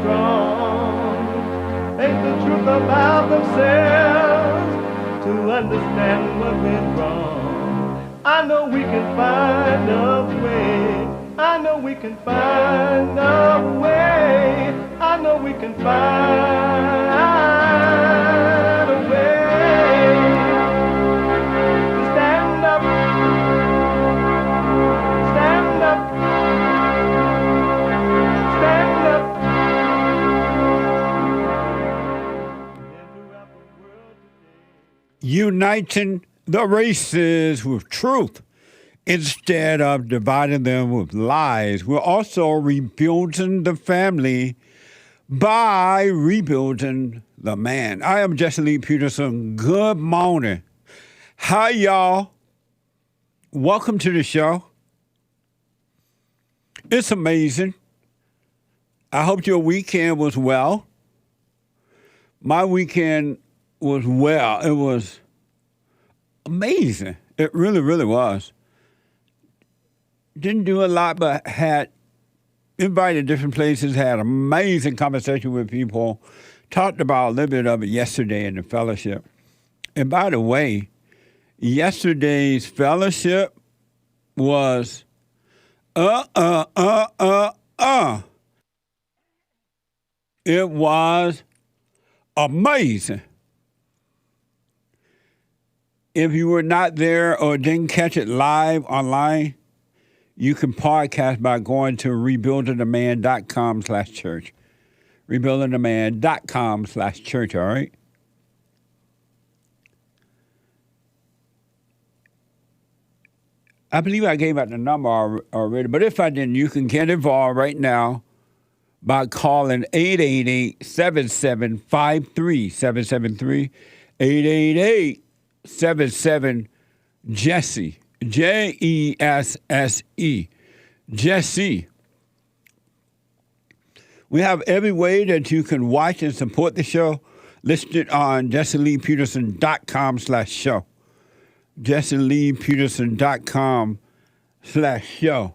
strong. Ain't the truth about themselves to understand what went wrong. I know we can find a way. I know we can find a way. I know we can find a way to stand up, stand up, stand up. Uniting the races with truth instead of dividing them with lies. We're also rebuilding the family by rebuilding the man. I am Jesse Lee Peterson. Good morning. Hi, y'all. Welcome to the show. It's amazing. I hope your weekend was well. My weekend was well. It was amazing. It really, really was. Didn't do a lot, but had invited different places, had amazing conversation with people, talked about a little bit of it yesterday in the fellowship. And by the way, yesterday's fellowship was It was amazing. If you were not there or didn't catch it live online, you can podcast by going to rebuildingtheman.com/church. Rebuildingtheman.com/church, all right? I believe I gave out the number already, but if I didn't, you can get involved right now by calling 888-7753-773, 888-77-JESSE. Jesse. Jesse. We have every way that you can watch and support the show listed on JesseLeePeterson.com/show. JesseLeePeterson.com/show.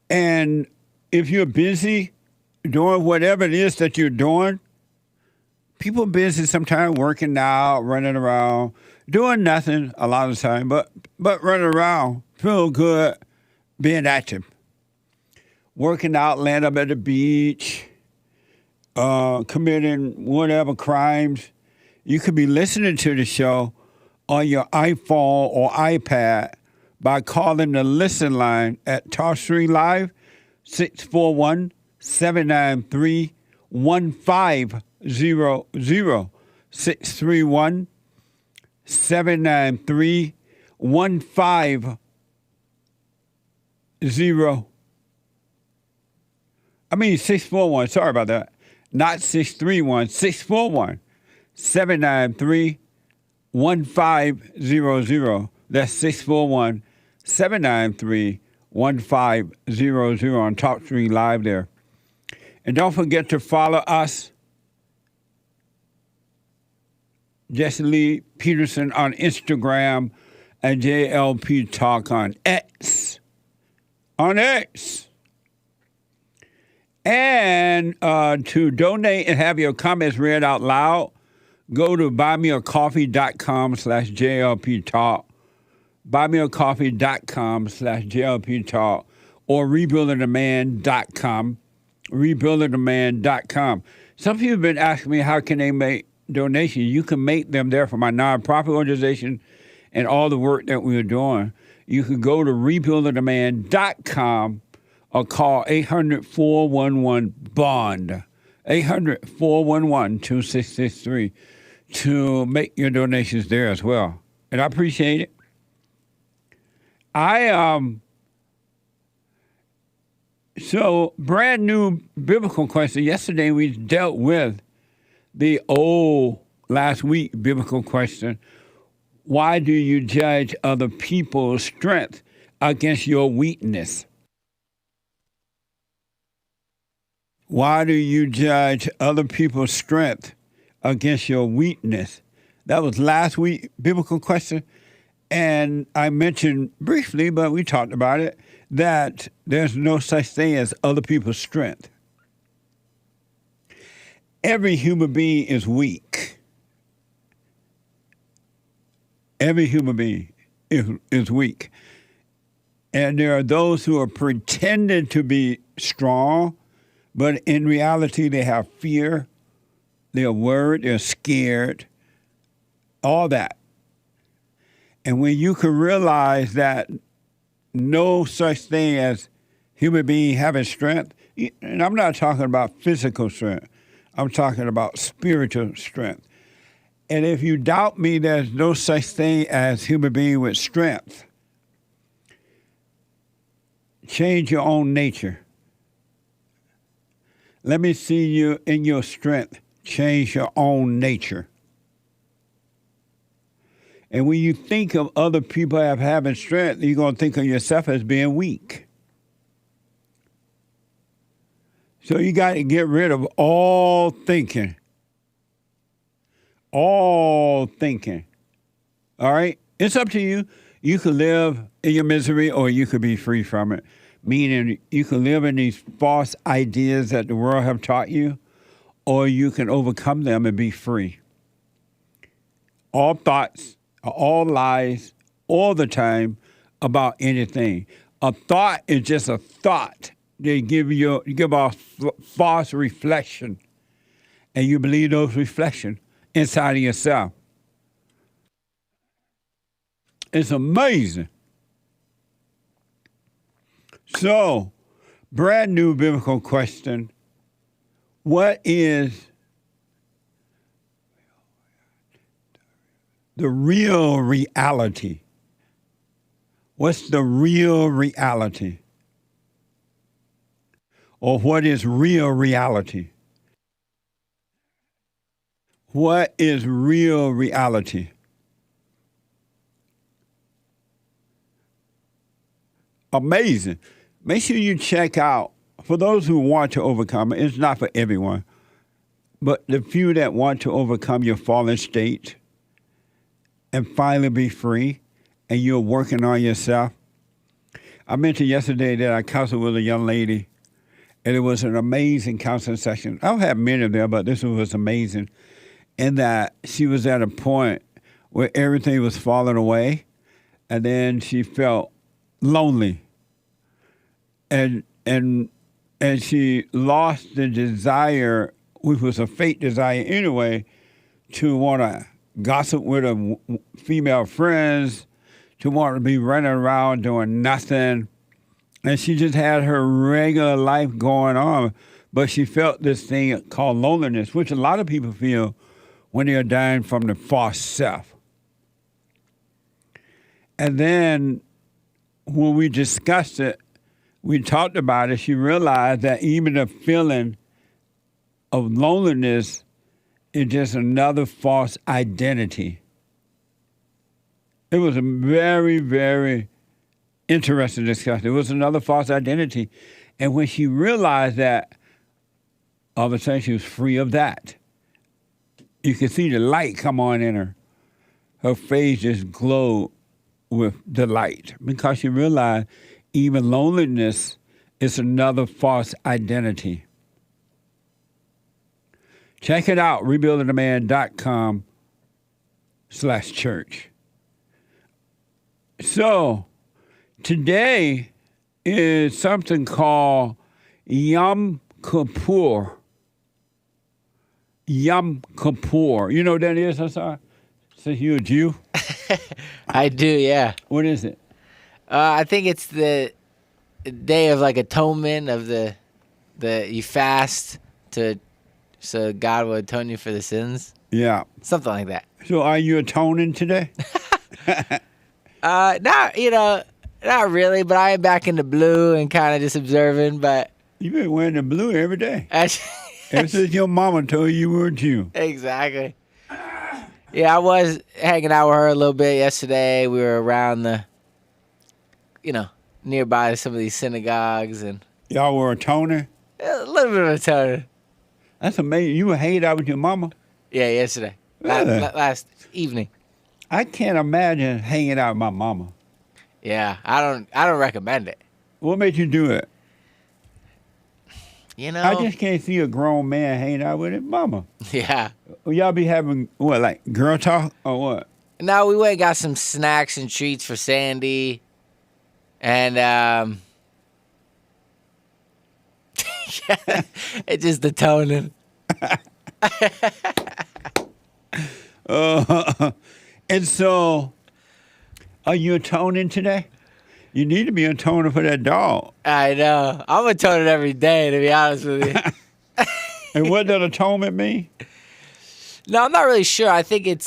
And if you're busy doing whatever it is that you're doing, people busy sometimes working out, running around, doing nothing a lot of the time, but running around, feel good, being active. Working out, laying up at the beach, committing whatever crimes. You could be listening to the show on your iPhone or iPad by calling the listen line at Toll-Free Live, 641-793-1500. 631-793-1500. 641, sorry about that. Not 631, 641-793-1500. That's 641-793-1500 on Toll-Free Live there. And don't forget to follow us, Jesse Lee Peterson on Instagram and JLP Talk on X. And to donate and have your comments read out loud, go to buymeacoffee.com/JLP Talk, buymeacoffee.com/JLP Talk, or rebuildingtheman.com, rebuildingtheman.com. Some people have been asking me how can they make donations. You can make them there for my nonprofit organization and all the work that we're doing. You can go to rebuildingtheman.com or call 800-411-BOND, 800-411-2663 to make your donations there as well. And I appreciate it. So brand new biblical question. Yesterday we dealt with the last week biblical question. Why do you judge other people's strength against your weakness? Why do you judge other people's strength against your weakness? That was last week biblical question. And I mentioned briefly, but we talked about it, that there's no such thing as other people's strength. Every human being is weak. Every human being is weak. And there are those who are pretending to be strong, but in reality they have fear, they're worried, they're scared, all that. And when you can realize that no such thing as human being having strength, and I'm not talking about physical strength, I'm talking about spiritual strength. And if you doubt me, there's no such thing as human being with strength. Change your own nature. Let me see you in your strength. Change your own nature. And when you think of other people as having strength, you're going to think of yourself as being weak. So you got to get rid of all thinking. All thinking. All right? It's up to you. You could live in your misery or you could be free from it. Meaning you can live in these false ideas that the world have taught you, or you can overcome them and be free. All thoughts are all lies all the time about anything. A thought is just a thought. They give off false reflection, and you believe those reflections inside of yourself. It's amazing. So, brand new biblical question. What is the real reality? What's the real reality? Or what is real reality? What is real reality? Amazing. Make sure you check out, for those who want to overcome it, it's not for everyone, but the few that want to overcome your fallen state and finally be free, and you're working on yourself. I mentioned yesterday that I counseled with a young lady, and it was an amazing counseling session. I've had many of them, but this one was amazing in that she was at a point where everything was falling away, and then she felt lonely. And she lost the desire, which was a fake desire anyway, to want to gossip with her female friends, to want to be running around doing nothing. And she just had her regular life going on, but she felt this thing called loneliness, which a lot of people feel when they're dying from the false self. And then when we discussed it, we talked about it, she realized that even the feeling of loneliness is just another false identity. It was a very, very interesting discussion. It was another false identity. And when she realized that, all of a sudden she was free of that. You could see the light come on in her. Her face just glowed with delight because she realized even loneliness is another false identity. Check it out, rebuildingtheman.com/church. So, today is something called Yom Kippur. Yom Kippur. You know what that is, Hassan? Since you're a Jew? I do, yeah. What is it? I think it's the day of like atonement of the you fast so God will atone you for the sins. Yeah. Something like that. So are you atoning today? Not really, but I am back in the blue and kind of just observing, but You've been wearing the blue every day. actually, Ever since your mama told you were a Jew. exactly. Yeah, I was hanging out with her a little bit yesterday. We were around nearby some of these synagogues and Y'all were atoning? a little bit of a tone. That's amazing. You were hanging out with your mama? Yeah, yesterday. Really? Last evening. I can't imagine hanging out with my mama. Yeah, I don't recommend it. What made you do it? You know. I just can't see a grown man hanging out with his mama. Yeah. Well, y'all be having, what, like girl talk or what? No, we went and got some snacks and treats for Sandy. And, it's just the toning. And so, are you atoning today? You need to be atoning for that dog. I know. I'm atoning every day, to be honest with you. And what does atonement mean? No, I'm not really sure. I think it's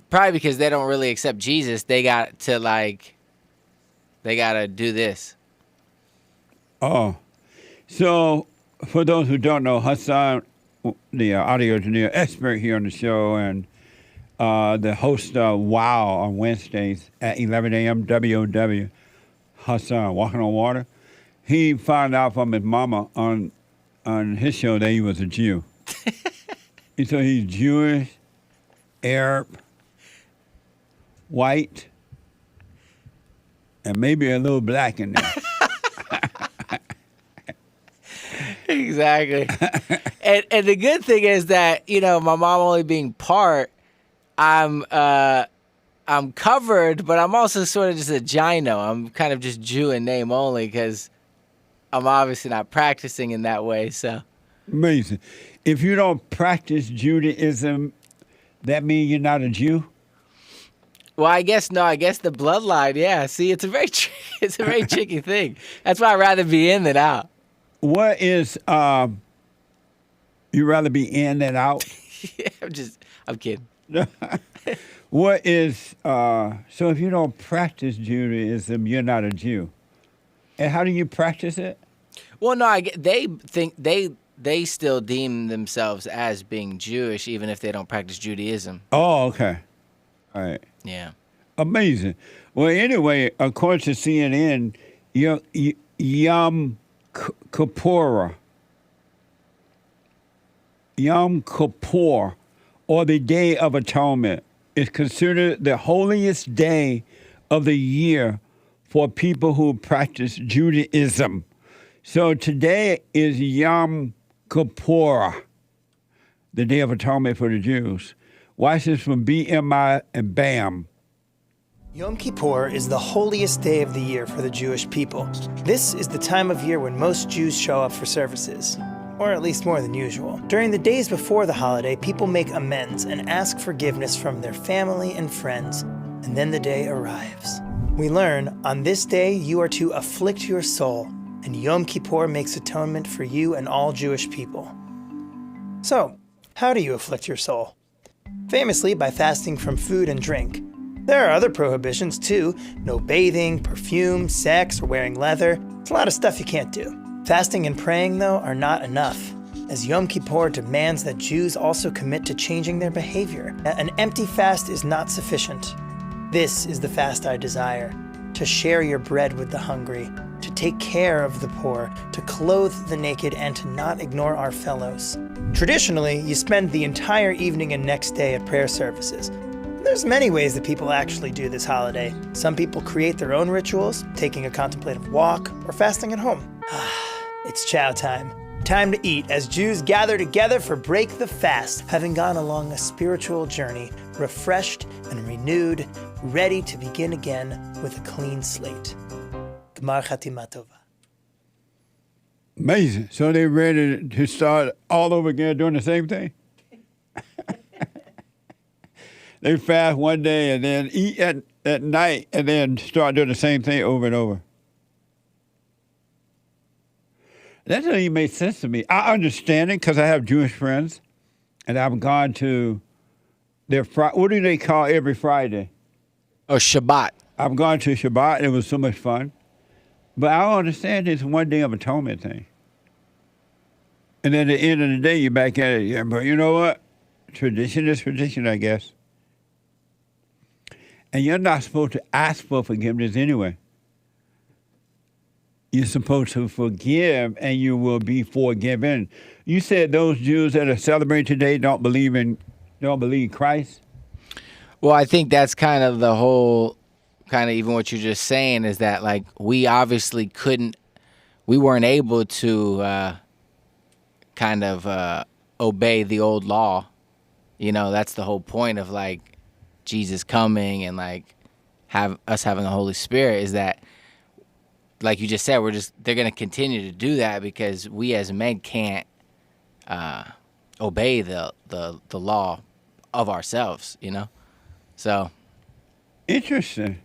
probably because they don't really accept Jesus. They got to do this. Oh, so for those who don't know, Hassan, the audio engineer expert here on the show, and the host of Wow on Wednesdays at 11 a.m. WOW, Hassan, Walking on Water. He found out from his mama on his show that he was a Jew. And so he's Jewish, Arab, white, and maybe a little black in there. Exactly. And the good thing is that, my mom only being part, I'm covered, but I'm also sort of just a gyno. I'm kind of just Jew in name only because I'm obviously not practicing in that way. So amazing. If you don't practice Judaism, that means you're not a Jew? Well, I guess the bloodline. Yeah. See, it's a very tricky thing. That's why I'd rather be in than out. What is you rather be in than out? Yeah, I'm kidding. What is so if you don't practice Judaism, you're not a Jew. And how do you practice it? Well, no, they think they still deem themselves as being Jewish even if they don't practice Judaism. Oh, okay. All right. Yeah. Amazing. Well, anyway, according to CNN, Yom Kippur, or the Day of Atonement, is considered the holiest day of the year for people who practice Judaism. So today is Yom Kippur, the Day of Atonement for the Jews. Watch this from BMI and BAM. Yom Kippur is the holiest day of the year for the Jewish people. This is the time of year when most Jews show up for services, or at least more than usual. During the days before the holiday, people make amends and ask forgiveness from their family and friends, and then the day arrives. We learn, on this day you are to afflict your soul, and Yom Kippur makes atonement for you and all Jewish people. So, how do you afflict your soul? Famously by fasting from food and drink. There are other prohibitions too. No bathing, perfume, sex, or wearing leather. It's a lot of stuff you can't do. Fasting and praying, though, are not enough, as Yom Kippur demands that Jews also commit to changing their behavior. An empty fast is not sufficient. This is the fast I desire, to share your bread with the hungry, to take care of the poor, to clothe the naked, and to not ignore our fellows. Traditionally, you spend the entire evening and next day at prayer services. There's many ways that people actually do this holiday. Some people create their own rituals, taking a contemplative walk, or fasting at home. It's chow time. Time to eat as Jews gather together for Break the Fast, having gone along a spiritual journey, refreshed and renewed, ready to begin again with a clean slate. Gmar Chatima Tova. Amazing. So they're ready to start all over again doing the same thing? They fast one day and then eat at night and then start doing the same thing over and over. That doesn't even make sense to me. I understand it because I have Jewish friends and I've gone to their what do they call every Friday? Oh, Shabbat. I've gone to Shabbat and it was so much fun. But I don't understand this one day of atonement thing. And then at the end of the day, you're back at it. Yeah, but you know what? Tradition is tradition, I guess. And you're not supposed to ask for forgiveness anyway. You're supposed to forgive and you will be forgiven. You said those Jews that are celebrating today don't believe Christ? Well, I think that's kind of the whole, kind of even what you're just saying is that like we obviously we weren't able to kind of obey the old law. You know, that's the whole point of like Jesus coming and like having a Holy Spirit is that, like you just said, they're going to continue to do that because we as men can't obey the law of ourselves, you know? So. Interesting.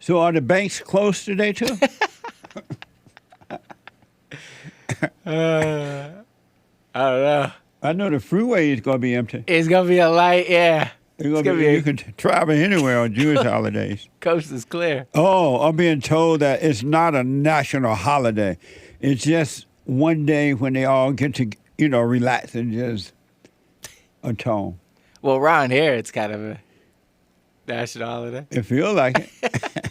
So are the banks closed today too? I don't know. I know the freeway is going to be empty. It's going to be a light, yeah. You can travel anywhere on Jewish holidays. Coast is clear. Oh, I'm being told that it's not a national holiday. It's just one day when they all get to, relax and just atone. Well, around here, it's kind of a national holiday. It feels like it.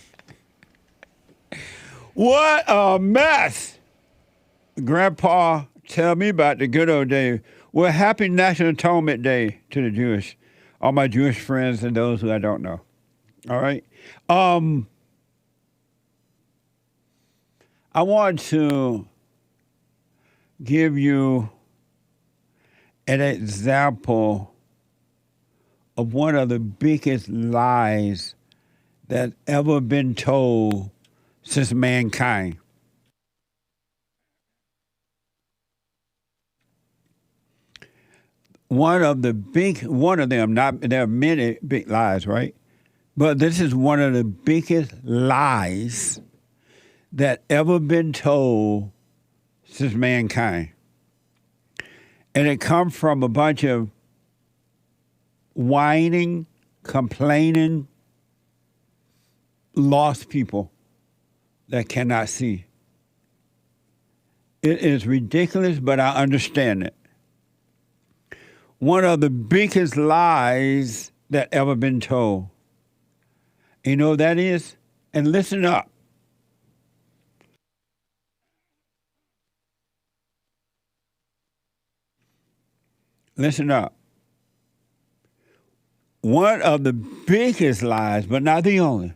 What a mess. Grandpa, tell me about the good old days. Well, happy National Atonement Day to the Jewish. All my Jewish friends and those who I don't know. All right. I want to give you an example of one of the biggest lies that's ever been told since mankind. One of them, there are many big lies, right? But this is one of the biggest lies that ever been told since mankind. And it comes from a bunch of whining, complaining, lost people that cannot see. It is ridiculous, but I understand it. One of the biggest lies that ever been told. You know what that is? And listen up. Listen up. One of the biggest lies, but not the only,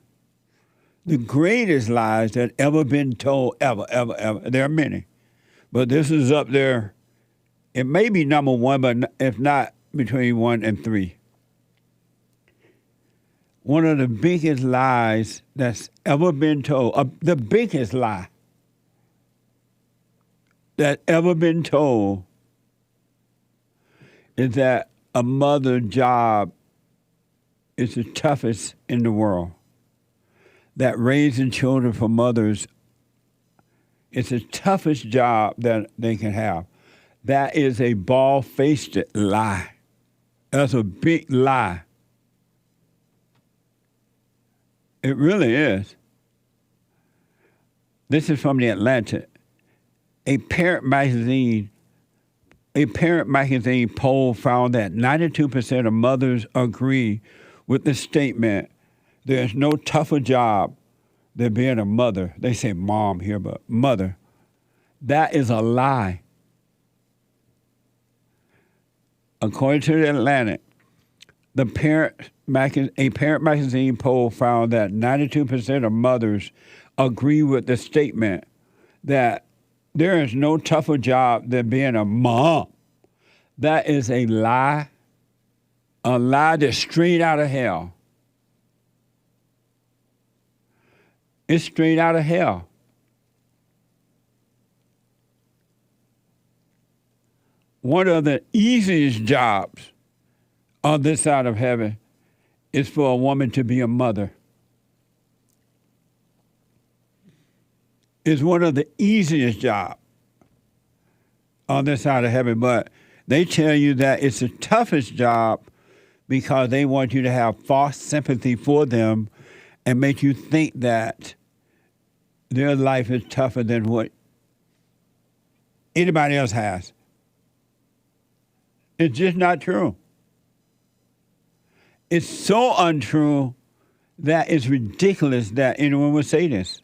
the greatest lies that ever been told, ever. There are many, but this is up there. It may be number one, but if not, between 1 and 3. One of the biggest lies that's ever been told, the biggest lie that ever been told is that a mother's job is the toughest in the world. That raising children for mothers is the toughest job that they can have. That is a bald-faced lie. That's a big lie. It really is. This is from the Atlantic. A parent magazine poll found that 92% of mothers agree with the statement, there's no tougher job than being a mother. They say mom here, but mother. That is a lie. According to the Atlantic, a parent magazine poll found that 92% of mothers agree with the statement that there is no tougher job than being a mom. That is a lie that's straight out of hell. It's straight out of hell. One of the easiest jobs on this side of heaven is for a woman to be a mother. It's one of the easiest jobs on this side of heaven, but they tell you that it's the toughest job because they want you to have false sympathy for them and make you think that their life is tougher than what anybody else has. It's just not true. It's so untrue that it's ridiculous that anyone would say this.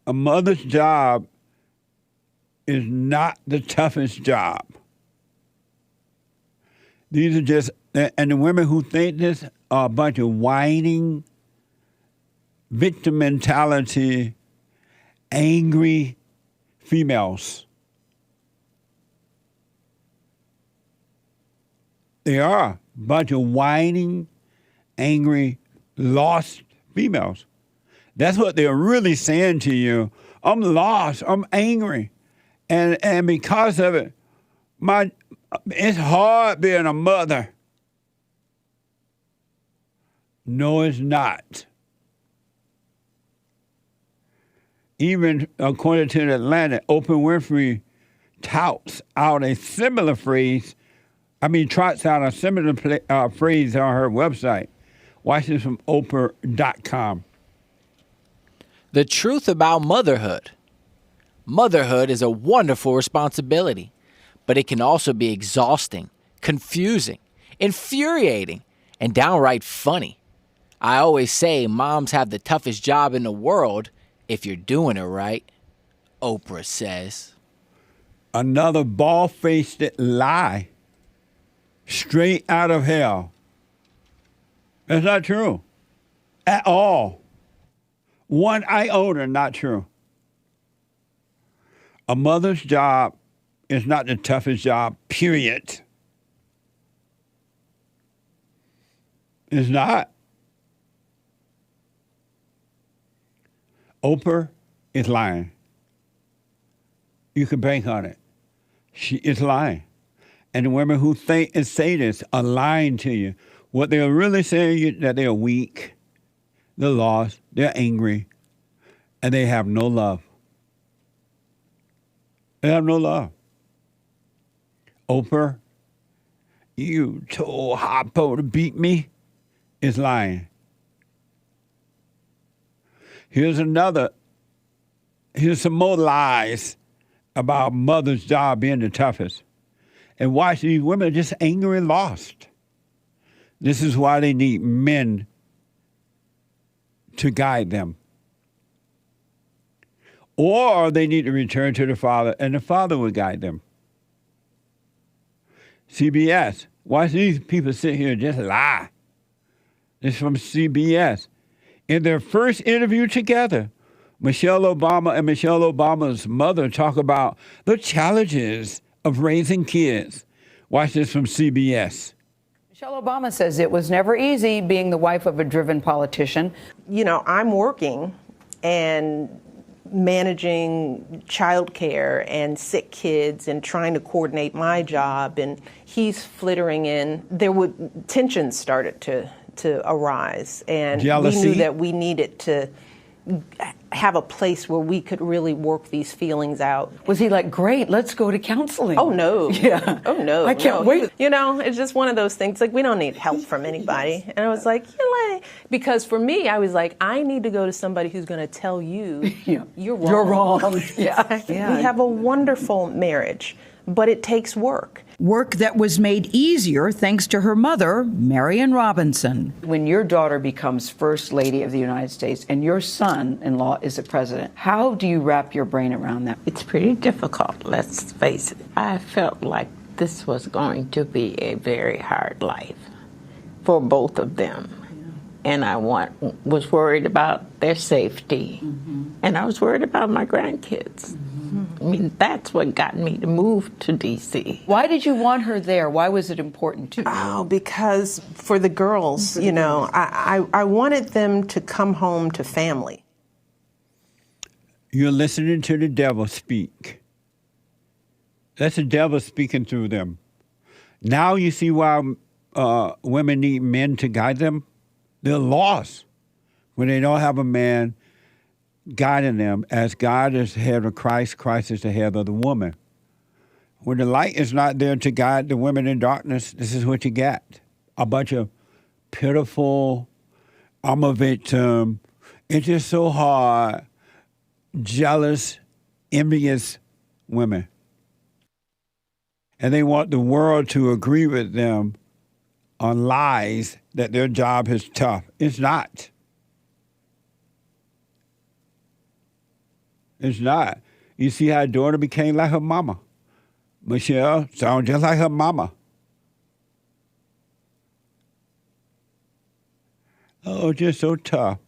A mother's job is not the toughest job. These are just, and the women who think this are a bunch of whining, victim mentality, angry females. They are a bunch of whining, angry, lost females. That's what they're really saying to you. I'm lost. I'm angry. And because of it, it's hard being a mother. No, it's not. Even according to the Atlantic, Oprah Winfrey trots out a similar phrase on her website. Watch this from Oprah.com. The truth about motherhood. Motherhood is a wonderful responsibility, but it can also be exhausting, confusing, infuriating, and downright funny. I always say moms have the toughest job in the world if you're doing it right, Oprah says. Another bald-faced lie. Straight out of hell. That's not true. At all. One iota not true. A mother's job is not the toughest job, period. It's not. Oprah is lying. You can bank on it. She is lying. And the women who think and say this are lying to you. What they're really saying is that they're weak, they're lost, they're angry, and they have no love. They have no love. Oprah, you told Harpo to beat me, is lying. Here's some more lies about mother's job being the toughest. And watch, these women are just angry and lost. This is why they need men to guide them. Or they need to return to the father, and the father will guide them. CBS, watch these people sit here and just lie. This is from CBS. In their first interview together, Michelle Obama and Michelle Obama's mother talk about the challenges of raising kids. Watch this from CBS. Michelle Obama says it was never easy being the wife of a driven politician. You know, I'm working and managing childcare and sick kids and trying to coordinate my job, and he's flittering in. Tensions started to arise, and Jealousy. We knew that we needed to have a place where we could really work these feelings out. Was he like, great, let's go to counseling? Oh, no. Yeah. Oh, no. I can't wait. You know, it's just one of those things, like, we don't need help from anybody. And I was like, because for me, I was like, I need to go to somebody who's going to tell you, you're wrong. You're wrong. Yeah. We have a wonderful marriage, but it takes work. Work that was made easier thanks to her mother, Marion Robinson. When your daughter becomes First Lady of the United States and your son-in-law is the president, how do you wrap your brain around that? It's pretty difficult, let's face it. I felt like this was going to be a very hard life for both of them. And I was worried about their safety. And I was worried about my grandkids. I mean, that's what got me to move to D.C. Why did you want her there? Why was it important to you? Oh, because for the girls, you know, I wanted them to come home to family. You're listening to the devil speak. That's the devil speaking through them. Now you see why women need men to guide them. They're lost when they don't have a man guiding them. As God is the head of Christ, Christ is the head of the woman. When the light is not there to guide the women in darkness, this is what you get. A bunch of pitiful, I'm a victim, it's just so hard, jealous, envious women. And they want the world to agree with them on lies that their job is tough. It's not. It's not. You see how her daughter became like her mama. Michelle sounds just like her mama. Oh, just so tough.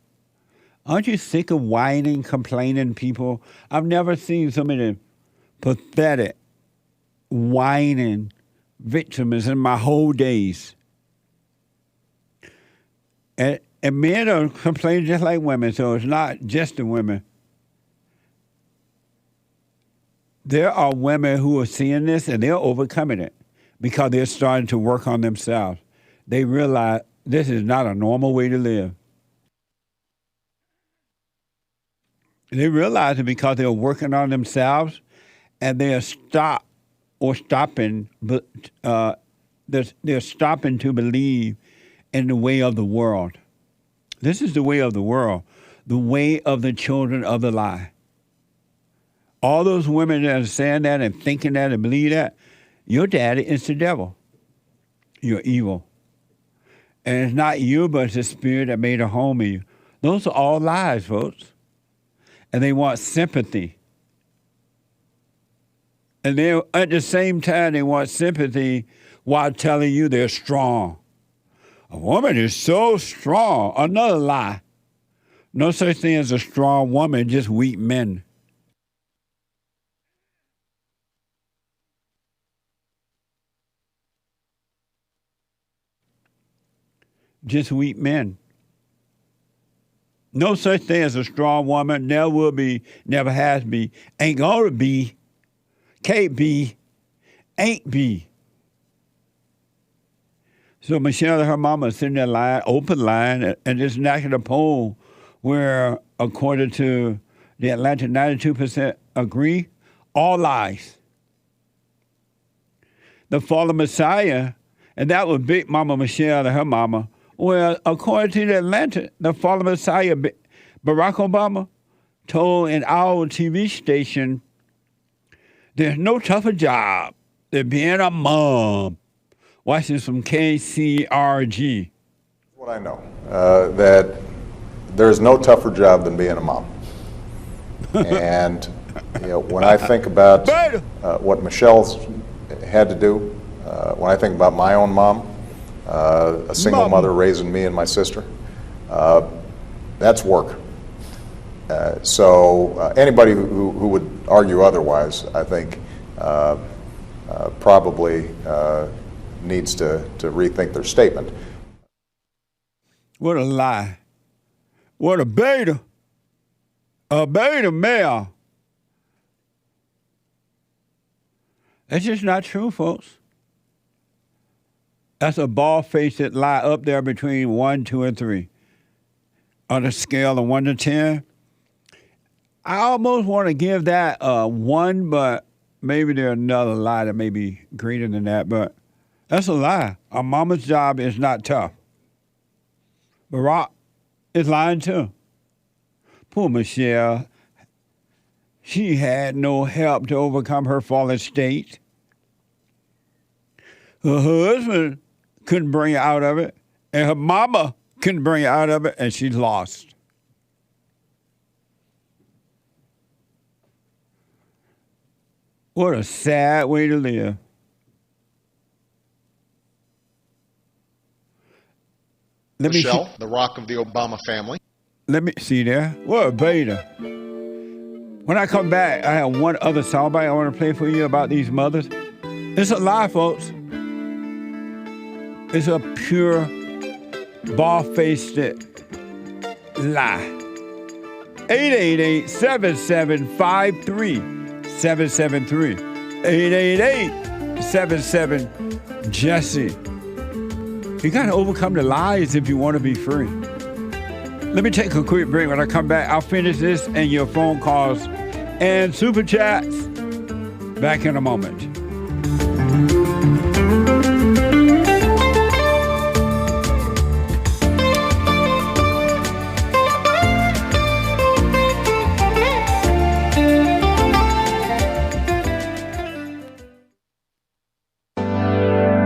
Aren't you sick of whining, complaining people? I've never seen so many pathetic, whining victims in my whole days. And men are complaining just like women, so it's not just the women. There are women who are seeing this and they're overcoming it because they're starting to work on themselves. They realize this is not a normal way to live. They realize it because they're working on themselves and they're stopping, but they're stopping to believe in the way of the world. This is the way of the world, the way of the children of the lie. All those women that are saying that and thinking that and believe that, your daddy is the devil. You're evil. And it's not you, but it's the spirit that made a home in you. Those are all lies, folks. And they want sympathy. And they, at the same time, they want sympathy while telling you they're strong. A woman is so strong. Another lie. No such thing as a strong woman, just weak men. Just weak men. No such thing as a strong woman. Never will be, never has been, ain't gonna be, can't be, ain't be. So Michelle and her mama is sitting there lying, open line, and just knocking a poll where, according to the Atlanta, 92% agree, all lies. The fallen Messiah, and that was Big Mama Michelle and her mama. Well, according to the Atlanta, the fallen Messiah, Barack Obama, told an our TV station, there's no tougher job than being a mom. Watch this from KCRG. What I know, that there's no tougher job than being a mom. And you know, when I think about what Michelle's had to do, when I think about my own mom, a single mother raising me and my sister, that's work. So anybody who would argue otherwise, I think, probably needs to rethink their statement. What a lie. What a beta. A beta male. That's just not true, folks. That's a bald-faced lie up there between 1, 2, and 3. On a scale of 1 to 10, I almost want to give that a 1, but maybe there's another lie that may be greater than that, but that's a lie. A mama's job is not tough. Barack is lying too. Poor Michelle. She had no help to overcome her fallen state. Her husband couldn't bring her out of it, and her mama couldn't bring her out of it, and she lost. What a sad way to live. Michelle, the rock of the Obama family. Let me see there. What a beta. When I come back, I have one other soundbite I want to play for you about these mothers. It's a lie, folks. It's a pure, bald-faced lie. 888-7753-773. 888-77-JESSE. You got to overcome the lies if you want to be free. Let me take a quick break. When I come back, I'll finish this and your phone calls and super chats. Back in a moment.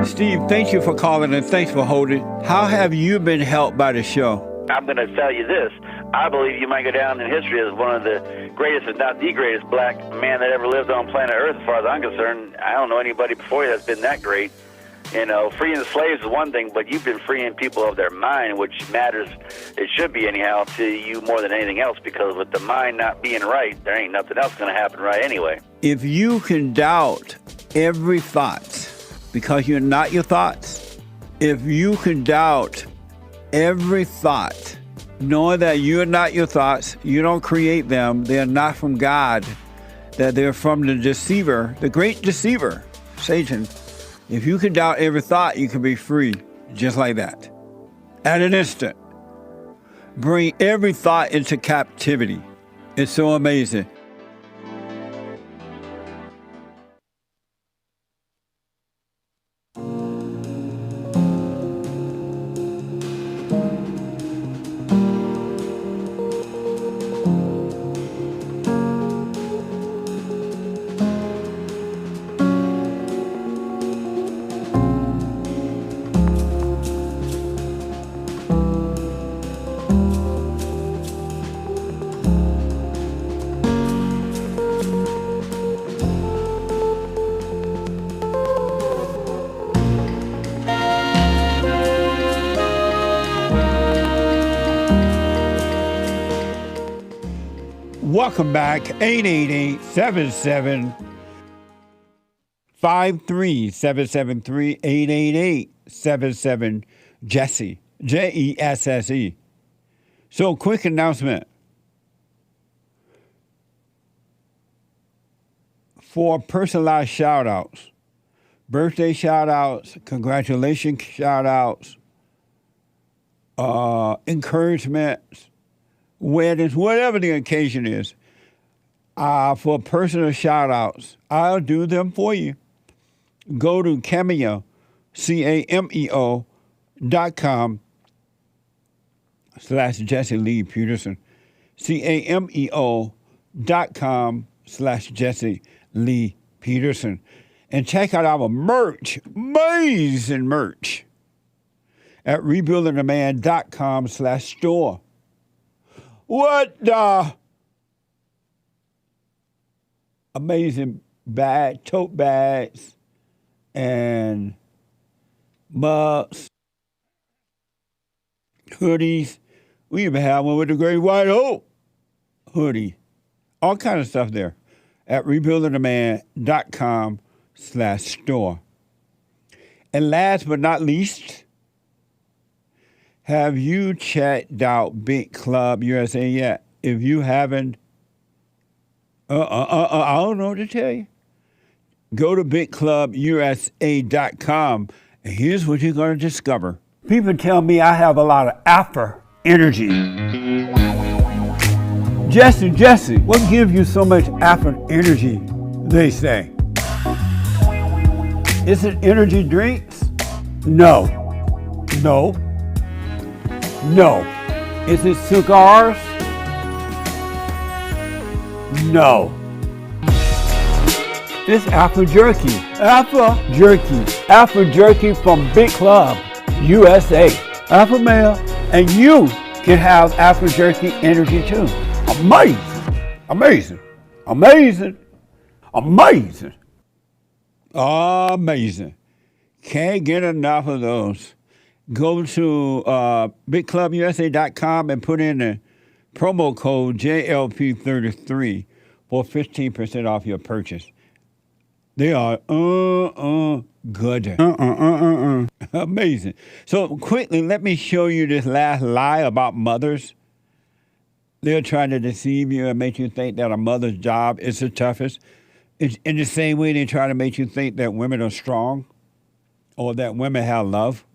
Steve, thank you for calling and thanks for holding. How have you been helped by the show? I'm going to tell you this. I believe you might go down in history as one of the greatest, if not the greatest, black man that ever lived on planet Earth, as far as I'm concerned. I don't know anybody before you that's been that great. You know, freeing the slaves is one thing, but you've been freeing people of their mind, which matters, it should be anyhow, to you more than anything else, because with the mind not being right, there ain't nothing else going to happen right anyway. If you can doubt every thought because you're not your thoughts, if you can doubt every thought, knowing that you're not your thoughts, you don't create them, they're not from God, that they're from the deceiver, the great deceiver, Satan. If you can doubt every thought, you can be free just like that. At an instant. Bring every thought into captivity. It's so amazing. Welcome back, 888-77-53-773, 888-773-888-77-JESSE, Jesse. So, quick announcement. For personalized shout-outs, birthday shout-outs, congratulations shout-outs, encouragements, weddings, whatever the occasion is, for personal shout-outs, I'll do them for you. Go to Cameo, cameo.com/Jesse Lee Peterson, cameo.com/Jesse Lee Peterson. And check out our merch, amazing merch, at rebuildingtheman.com/store. What the amazing tote bags and mugs, hoodies. We even have one with the Great White Hope hoodie. All kind of stuff there at rebuildingtheman.com/store. And last but not least, have you checked out Big Club USA yet? If you haven't, I don't know what to tell you. Go to bigclubusa.com, and here's what you're going to discover. People tell me I have a lot of alpha energy. Jesse, what gives you so much alpha energy, they say? Is it energy drinks? No. Is it cigars? No. It's Alpha Jerky. Alpha Jerky from Big Club USA. Alpha male, and you can have Alpha Jerky energy too. Amazing. Can't get enough of those. Go to bigclubusa.com and put in the promo code JLP33 for 15% off your purchase. They are good. Amazing. So quickly, let me show you this last lie about mothers. They're trying to deceive you and make you think that a mother's job is the toughest. It's in the same way they try to make you think that women are strong or that women have love.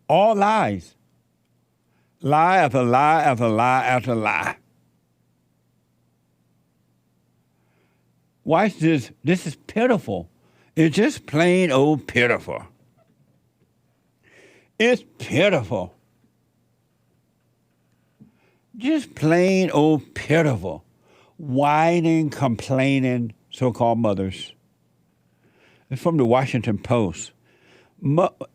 All lies. Lie after lie after lie after lie. Watch this. This is pitiful. It's just plain old pitiful. It's pitiful. Just plain old pitiful. Whining, complaining, so-called mothers. It's from the Washington Post.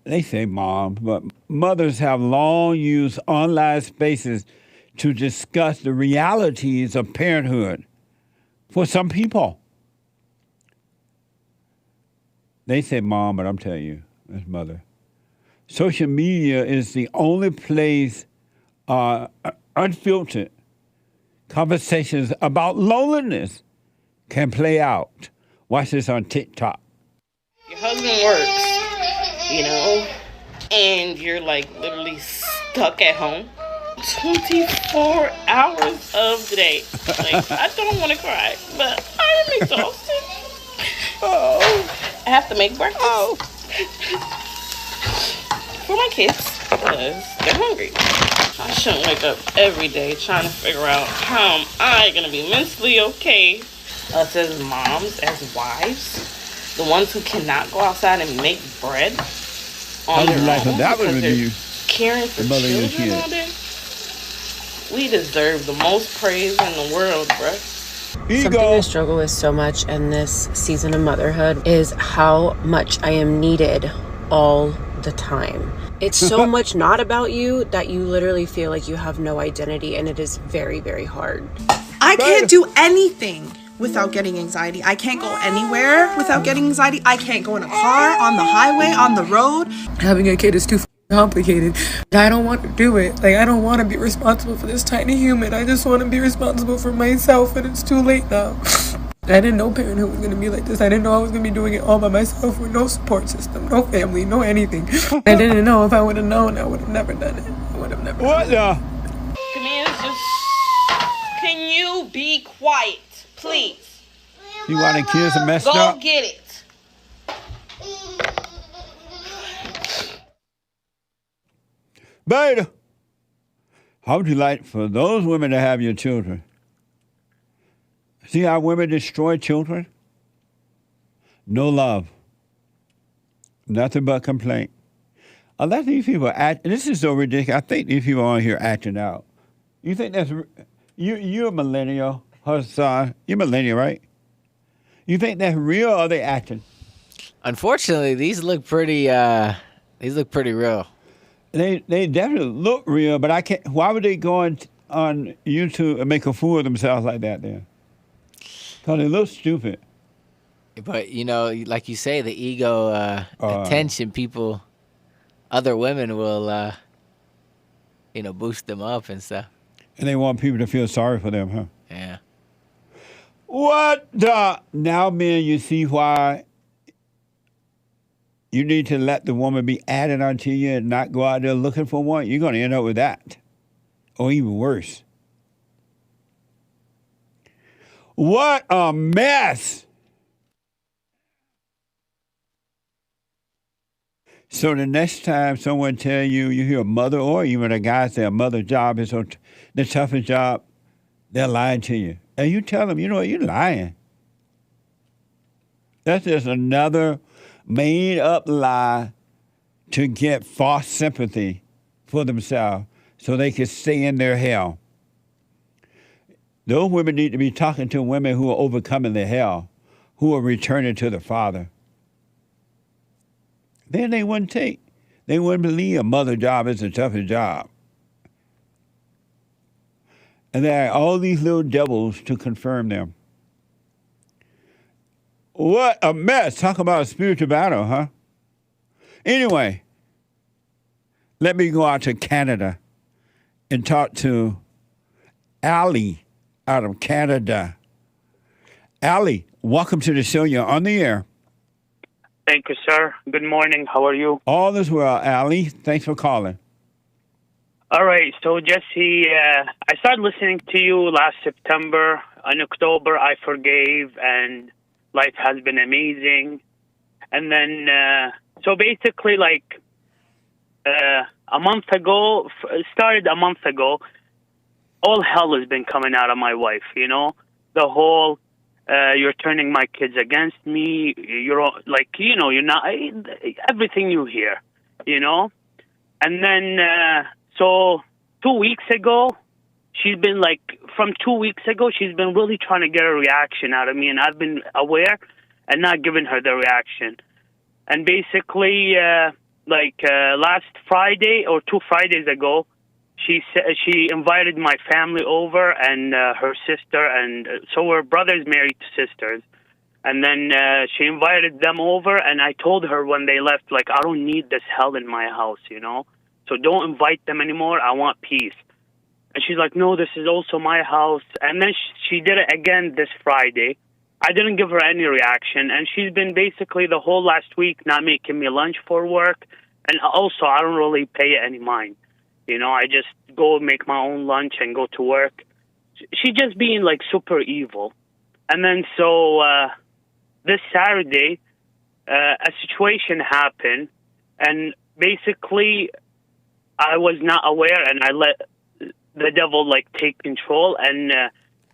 They say moms, but mothers have long used online spaces to discuss the realities of parenthood for some people. They say mom, but I'm telling you, it's mother. Social media is the only place unfiltered conversations about loneliness can play out. Watch this on TikTok. Your husband works, you know, and you're like literally stuck at home 24 hours of the day. Like, I don't want to cry, but I am exhausted. Oh, I have to make breakfast. Oh. For my kids, because they're hungry. I shouldn't wake up every day trying to figure out how am I going to be mentally okay. Us as moms, as wives, the ones who cannot go outside and make bread on their own that because would they're be caring for the mother of your children all kids. day. We deserve the most praise in the world, bruh. Something I struggle with so much in this season of motherhood is how much I am needed all the time. It's so much not about you that you literally feel like you have no identity, and it is very, very hard. I can't do anything without getting anxiety. I can't go anywhere without getting anxiety. I can't go in a car, on the highway, on the road. Having a kid is too complicated. I don't want to do it. Like, I don't want to be responsible for this tiny human. I just want to be responsible for myself, and it's too late now. I didn't know parenthood was going to be like this. I didn't know I was going to be doing it all by myself with no support system, no family, no anything. I didn't know. If I would have known, I would have never done it. I would have never What the? Commands, just, can you be quiet, please? You want the kids messed Go up? Go get it. Beta, how would you like for those women to have your children? See how women destroy children? No love. Nothing but complaint. A lot of these people act, this is so ridiculous. I think these people on here acting out. You think that's, you're a millennial, Hassan. You're millennial, right? You think that's real or are they acting? Unfortunately, these look pretty real. They definitely look real, but I can't. Why would they go on YouTube and make a fool of themselves like that then? Because they look stupid. But, you know, like you say, the ego, attention, people, other women will, boost them up and stuff. And they want people to feel sorry for them, huh? Yeah. What the? Now, men, you see why you need to let the woman be added onto you and not go out there looking for one. You're going to end up with that. Or even worse. What a mess. So the next time someone tell you hear a mother or even a guy say a mother's job is the toughest job, they're lying to you. And you tell them, you know what, you're lying. That's just another made up lie to get false sympathy for themselves so they can stay in their hell. Those women need to be talking to women who are overcoming their hell, who are returning to the Father. Then they wouldn't believe a mother job is the toughest job. And there are all these little devils to confirm them. What a mess. Talk about a spiritual battle, huh? Anyway, let me go out to Canada and talk to Allie out of Canada. Allie, welcome to the show. You're on the air. Thank you, sir. Good morning. How are you? All is well, Allie. Thanks for calling. All right. So, Jesse, I started listening to you last September. In October, I forgave, and life has been amazing. And then, so basically, like a month ago, started a month ago, all hell has been coming out of my wife, you know? The whole, you're turning my kids against me, you're like, you know, you're not, everything you hear, you know? And then, so 2 weeks ago, she's been like, from 2 weeks ago, she's been really trying to get a reaction out of me, and I've been aware and not giving her the reaction. And basically, last Friday or 2 Fridays ago, she invited my family over and her sister, and so we're brothers married to sisters. And then she invited them over, and I told her when they left, like, I don't need this hell in my house, you know? So don't invite them anymore. I want peace. And she's like, no, this is also my house. And then she did it again this Friday. I didn't give her any reaction. And she's been basically the whole last week not making me lunch for work. And also, I don't really pay it any mind. You know, I just go make my own lunch and go to work. She's just being, like, super evil. And then so this Saturday, a situation happened. And basically, I was not aware, and I let the devil, like, take control. And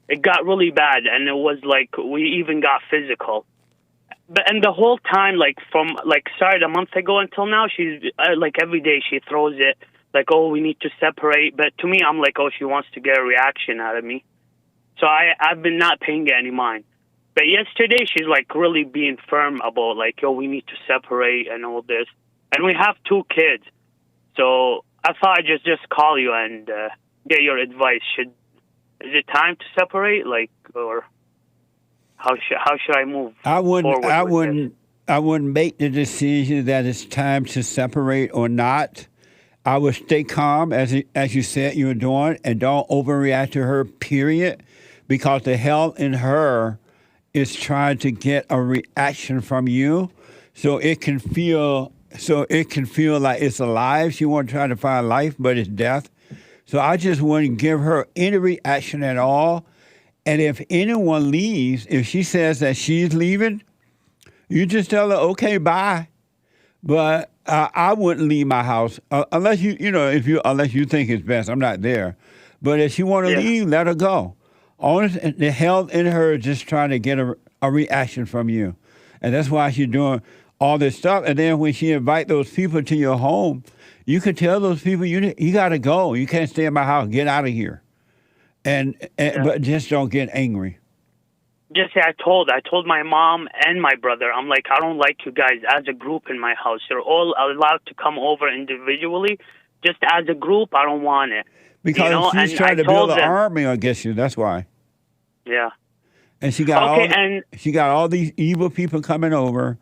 it got really bad. And it was, like, we even got physical. And the whole time, like, from, like, started a month ago until now, she's, like, every day she throws it, like, oh, we need to separate. But to me, I'm like, oh, she wants to get a reaction out of me. So I've been not paying it any mind. But yesterday, she's, like, really being firm about, like, yo, we need to separate and all this. And we have 2 kids. So I thought I'd just call you and get your advice. Is it time to separate, like, or how should I move forward? I wouldn't make the decision that it's time to separate or not. I would stay calm, as you said you were doing, and don't overreact to her, period, because the hell in her is trying to get a reaction from you, so it can feel like it's alive. She won't try to find life, but it's death. So I just wouldn't give her any reaction at all. And if anyone leaves, if she says that she's leaving, you just tell her, okay, bye. But I wouldn't leave my house unless unless you think it's best. I'm not there. But if she want to leave, let her go. The hell in her is just trying to get a reaction from you. And that's why she's doing all this stuff. And then when she invite those people to your home, you can tell those people, you got to go. You can't stay in my house. Get out of here. But just don't get angry. Just I told my mom and my brother, I'm like, I don't like you guys as a group in my house. You're all allowed to come over individually. Just as a group, I don't want it. Because she's trying to build an army against you. That's why. Yeah. And she got all these evil people coming over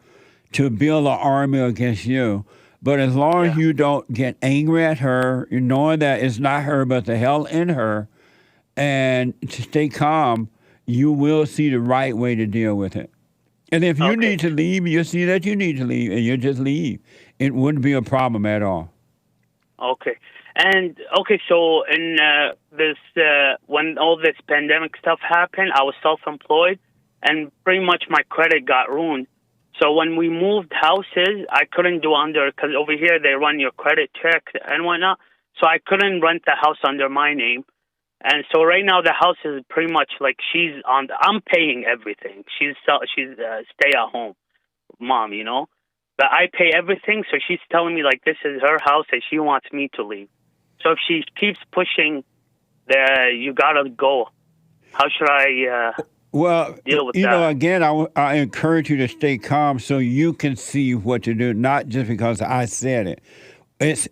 to build an army against you. But as long as you don't get angry at her, you knowing that it's not her but the hell in her, and to stay calm, you will see the right way to deal with it. And if you need to leave, you'll see that you need to leave, and you'll just leave. It wouldn't be a problem at all. Okay. And, so in this, when all this pandemic stuff happened, I was self-employed, and pretty much my credit got ruined. So when we moved houses, I couldn't do because over here they run your credit check and whatnot. So I couldn't rent the house under my name. And so right now the house is pretty much like I'm paying everything. She's stay-at-home mom, you know. But I pay everything, so she's telling me, like, this is her house and she wants me to leave. So if she keeps pushing, you got to go. How should I deal with that? Again, I encourage you to stay calm so you can see what to do, not just because I said it.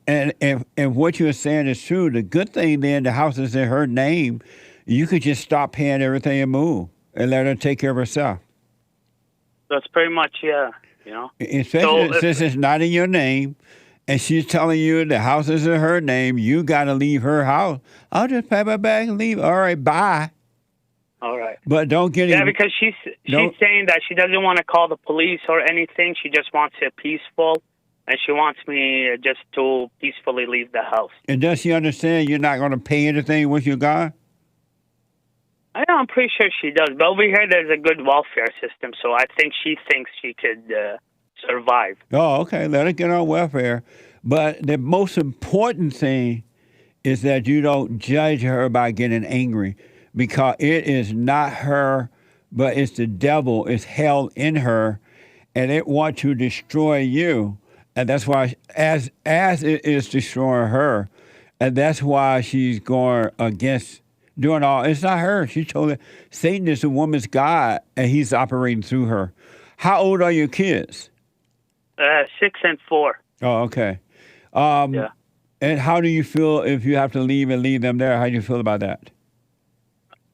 And what you're saying is true. The good thing then, the house is in her name. You could just stop paying everything and move and let her take care of herself. That's pretty much, you know. Especially since it's not in your name, and she's telling you the house is in her name, you got to leave her house. I'll just pack my bag and leave. All right, bye. All right. But don't get because she's saying that she doesn't want to call the police or anything. She just wants it peaceful. And she wants me just to peacefully leave the house. And does she understand you're not going to pay anything with your guy? I'm pretty sure she does. But over here, there's a good welfare system, so I think she thinks she could survive. Oh, okay. Let her get on welfare. But the most important thing is that you don't judge her by getting angry, because it is not her, but it's the devil. It's hell in her, and it wants to destroy you. And that's why, as it is destroying her, and that's why she's going against doing all. It's not her. She told her Satan is a woman's god, and he's operating through her. How old are your kids? 6 and 4. Oh, okay. Yeah. And how do you feel if you have to leave and leave them there? How do you feel about that?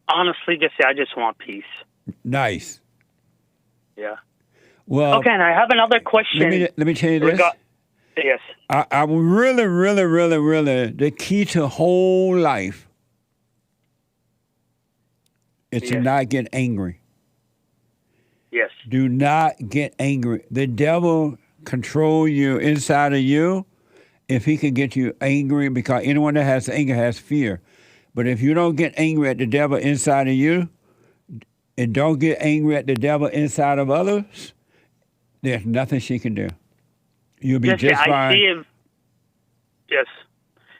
Honestly, I just want peace. Nice. Yeah. Well, okay, and I have another question. Let me tell you this. Yes. I really, the key to whole life is to not get angry. Yes. Do not get angry. The devil control you inside of you if he can get you angry, because anyone that has anger has fear. But if you don't get angry at the devil inside of you and don't get angry at the devil inside of others, there's nothing she can do. You'll be just fine. Yes.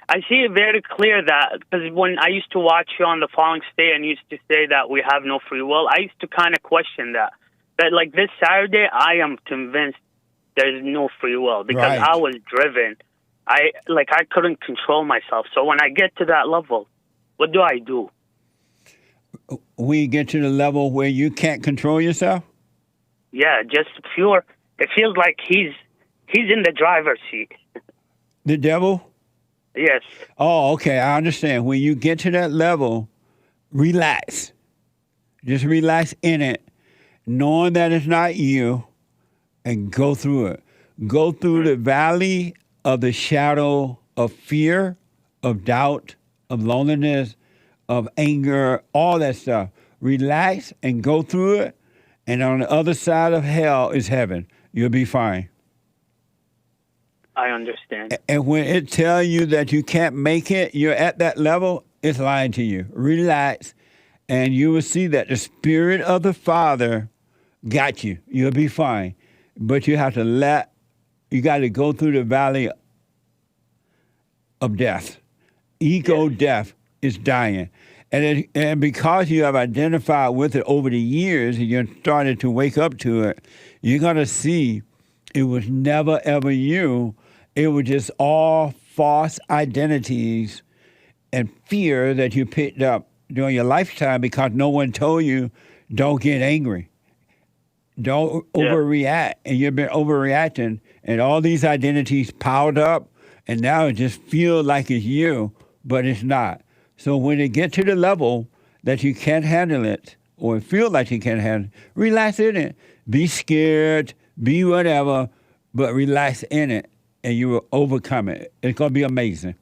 I see it very clear that, because when I used to watch you on the following state and used to say that we have no free will, I used to kind of question that. That like this Saturday, I am convinced there's no free will because I was driven. I couldn't control myself. So when I get to that level, what do I do? We get to the level where you can't control yourself? Yeah, just pure. It feels like he's in the driver's seat. The devil? Yes. Oh, okay. I understand. When you get to that level, relax. Just relax in it, knowing that it's not you, and go through it. Go through the valley of the shadow of fear, of doubt, of loneliness, of anger, all that stuff. Relax and go through it, and on the other side of hell is heaven. You'll be fine. I understand. And when it tells you that you can't make it, you're at that level, it's lying to you. Relax, and you will see that the Spirit of the Father got you. You'll be fine. But you have to you got to go through the valley of death. Ego death is dying. And because you have identified with it over the years and you're starting to wake up to it, you're going to see it was never, ever you. It was just all false identities and fear that you picked up during your lifetime because no one told you, don't get angry. Don't overreact. And you've been overreacting, and all these identities piled up, and now it just feels like it's you, but it's not. So when it gets to the level that you can't handle it, or feel like you can't handle it, relax in it. Be scared, be whatever, but relax in it, and you will overcome it. It's going to be amazing.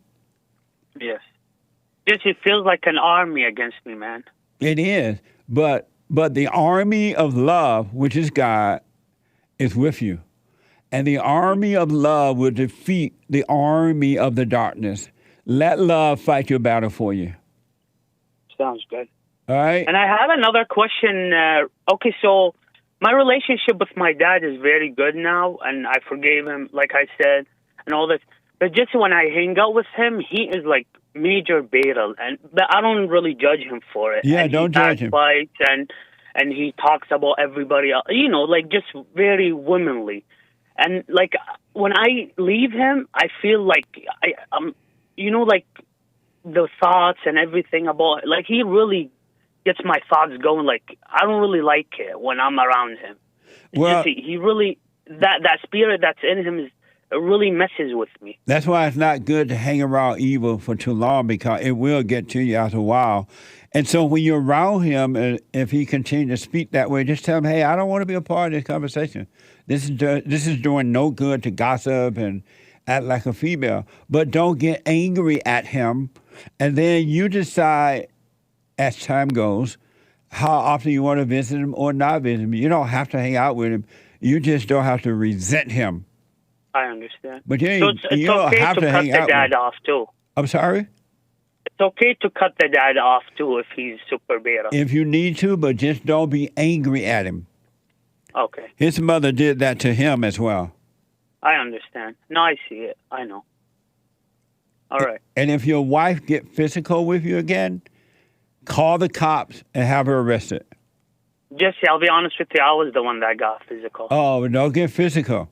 Yes. It feels like an army against me, man. It is, but the army of love, which is God, is with you. And the army of love will defeat the army of the darkness. Let love fight your battle for you. Sounds good. All right? And I have another question. Okay, so my relationship with my dad is very good now, and I forgave him, like I said, and all this. But just when I hang out with him, he is like major beta, but I don't really judge him for it. Yeah, and don't judge him. Fights and he talks about everybody else, like just very womanly. And like when I leave him, I feel like like the thoughts and everything about, like he really gets my thoughts going. Like I don't really like it when I'm around him. Well, he really that spirit that's in him it really messes with me. That's why it's not good to hang around evil for too long, because it will get to you after a while. And so when you're around him, and if he continues to speak that way, just tell him, hey, I don't want to be a part of this conversation. This is doing no good to gossip and act like a female. But don't get angry at him. And then you decide, as time goes, how often you want to visit him or not visit him. You don't have to hang out with him. You just don't have to resent him. I understand. But so it's okay to cut the dad off, too. I'm sorry? It's okay to cut the dad off, too, if he's super beta. If you need to, but just don't be angry at him. Okay. His mother did that to him as well. I understand. No, I see it. I know. All right. And if your wife get physical with you again, call the cops and have her arrested. Jesse, I'll be honest with you. I was the one that got physical. Oh, don't get physical.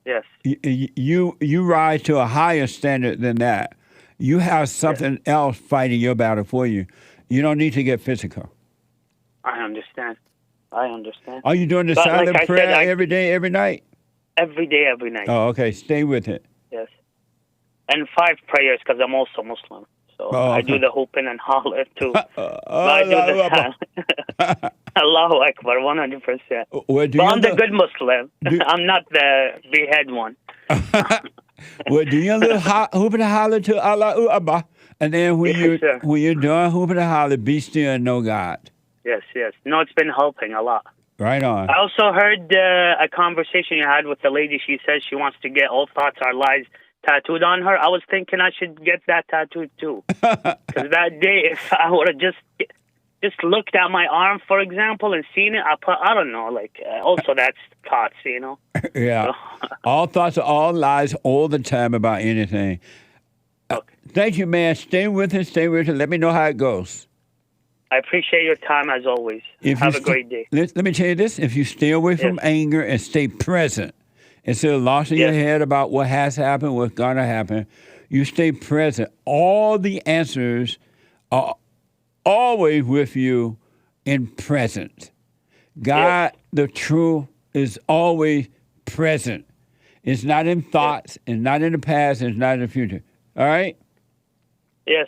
Yes. You rise to a higher standard than that. You have something else fighting your battle for you. You don't need to get physical. I understand. Are you doing the silent prayer every day, every night? Every day, every night. Oh, okay. Stay with it. Yes. And 5 prayers, because I'm also Muslim. So Oh, I do okay. the hooping and holler too. But I do the Allahu Akbar, 100%. Well, do But you I'm the good Muslim. I'm not the behead one. Well, do your little hooping and holler to Allahu Akbar, and then when Yes, sir. you're done hooping and holler, be still and know God. Yes, yes. No, it's been helping a lot. Right on. I also heard a conversation you had with the lady. She says she wants to get all thoughts are lies tattooed on her. I was thinking I should get that tattooed too. Because that day, if I would have just looked at my arm, for example, and seen it, I don't know, like, also that's thoughts, you know? Yeah. All thoughts are all lies all the time about anything. Thank you, man. Stay with us. Stay with us. Let me know how it goes. I appreciate your time as always. Have a great day. Let me tell you this. If you stay away from anger and stay present, instead of losing your head about what has happened, what's going to happen, you stay present. All the answers are always with you in present. God, the truth, is always present. It's not in thoughts. It's not in the past. It's not in the future. All right? Yes.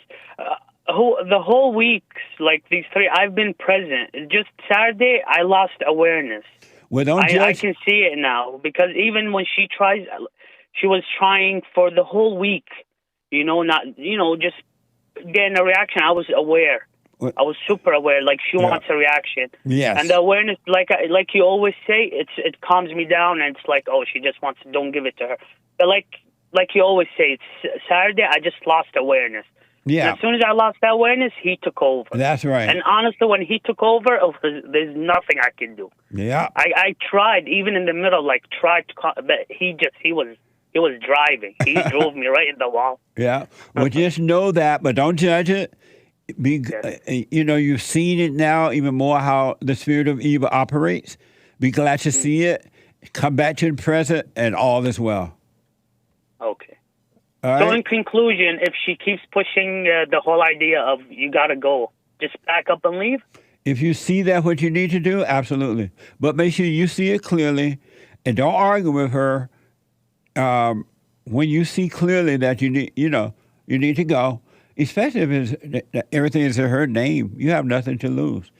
The whole week, like these 3, I've been present. Just Saturday, I lost awareness. Well, don't judge. I can see it now because even when she was trying for the whole week, just getting a reaction. I was aware. I was super aware. Like she wants a reaction. Yes. And the awareness, like you always say, it calms me down, and it's like, oh, she just wants to. Don't give it to her. But like you always say, it's Saturday. I just lost awareness. Yeah. And as soon as I lost that awareness, he took over. That's right. And honestly, when he took over, there's nothing I could do. Yeah. I tried, even in the middle, tried to call, but he was driving. He drove me right in the wall. Yeah. Well, just know that, but don't judge it. You've seen it now even more how the spirit of evil operates. Be glad to see it. Come back to the present, and all is well. Okay. All So right? in conclusion, if she keeps pushing the whole idea of you got to go, just back up and leave? If you see that what you need to do, absolutely. But make sure you see it clearly, and don't argue with her. When you see clearly that you need to go, especially if everything is in her name, you have nothing to lose.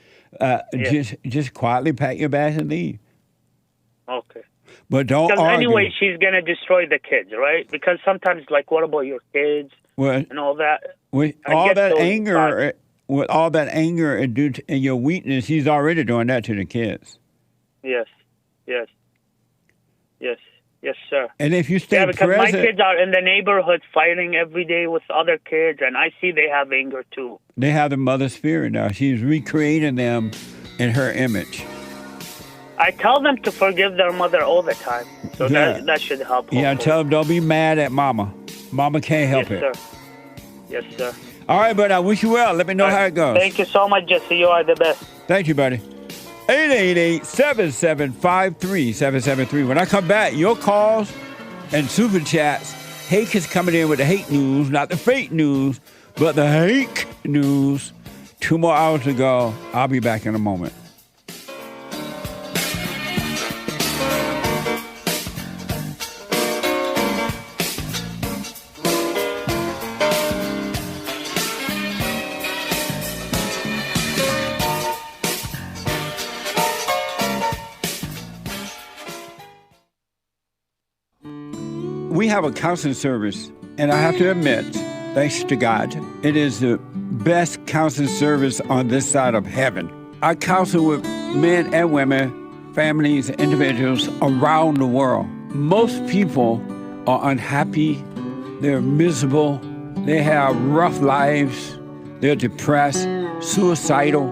Just quietly pack your bags and leave. Okay. But don't Because argue. anyway, she's going to destroy the kids, right? Because sometimes, what about your kids Well, and all that? with I all get that those anger, and your weakness, he's already doing that to the kids. Yes, yes, yes, yes, sir. And if you stay because my present, kids are in the neighborhood fighting every day with other kids, and I see they have anger too. they have the mother spirit now. She's recreating them in her image. I tell them to forgive their mother all the time, so Yeah. that should help. Yeah, tell them don't be mad at mama. Mama can't help Yes, it. sir. Yes, sir. All right, but I wish you well. Let me know how it goes. Thank you so much, Jesse. You are the best. Thank you, buddy. 888-7753-773. When I come back, your calls and super chats. Hake is coming in with the hate news, not the fake news, but the Hake news. 2 more hours to go. I'll be back in a moment. We have a counseling service, and I have to admit, thanks to God, it is the best counseling service on this side of heaven. I counsel with men and women, families, individuals around the world. Most people are unhappy, they're miserable, they have rough lives, they're depressed, suicidal,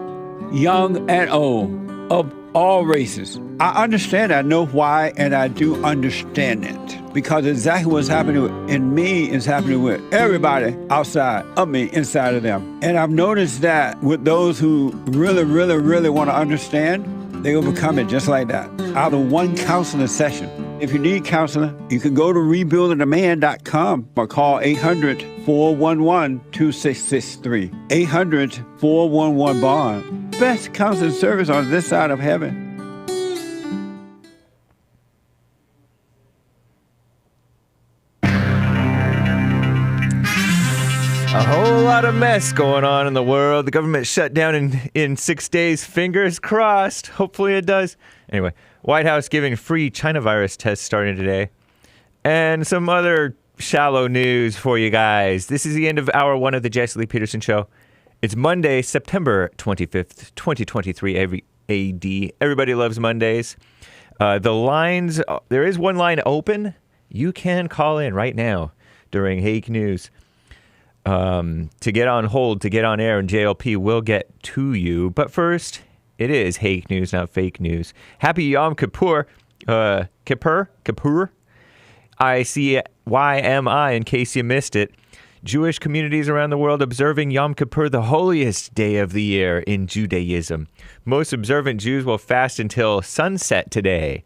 young and old, of all races. I understand, I know why, and I do understand it. Because exactly what's happening in me is happening with everybody outside of me, inside of them. And I've noticed that with those who really, really, really want to understand, they overcome it just like that, out of one counseling session. If you need counseling, you can go to rebuildingaman.com or call 800-411-2663. 800-411-BOND. Best counseling service on this side of heaven. A whole lot of mess going on in the world. The government shut down in 6 days. Fingers crossed. Hopefully it does. Anyway, White House giving free China virus tests starting today. And some other shallow news for you guys. This is the end of hour one of the Jesse Lee Peterson Show. It's Monday, September 25th, 2023 AD. Everybody loves Mondays. The lines, there is one line open. You can call in right now during Hake News to get on hold, to get on air, and JLP will get to you. But first, it is Hake News, not fake news. Happy Yom Kippur. Kippur. ICYMI, in case you missed it. Jewish communities around the world observing Yom Kippur, the holiest day of the year in Judaism. Most observant Jews will fast until sunset today,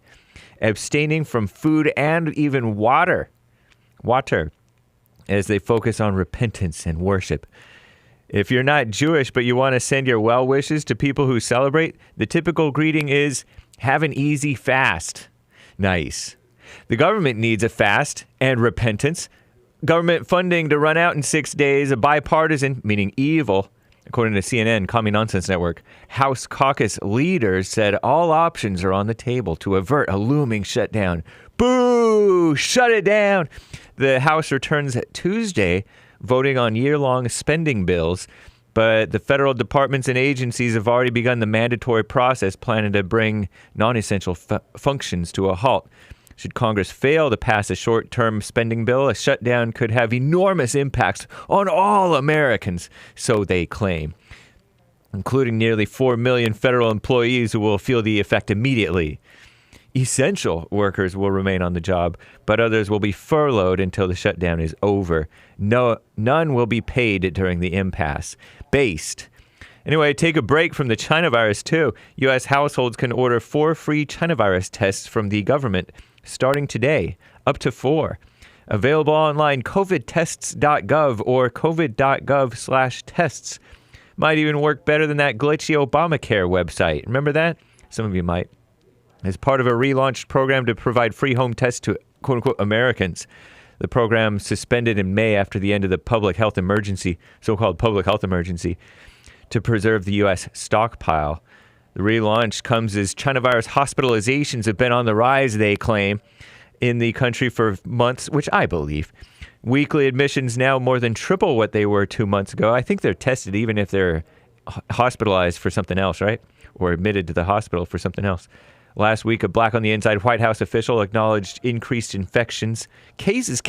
abstaining from food and even water, as they focus on repentance and worship. If you're not Jewish, but you want to send your well wishes to people who celebrate, the typical greeting is, have an easy fast. Nice. The government needs a fast and repentance. Government funding to run out in 6 days, a bipartisan, meaning evil, according to CNN, Commie Nonsense Network. House caucus leaders said all options are on the table to avert a looming shutdown. Boo! Shut it down! The House returns Tuesday, voting on year-long spending bills, but the federal departments and agencies have already begun the mandatory process planning to bring non-essential functions to a halt. Should Congress fail to pass a short-term spending bill, a shutdown could have enormous impacts on all Americans, so they claim, including nearly 4 million federal employees who will feel the effect immediately. Essential workers will remain on the job, but others will be furloughed until the shutdown is over. None will be paid during the impasse. Based. Anyway, take a break from the China virus, too. U.S. households can order 4 free China virus tests from the government starting today, up to 4. Available online, covidtests.gov or covid.gov/tests. Might even work better than that glitchy Obamacare website. Remember that? Some of you might. As part of a relaunched program to provide free home tests to quote-unquote Americans. The program suspended in May after the end of the public health emergency, so-called public health emergency, to preserve the U.S. stockpile. The relaunch comes as China virus hospitalizations have been on the rise, they claim, in the country for months, which I believe. Weekly admissions now more than triple what they were 2 months ago. I think they're tested even if they're hospitalized for something else, right? Or admitted to the hospital for something else. Last week, a black on the inside White House official acknowledged increased infections, cases,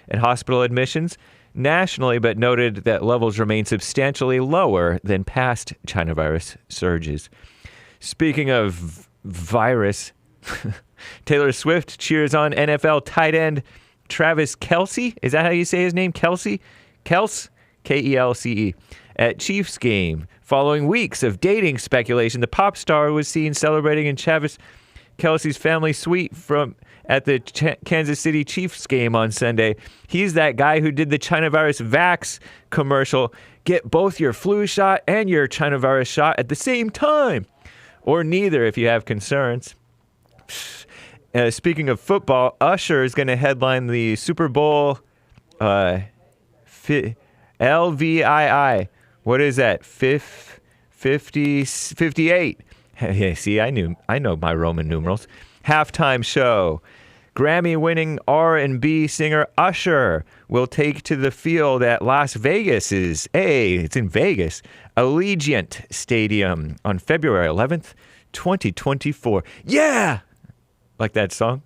and hospital admissions nationally, but noted that levels remain substantially lower than past China virus surges. Speaking of virus, Taylor Swift cheers on NFL tight end Travis Kelce. Is that how you say his name? Kelce? Kelse? K-E-L-C-E. At Chiefs game. Following weeks of dating speculation, the pop star was seen celebrating in Travis Kelce's family suite at the Kansas City Chiefs game on Sunday. He's that guy who did the China virus vax commercial. Get both your flu shot and your China virus shot at the same time. Or neither if you have concerns. Speaking of football, Usher is going to headline the Super Bowl LVII. What is that? 58. Yeah, see, I know my Roman numerals. Halftime show. Grammy-winning R&B singer Usher will take to the field at Las Vegas's, it's in Vegas, Allegiant Stadium on February 11th, 2024. Yeah! Like that song?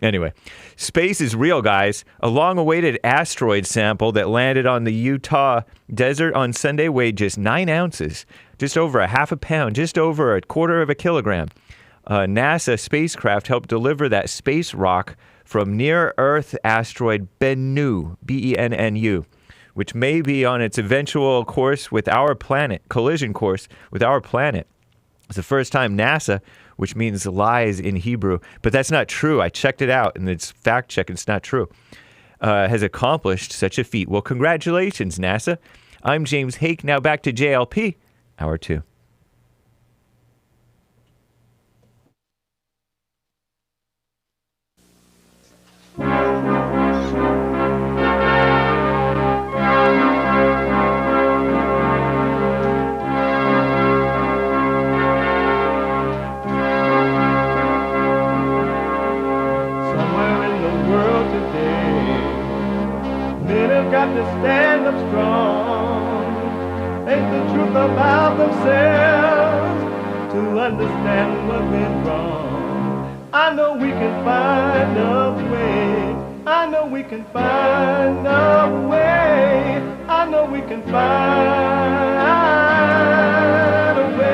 Anyway, space is real, guys. A long-awaited asteroid sample that landed on the Utah desert on Sunday weighed just 9 ounces, just over a half a pound, just over a quarter of a kilogram. NASA spacecraft helped deliver that space rock from near-Earth asteroid Bennu, B-E-N-N-U, which may be on its eventual course with our planet, collision course with our planet. It's the first time NASA, which means lies in Hebrew, but that's not true. I checked it out, and it's fact-checked. It's not true. Has accomplished such a feat. Well, congratulations, NASA. I'm James Hake. Now back to JLP, Hour 2. wrong. Ain't the truth about themselves to understand what went wrong. I know we can find a way. I know we can find a way. I know we can find a way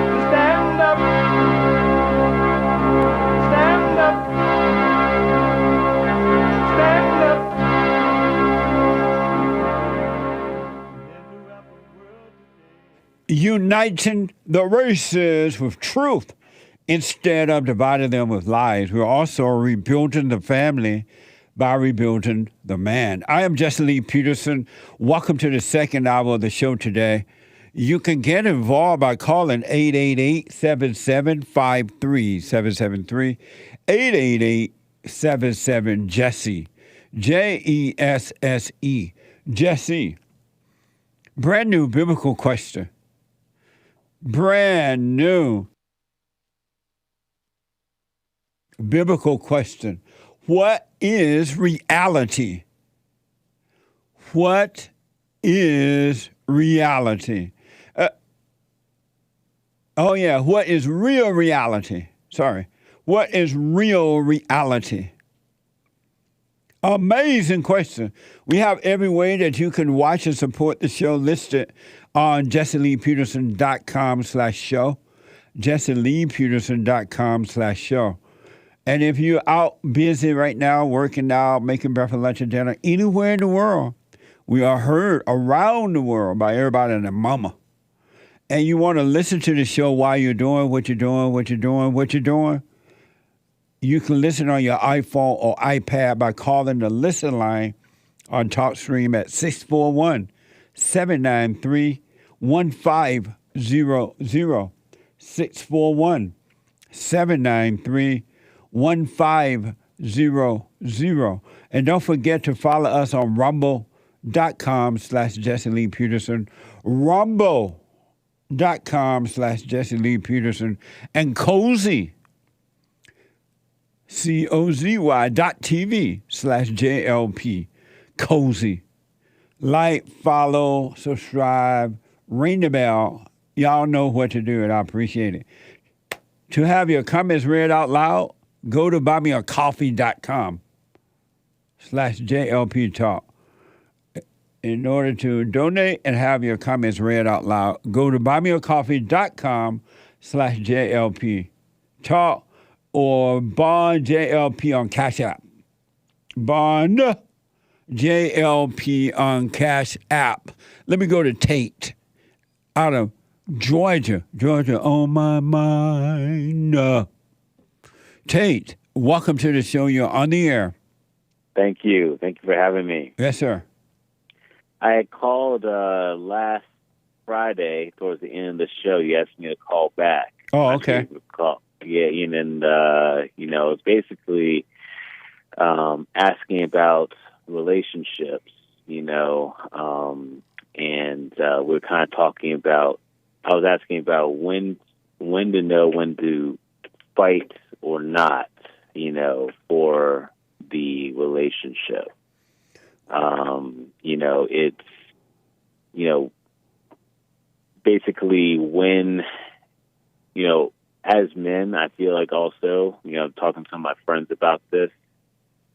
to stand up, stand up, stand up. Uniting the races with truth instead of dividing them with lies. We're also rebuilding the family by rebuilding the man. I am Jesse Lee Peterson. Welcome to the second hour of the show today. You can get involved by calling 888-7753-773, 888-77-JESSE, Jesse, Jesse. Brand new biblical question. Brand new biblical question. What is reality? What is reality? What is real reality? Sorry. What is real reality? Amazing question. We have every way that you can watch and support the show listed on jesseleepeterson.com/show, jesseleepeterson.com/show. And if you're out busy right now, working out, making breakfast, lunch, and dinner, anywhere in the world, we are heard around the world by everybody and their mama. And you want to listen to the show while you're doing what you're doing, you can listen on your iPhone or iPad by calling the listen line on TalkStream at 641-793-1500. 641-793-1500. And don't forget to follow us on rumble.com/Jesse Lee Peterson, rumble.com/Jesse Lee Peterson, and Cozy, COZY.TV/JLP, Cozy. Like, follow, subscribe, ring the bell. Y'all know what to do, and I appreciate it. To have your comments read out loud, go to buymeacoffee.com/JLP Talk. In order to donate and have your comments read out loud, go to buymeacoffee.com/JLP Talk or Bond JLP on Cash App. Bond JLP on Cash App. Let me go to Tate out of Georgia on my mind. Tate, welcome to the show. You're on the air. Thank you. Thank you for having me. Yes, sir. I had called last Friday towards the end of the show. You asked me to call back. Oh, okay. Yeah, and it's basically asking about relationships, and we're kind of talking about, I was asking about when to know when to fight or not, for the relationship. It's, basically when, as men, I feel like also, talking to some of my friends about this,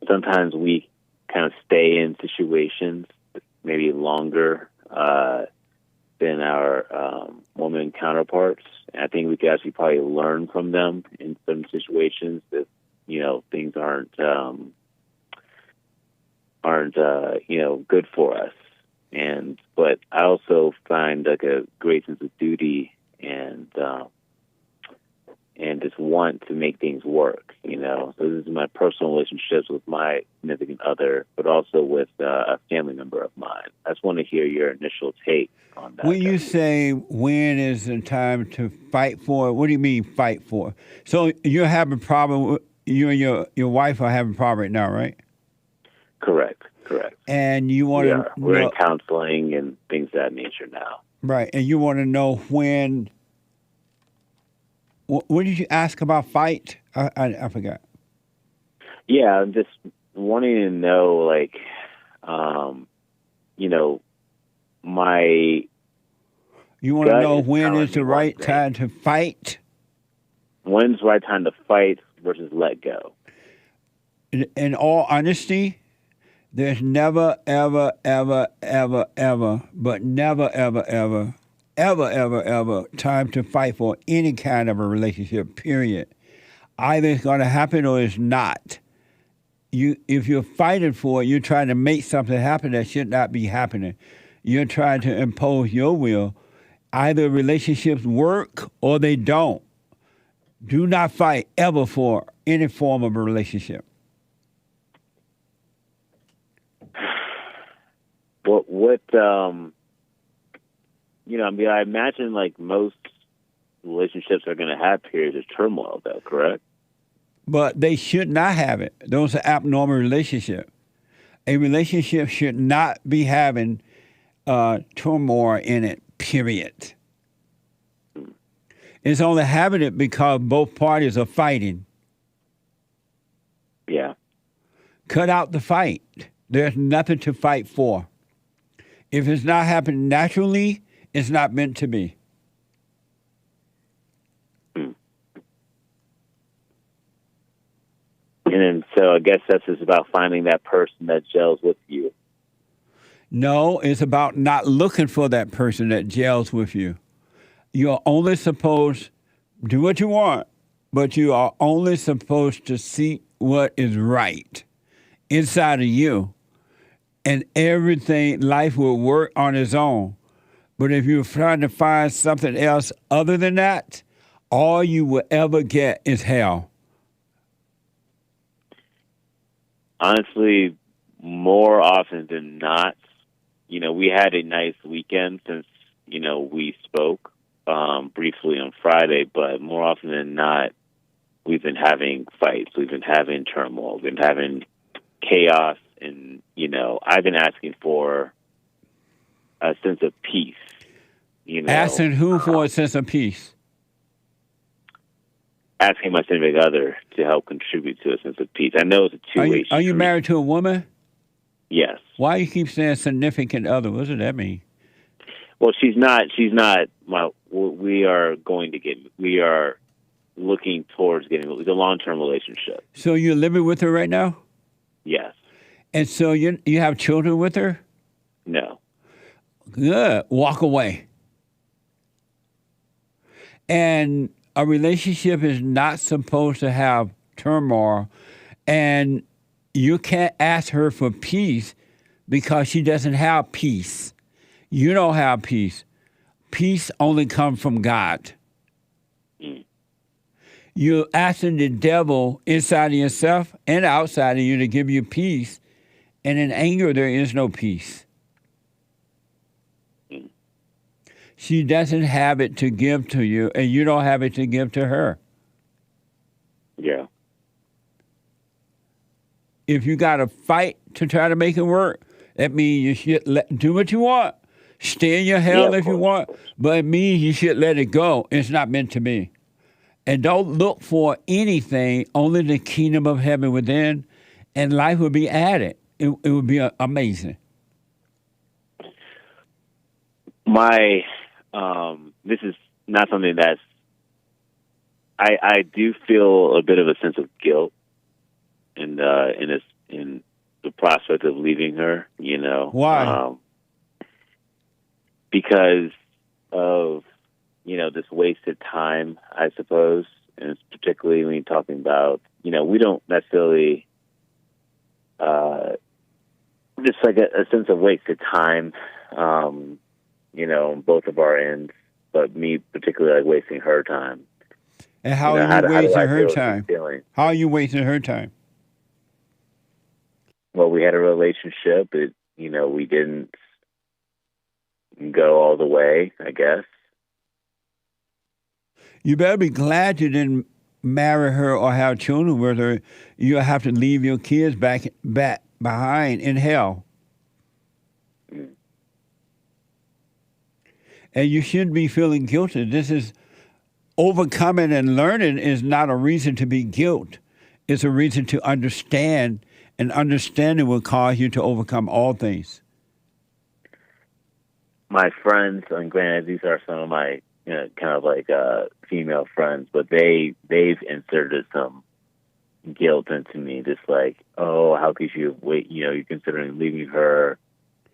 sometimes we kind of stay in situations maybe longer than our woman counterparts. And I think we could actually probably learn from them in some situations that, things aren't good for us. But I also find like a great sense of duty and just want to make things work, So this is my personal relationships with my significant other, but also with a family member of mine. I just want to hear your initial take on that. When you say when is the time to fight for it, what do you mean fight for it? So you're having a problem, you and your wife are having a problem right now, right? Correct. And you want to... We're in counseling and things of that nature now. Right, and you want to know when... What did you ask about fight? I forgot. Yeah, I'm just wanting to know, You know, my You want to gut know is when telling is the me one right thing. time to fight? When's the right time to fight versus let go? In all honesty, there's never, ever, ever, ever, ever, but never, ever, ever, ever, ever, ever time to fight for any kind of a relationship, period. Either it's going to happen or it's not. If you're fighting for it, you're trying to make something happen that should not be happening. You're trying to impose your will. Either relationships work or they don't. Do not fight ever for any form of a relationship. What you know, I mean, I imagine like most relationships are going to have periods of turmoil, though, correct? But they should not have it. Those are abnormal relationships. A relationship should not be having turmoil in it, period. It's only having it because both parties are fighting. Yeah. Cut out the fight. There's nothing to fight for. If it's not happening naturally, it's not meant to be. And then, so I guess that's just about finding that person that gels with you. No, it's about not looking for that person that gels with you. You're only supposed to do what you want, but you are only supposed to seek what is right inside of you. And everything, life will work on its own. But if you're trying to find something else other than that, all you will ever get is hell. Honestly, more often than not, you know, we had a nice weekend since, you know, we spoke briefly on Friday, but more often than not, we've been having fights. We've been having turmoil. We've been having chaos. And, you know, I've been asking for a sense of peace. You know, Asking who for a sense of peace? Asking my significant other to help contribute to a sense of peace. I know it's a two-way Are you married to a woman? Yes. Why you keep saying significant other? What does that mean? Well, she's not we are looking towards getting a long-term relationship. So you're living with her right now? Yes. And so you have children with her? No. Good. Walk away. And a relationship is not supposed to have turmoil. And you can't ask her for peace because she doesn't have peace. You don't have peace. Peace only comes from God. You're asking the devil inside of yourself and outside of you to give you peace. And in anger, there is no peace. She doesn't have it to give to you, and you don't have it to give to her. Yeah. If you got to fight to try to make it work, that means you should do what you want. Stay in your hell if you want, but it means you should let it go. It's not meant to be. And don't look for anything, only the kingdom of heaven within, and life will be added. It would be amazing. This is not something that's, I do feel a bit of a sense of guilt in the prospect of leaving her, you know. Why? Because of, you know, this wasted time, I suppose, and it's particularly when you're talking about, you know, we don't necessarily, just like a sense of wasted time, you know, on both of our ends, but me particularly like wasting her time. And how are you wasting her time? How are you wasting her time? Well, we had a relationship. You know, we didn't go all the way, I guess. You better be glad you didn't marry her or have children with her. You'll have to leave your kids back behind in hell. And you shouldn't be feeling guilty. This is overcoming and learning is not a reason to be guilt. It's a reason to understand and understanding will cause you to overcome all things. My friends, and granted, these are some of my kind of like female friends, but they've inserted some guilt into me, just like, oh, how could you wait? You're considering leaving her.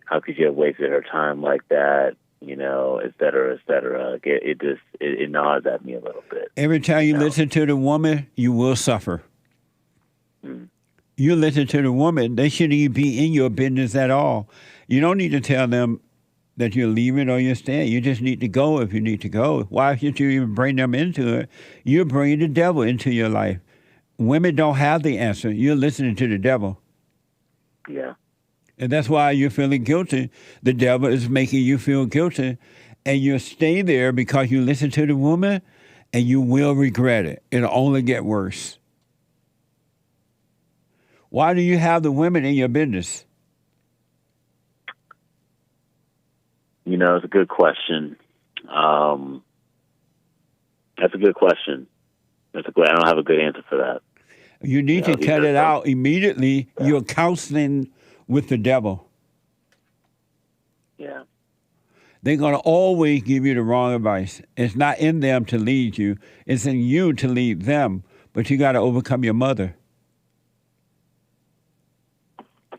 How could you have wasted her time like that? Et cetera, et cetera. It gnaws at me a little bit. Every time you listen to the woman, you will suffer. You listen to the woman, they shouldn't even be in your business at all. You don't need to tell them that you're leaving or you're staying. You just need to go if you need to go. Why should you even bring them into it? You're bringing the devil into your life. Women don't have the answer. You're listening to the devil. Yeah. And that's why you're feeling guilty. The devil is making you feel guilty. And you'll stay there because you listen to the woman, and you will regret it. It'll only get worse. Why do you have the women in your business? It's a good question. That's a good question. I don't have a good answer for that. You need to cut it out immediately. Yeah. You're counseling with the devil. Yeah. They're going to always give you the wrong advice. It's not in them to lead you. It's in you to lead them. But you got to overcome your mother.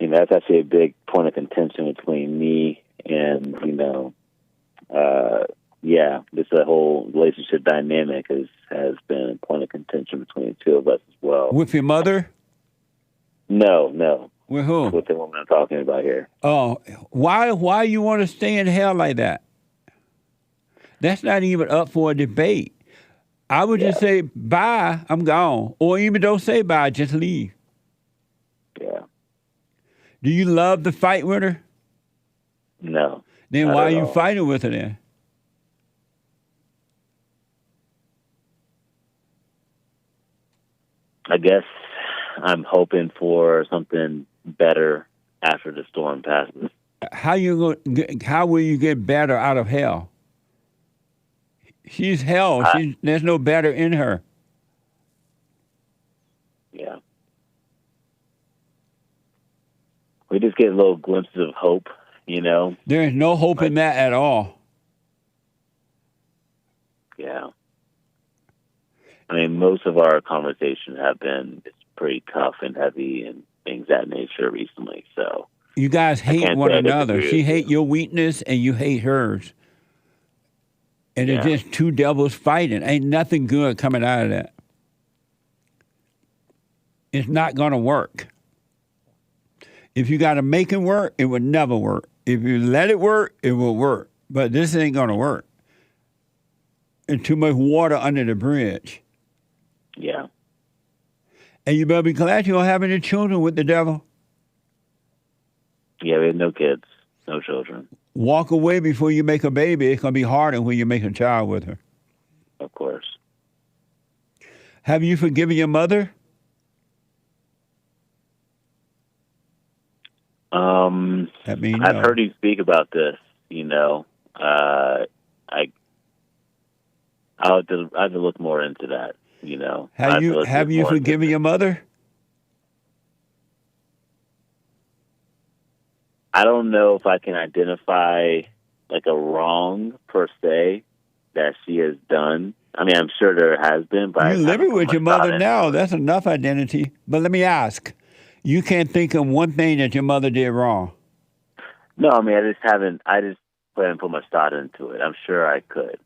That's actually a big point of contention between me and, this whole relationship dynamic has been a point of contention between the two of us as well. With your mother? No. With whom? With the woman I'm talking about here. Oh, why you want to stay in hell like that? That's not even up for a debate. I would just say, bye, I'm gone. Or even don't say bye, just leave. Yeah. Do you love to fight with her? No. Then why are you fighting with her then? I guess I'm hoping for something better after the storm passes. How will you get better out of hell? She's hell. There's no better in her. Yeah. We just get little glimpses of hope, There is no hope in that at all. Yeah. I mean, most of our conversations have been pretty tough and heavy and things that nature recently. So you guys hate one another. She hates your weakness and you hate hers. And it's just two devils fighting. Ain't nothing good coming out of that. It's not going to work. If you got to make it work, it would never work. If you let it work, it will work. But this ain't going to work. And too much water under the bridge. Yeah. And you better be glad you don't have any children with the devil. Yeah, we have no kids, no children. Walk away before you make a baby. It's going to be harder when you make a child with her. Of course. Have you forgiven your mother? I've heard you speak about this, I have to look more into that, Have you forgiven your mother? I don't know if I can identify like a wrong per se that she has done. I mean, I'm sure there has been, but you're living with your mother now. That's enough identity. But let me ask, you can't think of one thing that your mother did wrong? No, I mean, I just haven't put much thought into it. I'm sure I could,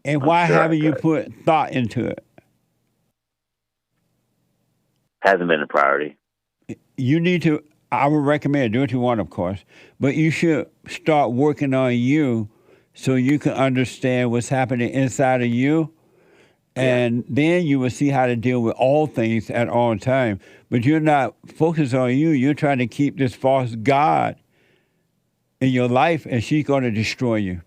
And why haven't you put thought into it? Hasn't been a priority. You need to, I would recommend, do what you want, of course, but you should start working on you so you can understand what's happening inside of you. And then you will see how to deal with all things at all times. But you're not focused on you. You're trying to keep this false God in your life, and she's going to destroy you.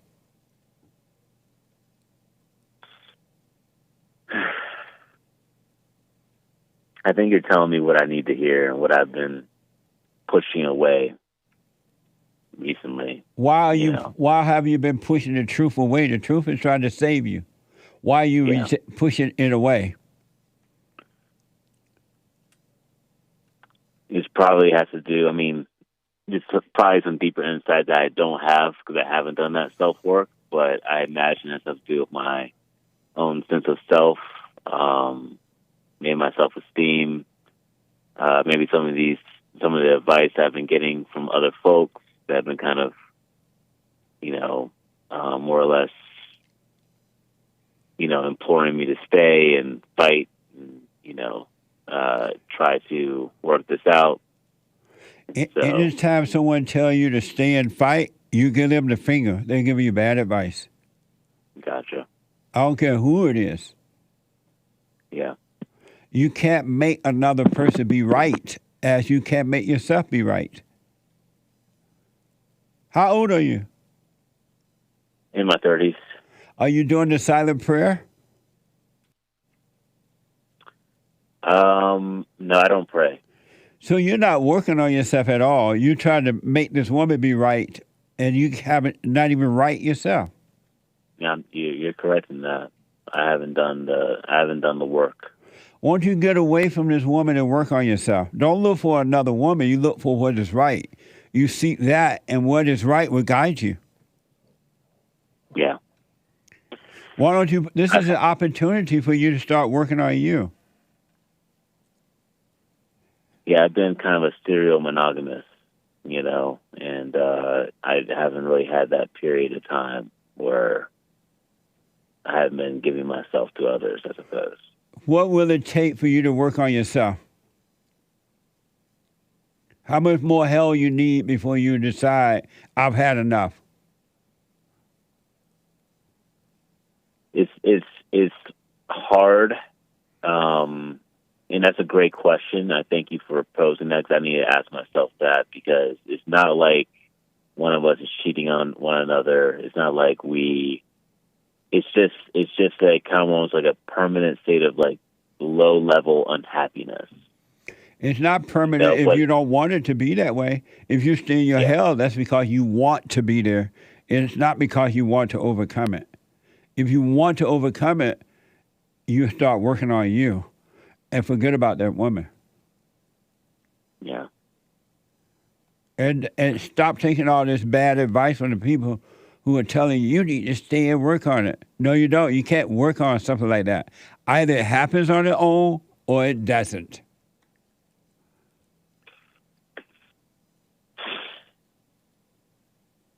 I think you're telling me what I need to hear and what I've been pushing away recently. Why have you been pushing the truth away? The truth is trying to save you. Why are you pushing it away? It's probably has to do, I mean, it's probably some deeper insight that I don't have because I haven't done that self-work, but I imagine it has to do with my own sense of self, maybe my self-esteem, maybe some of the advice I've been getting from other folks that have been kind of, more or less, imploring me to stay and fight and, try to work this out. Anytime someone tells you to stay and fight, you give them the finger. They give you bad advice. Gotcha. I don't care who it is. Yeah. You can't make another person be right as you can't make yourself be right. How old are you? In my 30s. Are you doing the silent prayer? No, I don't pray. So you're not working on yourself at all. You're trying to make this woman be right, and you haven't not even right yourself. Yeah, you're correct in that. I haven't done the work. Won't you get away from this woman and work on yourself? Don't look for another woman. You look for what is right. You seek that, and what is right will guide you. Yeah. Why don't you? This is an opportunity for you to start working on you. Yeah, I've been kind of a serial monogamous, and I haven't really had that period of time where I haven't been giving myself to others, I suppose. What will it take for you to work on yourself? How much more hell you need before you decide, I've had enough? It's hard, and that's a great question. I thank you for posing that because I need to ask myself that because it's not like one of us is cheating on one another. It's not like it's just like kind of almost like a permanent state of like low level unhappiness. It's not permanent if you don't want it to be that way. If you stay in your hell, that's because you want to be there. It's not because you want to overcome it. If you want to overcome it, you start working on you and forget about that woman. Yeah. And stop taking all this bad advice from the people who are telling you need to stay and work on it. No, you don't. You can't work on something like that. Either it happens on its own or it doesn't.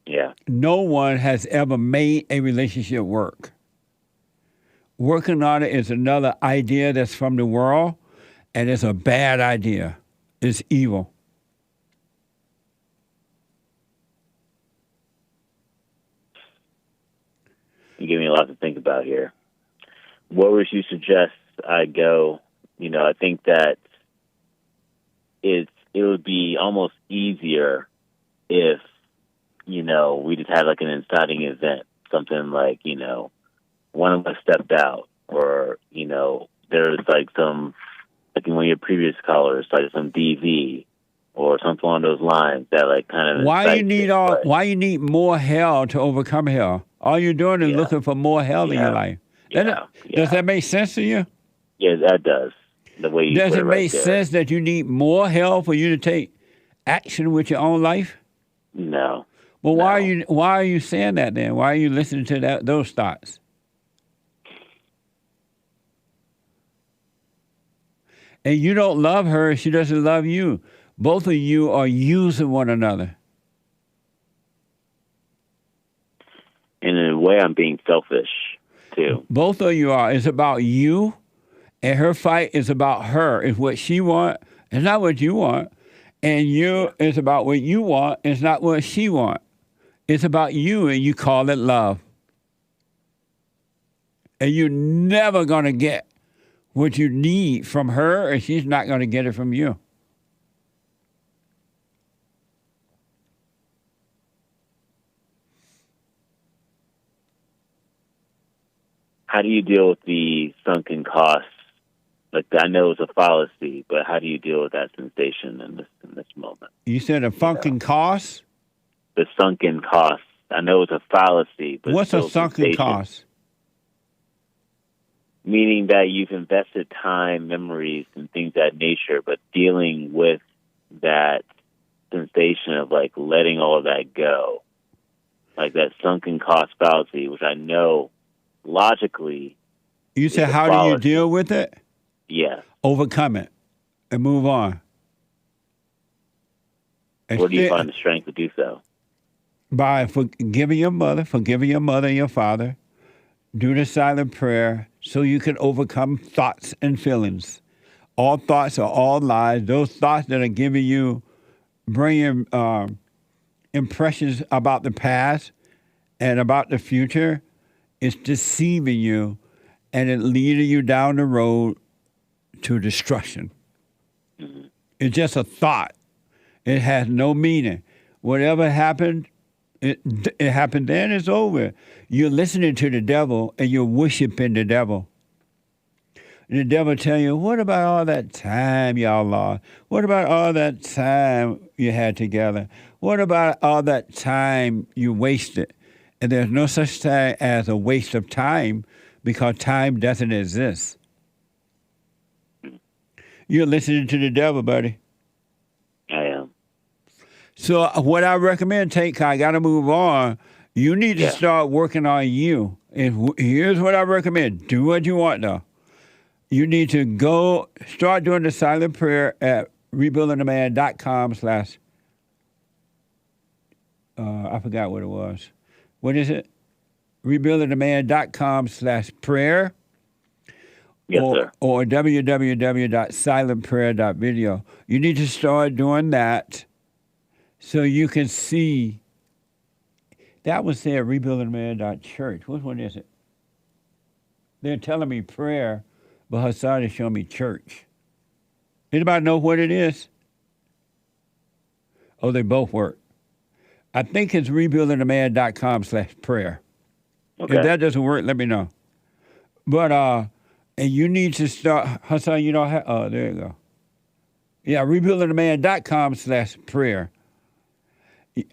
Yeah. No one has ever made a relationship work. Working on it is another idea that's from the world, and it's a bad idea. It's evil. You give me a lot to think about here. Where would you suggest I go? I think that it would be almost easier if, we just had like an inciting event, something like, one of us stepped out or, there's like some, like in one of your previous callers, like some DV or something along those lines that like kind of. Why you need more hell to overcome hell? All you're doing is looking for more hell in your life. Does that make sense to you? Yeah, that does. The way you does put it make sense that you need more hell for you to take action with your own life? No. Well, why are you saying that then? Why are you listening to those thoughts? And you don't love her, she doesn't love you. Both of you are using one another. And in a way, I'm being selfish, too. Both of you are. It's about you, and her fight is about her. It's what she wants. It's not what you want. And it's about what you want. It's not what she wants. It's about you, and you call it love. And you're never going to get what you need from her, and she's not going to get it from you. How do you deal with the sunken costs? Like, I know it's a fallacy, but how do you deal with that sensation in this moment? You said a funkin' cost? The sunken costs. I know it's a fallacy, but what's a sunken cost? Meaning that you've invested time, memories, and things of that nature, but dealing with that sensation of like letting all of that go, like that sunken cost fallacy, which I know logically. You said, how do you deal with it? Yeah. Overcome it and move on. Where do you find the strength to do so? By forgiving your mother and your father. Do the silent prayer so you can overcome thoughts and feelings. All thoughts are all lies. Those thoughts that are giving you, bringing impressions about the past and about the future, it's deceiving you, and it leading you down the road to destruction. Mm-hmm. It's just a thought. It has no meaning. Whatever happened, it happened then, it's over. You're listening to the devil and you're worshiping the devil. The devil tell you, what about all that time y'all lost? What about all that time you had together? What about all that time you wasted? And there's no such thing as a waste of time because time doesn't exist. You're listening to the devil, buddy. I am. So what I recommend, I got to move on. You need to start working on you. And here's what I recommend. Do what you want, though. You need to go start doing the silent prayer at rebuildingtheman.com/ I forgot what it was. What is it? rebuildingtheman.com/prayer. Yes, sir. Or www.silentprayer.video. You need to start doing that so you can see. That was there at rebuildingtheman.church. Which one is it? They're telling me prayer, but Hassan is showing me church. Anybody know what it is? Oh, they both work. I think it's rebuildingtheman.com/prayer. Okay. If that doesn't work, let me know. But, and you need to start, Hassan, you don't have, oh, there you go. Yeah, rebuildingtheman.com/prayer.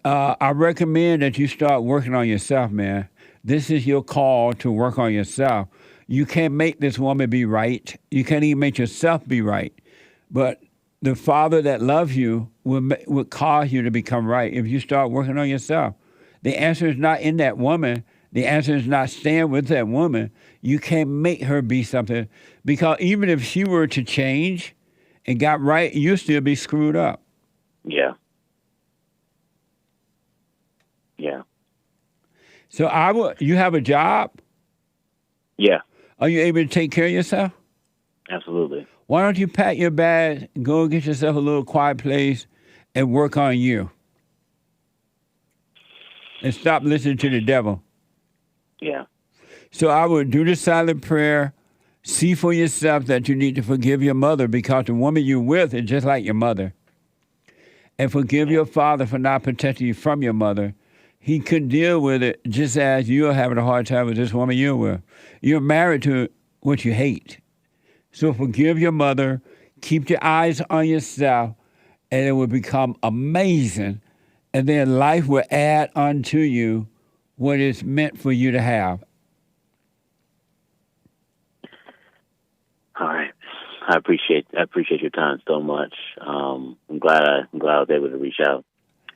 I recommend that you start working on yourself, man. This is your call to work on yourself. You can't make this woman be right. You can't even make yourself be right. But the Father that loves you will cause you to become right if you start working on yourself. The answer is not in that woman. The answer is not staying with that woman. You can't make her be something, because even if she were to change and got right, you'll still be screwed up. Yeah. Yeah. So you have a job? Yeah. Are you able to take care of yourself? Absolutely. Why don't you pack your bags, go get yourself a little quiet place and work on you? And stop listening to the devil. Yeah. So I would do the silent prayer. See for yourself that you need to forgive your mother, because the woman you're with is just like your mother. And forgive your father for not protecting you from your mother. He could deal with it just as you're having a hard time with this woman you're with. You're married to what you hate. So forgive your mother. Keep your eyes on yourself, and it will become amazing. And then life will add unto you what it's meant for you to have. All right. I appreciate your time so much. I'm glad I was able to reach out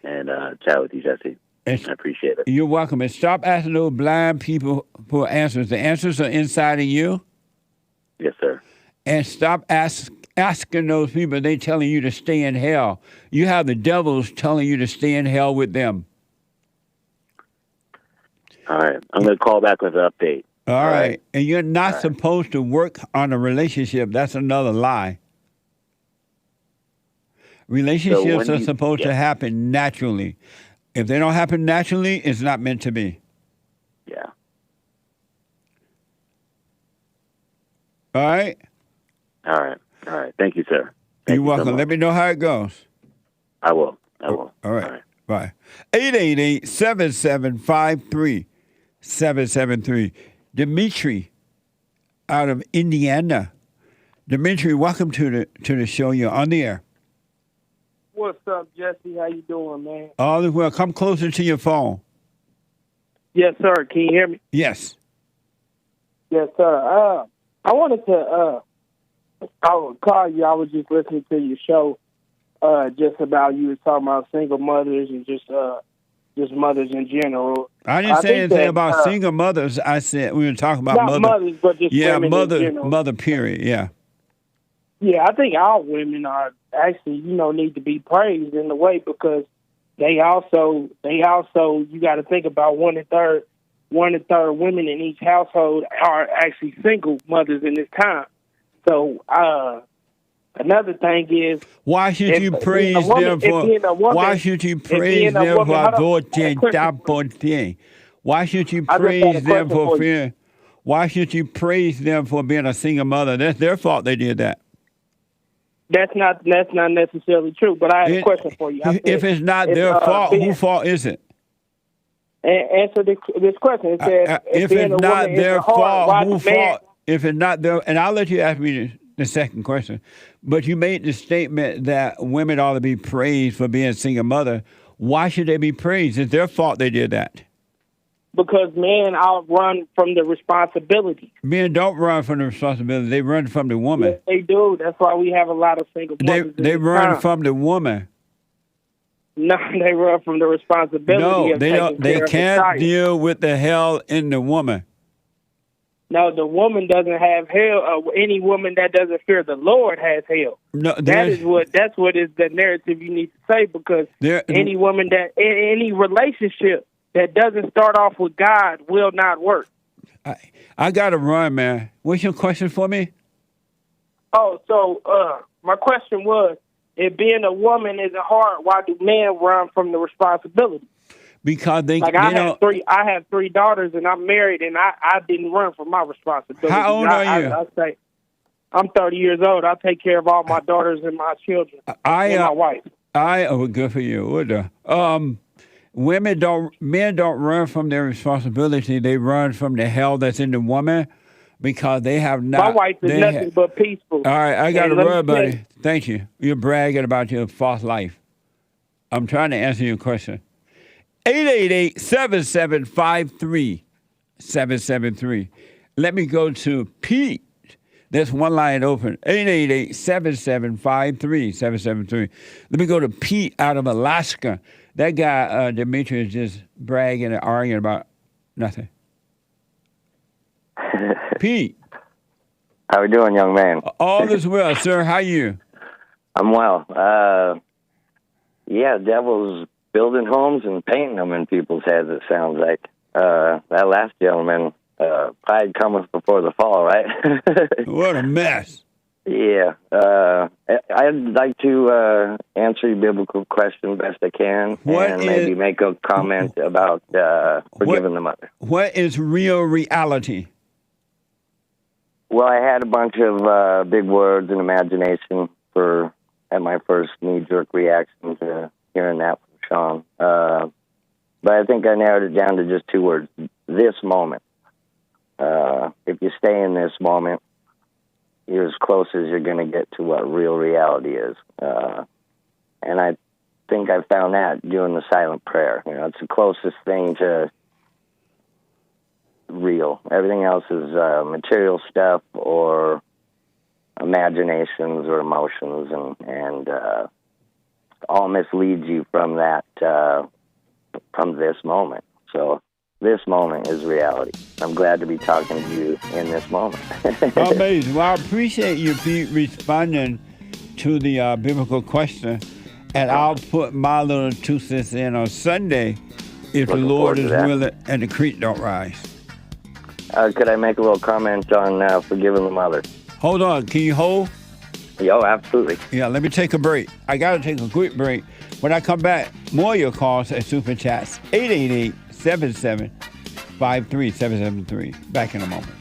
and chat with you, Jesse. I appreciate it. You're welcome. And stop asking those blind people for answers. The answers are inside of you. Yes, sir. And stop asking those people. They telling you to stay in hell. You have the devils telling you to stay in hell with them. All right. I'm going to call back with an update. All right. And you're not supposed to work on a relationship. That's another lie. Relationships are supposed to happen naturally. If they don't happen naturally, it's not meant to be. Yeah. All right? All right. All right. Thank you, sir. You're welcome. Let me know how it goes. I will. All right. Bye. 888-7753-773. Dimitri out of Indiana. Dimitri, welcome to the show. You're on the air. What's up, Jesse? How you doing, man? All is well. Come closer to your phone. Yes, sir. Can you hear me? Yes. Yes, sir. I wanted to I would call you. I was just listening to your show. just about you was talking about single mothers and just mothers in general. I didn't say anything about single mothers. I said we were talking about not mothers, but just women in general. Mother. Period. Yeah. Yeah, I think all women are actually, need to be praised in a way because they also you got to think about one and third women in each household are actually single mothers in this time. So another thing is why should you praise them for why should you praise them for voting? Why should you praise them for fear? Why should you praise them for being a single mother? That's their fault they did that. That's not necessarily true. But I have a question for you. If it's not their fault, whose fault is it? Answer this question. It says, if it's not their fault, whose fault? If it's not their, and I'll let you ask me the second question. But you made the statement that women ought to be praised for being a single mother. Why should they be praised? It's their fault they did that. Because men outrun from the responsibility. Men don't run from the responsibility. They run from the woman. Yes, they do. That's why we have a lot of single mothers. They run from the woman. No, they run from the responsibility. No, they don't. They can't deal with the hell in the woman. No, the woman doesn't have hell. Any woman that doesn't fear the Lord has hell. No, that's what is the narrative you need to say because any woman that any relationship that doesn't start off with God will not work. I got to run, man. What's your question for me? Oh, so my question was, if being a woman isn't hard, why do men run from the responsibility? Because I have three daughters and I'm married and I didn't run from my responsibility. How old are you? I say I'm 30 years old. I take care of all my daughters and my children and my wife. Good for you. Men don't run from their responsibility. They run from the hell that's in the woman because they have not. My wife is nothing but peaceful. All right, I got to run, buddy. Thank you. You're bragging about your false life. I'm trying to answer your question. 888-7753-773. Let me go to Pete. There's one line open. 888-7753-773. Let me go to Pete out of Alaska. That guy, Dimitri, is just bragging and arguing about nothing. Pete. How we doing, young man? All is well, sir. How you? I'm well. Devil's building homes and painting them in people's heads, it sounds like. That last gentleman, pride cometh before the fall, right? What a mess. Yeah. I'd like to answer your biblical question best I can maybe make a comment about forgiving the mother. What is real reality? Well, I had a bunch of big words and imagination at my first knee-jerk reaction to hearing that from Sean. But I think I narrowed it down to just two words, this moment. If you stay in this moment, you're as close as you're going to get to what real reality is. And I think I found that doing the silent prayer. It's the closest thing to real. Everything else is material stuff or imaginations or emotions, and all misleads you from that, from this moment. So this moment is reality. I'm glad to be talking to you in this moment. Amazing. Well, I appreciate you, Pete, responding to the biblical question, and I'll put my little 2 cents in on Sunday if the Lord is willing and the creek don't rise. Could I make a little comment on forgiving the mother? Hold on. Can you hold? Yo, absolutely. Yeah, let me take a break. I got to take a quick break. When I come back, more of your calls at Super Chats, 888-7753-773. Back in a moment.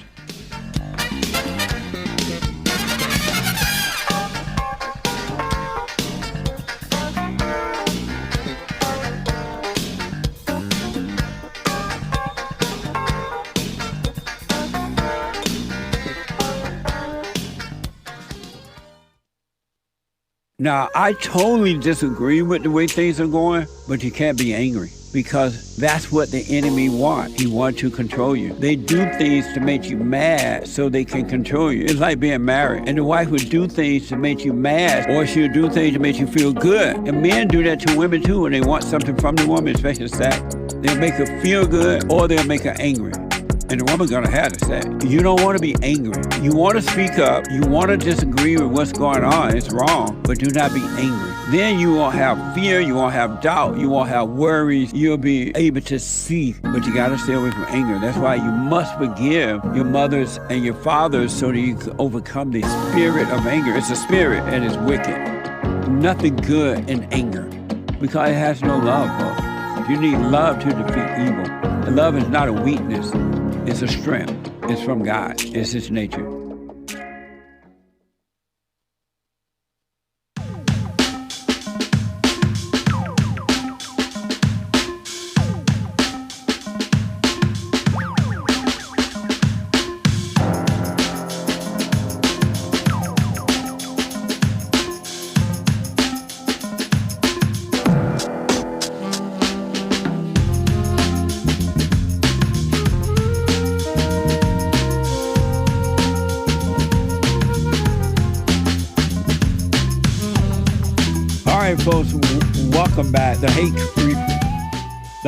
Now, I totally disagree with the way things are going, but you can't be angry because that's what the enemy wants. He wants to control you. They do things to make you mad so they can control you. It's like being married. And the wife would do things to make you mad, or she'll do things to make you feel good. And men do that to women too when they want something from the woman, especially sex. They'll make her feel good or they'll make her angry. And the woman's gonna have to say, you don't want to be angry. You want to speak up. You want to disagree with what's going on. It's wrong, but do not be angry. Then you won't have fear. You won't have doubt. You won't have worries. You'll be able to see, but you got to stay away from anger. That's why you must forgive your mothers and your fathers so that you can overcome the spirit of anger. It's a spirit and it's wicked. Nothing good in anger because it has no love, folks. You need love to defeat evil. And love is not a weakness. It's a strength. It's from God. It's His nature. Folks, welcome back. The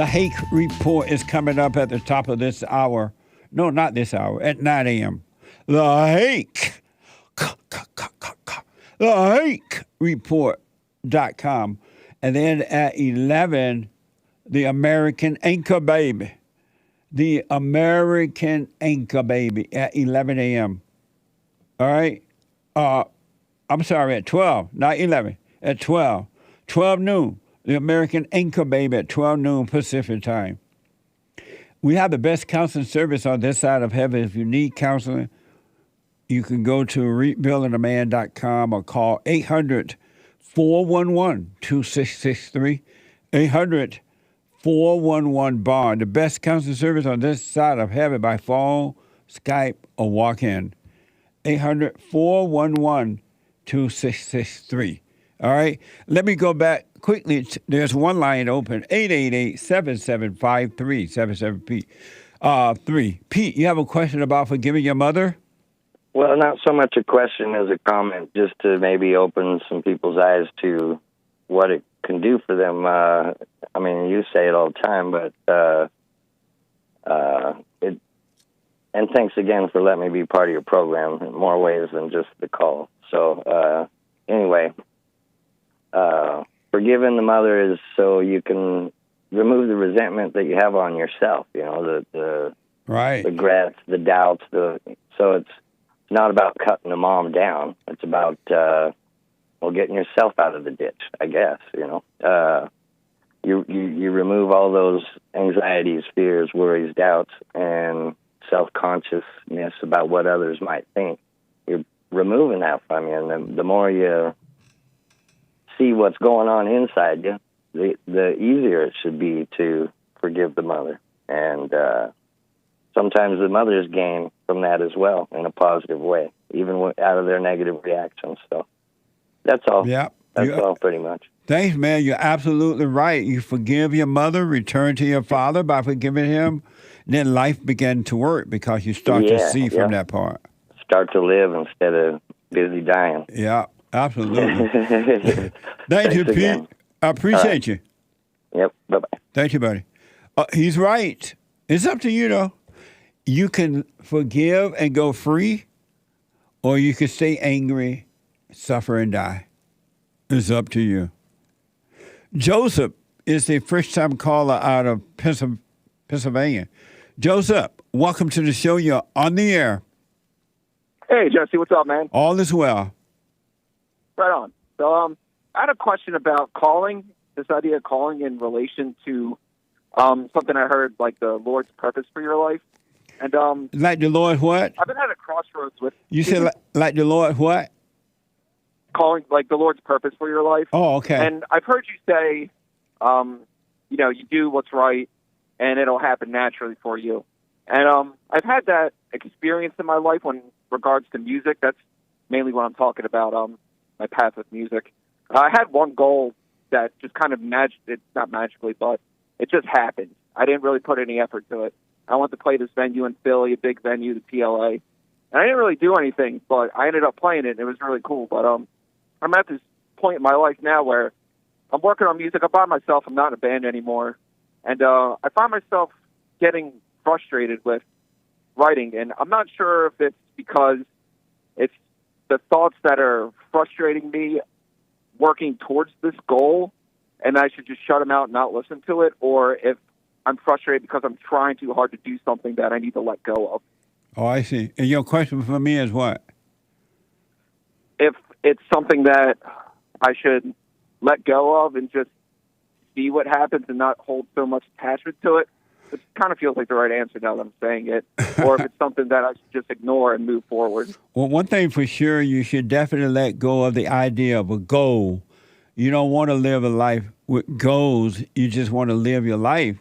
Hake Report is coming up at the top of this hour. No, not this hour, at 9 a.m. The Hake. The Hake Report.com. And then at 11, the American Anchor Baby. The American Anchor Baby at 11 a.m. All right? I'm sorry, at 12, not 11, at 12. 12 noon, the American Anchor Baby at 12 noon Pacific time. We have the best counseling service on this side of heaven. If you need counseling, you can go to rebuildingaman.com or call 800-411-2663. 800-411-BOND. The best counseling service on this side of heaven by phone, Skype, or walk-in. 800-411-2663. All right, let me go back quickly. There's one line open, 888-7753-77P. Pete, you have a question about forgiving your mother? Well, not so much a question as a comment, just to maybe open some people's eyes to what it can do for them. I mean, you say it all the time, but and thanks again for letting me be part of your program in more ways than just the call. So anyway. Forgiving the mother is so you can remove the resentment that you have on yourself, you know, the regrets, the doubts. So it's not about cutting the mom down. It's about, getting yourself out of the ditch, I guess, you know. You remove all those anxieties, fears, worries, doubts, and self-consciousness about what others might think. You're removing that from you, and the more you see what's going on inside you, the easier it should be to forgive the mother. And sometimes the mothers gain from that as well in a positive way, even out of their negative reactions. So that's all. Yeah. That's all pretty much. Thanks, man. You're absolutely right. You forgive your mother, return to your father by forgiving him, then life began to work because you start to see from that part. Start to live instead of busy dying. Yeah. Absolutely. Thank you, Pete. I appreciate you. Yep. Bye-bye. Thank you, buddy. He's right. It's up to you, though. You can forgive and go free, or you can stay angry, suffer, and die. It's up to you. Joseph is the first-time caller out of Pennsylvania. Joseph, welcome to the show. You're on the air. Hey, Jesse. What's up, man? All is well. Right on. So I had a question about calling, this idea of calling in relation to something I heard, like the Lord's purpose for your life. And like the Lord what? I've been at a crossroads with... You said like the Lord what? Calling, like the Lord's purpose for your life. Oh, okay. And I've heard you say, you do what's right, and it'll happen naturally for you. And I've had that experience in my life when regards to music. That's mainly what I'm talking about. My path with music. I had one goal that just kind of not magically, but it just happened. I didn't really put any effort to it. I wanted to play this venue in Philly, a big venue, the PLA. And I didn't really do anything, but I ended up playing it, and it was really cool. But I'm at this point in my life now where I'm working on music. I'm by myself. I'm not in a band anymore. And I find myself getting frustrated with writing. And I'm not sure if it's because it's the thoughts that are frustrating me working towards this goal, and I should just shut them out and not listen to it, or if I'm frustrated because I'm trying too hard to do something that I need to let go of. Oh, I see. And your question for me is what? If it's something that I should let go of and just see what happens and not hold so much attachment to it, it kind of feels like the right answer now that I'm saying it, or if it's something that I should just ignore and move forward. Well, one thing for sure, you should definitely let go of the idea of a goal. You don't want to live a life with goals. You just want to live your life.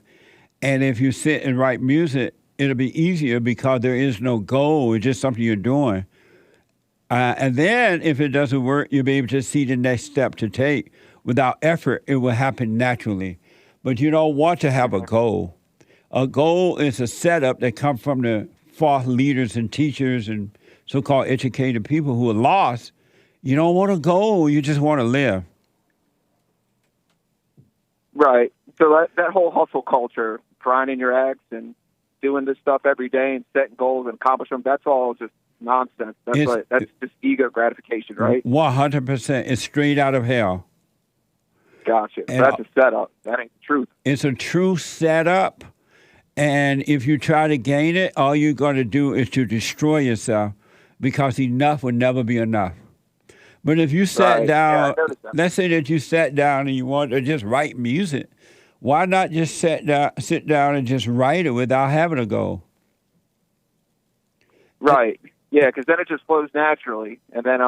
And if you sit and write music, it'll be easier because there is no goal. It's just something you're doing. And then if it doesn't work, you'll be able to see the next step to take. Without effort, it will happen naturally. But you don't want to have a goal. A goal is a setup that comes from the false leaders and teachers and so-called educated people who are lost. You don't want a goal. You just want to live. Right. So that whole hustle culture, grinding your axe and doing this stuff every day and setting goals and accomplishing them, that's all just nonsense. That's just ego gratification, right? 100%. It's straight out of hell. Gotcha. So And that's a setup. That ain't the truth. It's a true setup. And if you try to gain it, all you're going to do is to destroy yourself because enough will never be enough. But if you sat down, let's say that you sat down and you want to just write music, why not just sit down and just write it without having a goal? Right. Yeah, because then it just flows naturally. And then,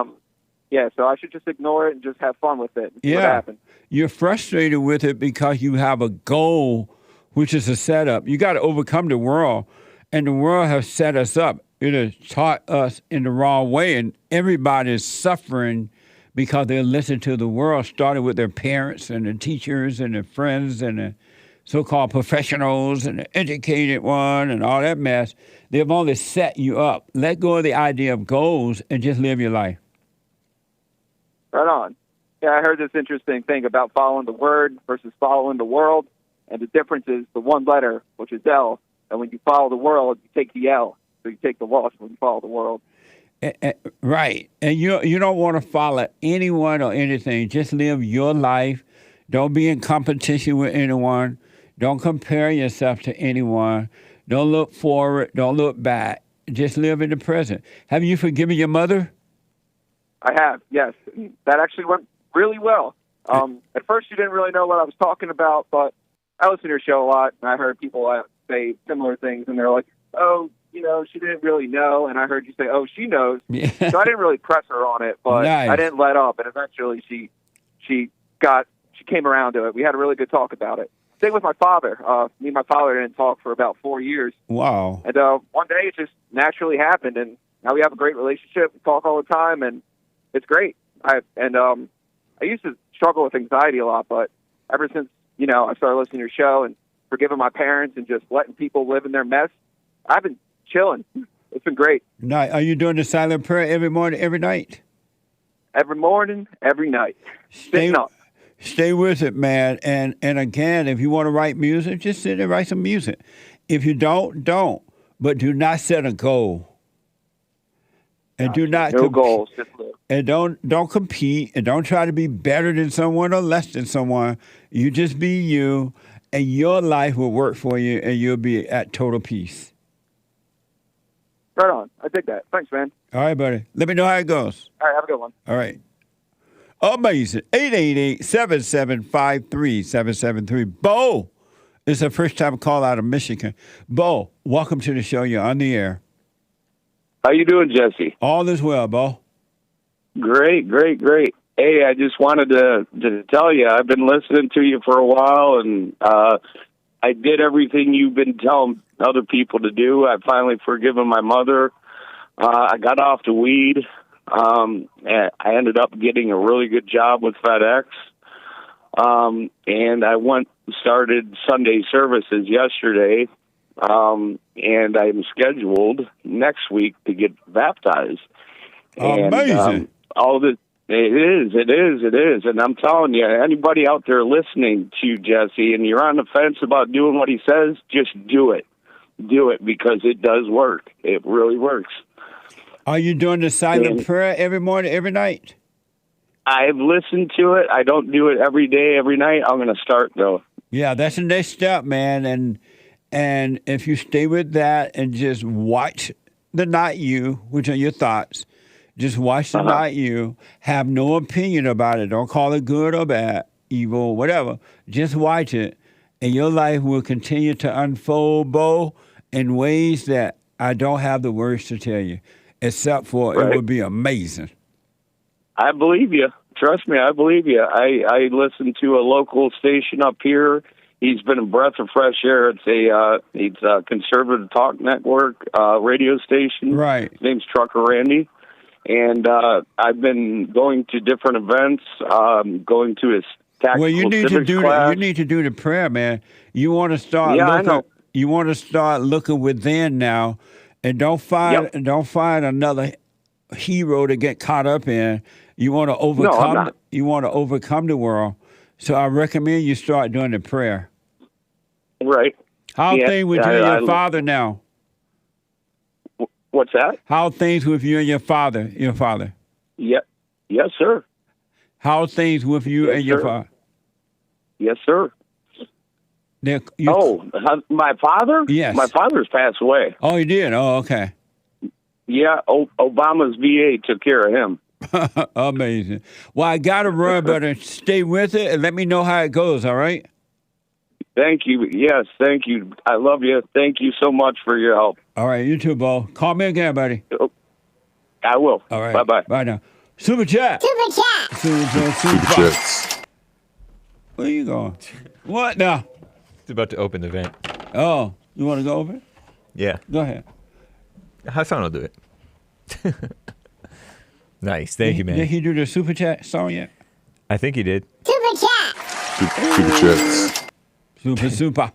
so I should just ignore it and just have fun with it and see what happens. You're frustrated with it because you have a goal, which is a setup. You got to overcome the world, and the world has set us up. It has taught us in the wrong way, and everybody is suffering because they listen to the world, starting with their parents and the teachers and their friends and the so-called professionals and the educated one and all that mess. They've only set you up. Let go of the idea of goals and just live your life. Right on. Yeah, I heard this interesting thing about following the word versus following the world. And the difference is the one letter, which is L. And when you follow the world, you take the L. So you take the loss when you follow the world. Right. And you don't want to follow anyone or anything. Just live your life. Don't be in competition with anyone. Don't compare yourself to anyone. Don't look forward. Don't look back. Just live in the present. Have you forgiven your mother? I have, yes. That actually went really well. At first, she didn't really know what I was talking about, but I listen to your show a lot, and I heard people say similar things, and they're like, oh, she didn't really know, and I heard you say, oh, she knows. Yeah. So I didn't really press her on it, but nice. I didn't let up, and eventually she came around to it. We had a really good talk about it. Same with my father. Me and my father didn't talk for about 4 years. Wow. And one day it just naturally happened, and now we have a great relationship. We talk all the time, and it's great. I used to struggle with anxiety a lot, but ever since, I started listening to your show and forgiving my parents and just letting people live in their mess, I've been chilling. It's been great. Now, are you doing the silent prayer every morning, every night? Every morning, every night. Stay with it, man. And again, if you want to write music, just sit and write some music. If you don't. But do not set a goal. And do not goals. Just live. And don't compete, and don't try to be better than someone or less than someone. You just be you, and your life will work for you, and you'll be at total peace. Right on. I dig that. Thanks, man. All right, buddy. Let me know how it goes. All right, have a good one. All right. Amazing. 888-775-3773. Bo is a first-time call out of Michigan. Bo, welcome to the show. You're on the air. How you doing, Jesse? All is well, Bo. Great. Hey, I just wanted to tell you, I've been listening to you for a while, and I did everything you've been telling other people to do. I finally forgiven my mother. I got off the weed. And I ended up getting a really good job with FedEx. And I started Sunday services yesterday. And I'm scheduled next week to get baptized. Amazing. And, all this, it is. And I'm telling you, anybody out there listening to you, Jesse, and you're on the fence about doing what he says, just do it. Do it, because it does work. It really works. Are you doing the silent prayer every morning, every night? I've listened to it. I don't do it every day, every night. I'm going to start, though. Yeah, that's the next step, man. And if you stay with that and just watch the not you, which are your thoughts, just watch the not you, have no opinion about it. Don't call it good or bad, evil, whatever. Just watch it, and your life will continue to unfold, Bo, in ways that I don't have the words to tell you, except for it would be amazing. I believe you. Trust me, I believe you. I listen to a local station up here. He's been a breath of fresh air. It's a conservative talk network radio station. Right. His name's Trucker Randy. And I've been going to different events, going to his tactical well, you need civics to do class. You need to do the prayer, man. You want to start Yeah, looking. I know. You want to start looking within now, and don't find another hero to get caught up in. You want to overcome. I'm not. You want to overcome the world. So I recommend you start doing the prayer. Right. How things with you and your father now? What's that? How things with you and your father? Your father. Yeah. Yes, sir. How things with you and your father? Yes, sir. My father? Yes. My father's passed away. Oh, he did? Oh, okay. Yeah, Obama's VA took care of him. Amazing. Well, I got to run, but stay with it and let me know how it goes, all right? Thank you. Yes, thank you. I love you. Thank you so much for your help. All right, you too, Bo. Call me again, buddy. I will. All right. Bye-bye. Bye now. Super chat. Super Chats. Where you going? What now? It's about to open the vent. Oh, you want to go over it? Yeah. Go ahead. Hassan will do it. Nice. Thank you, man. Did he do the super chat song yet? I think he did. Super Chats. Super.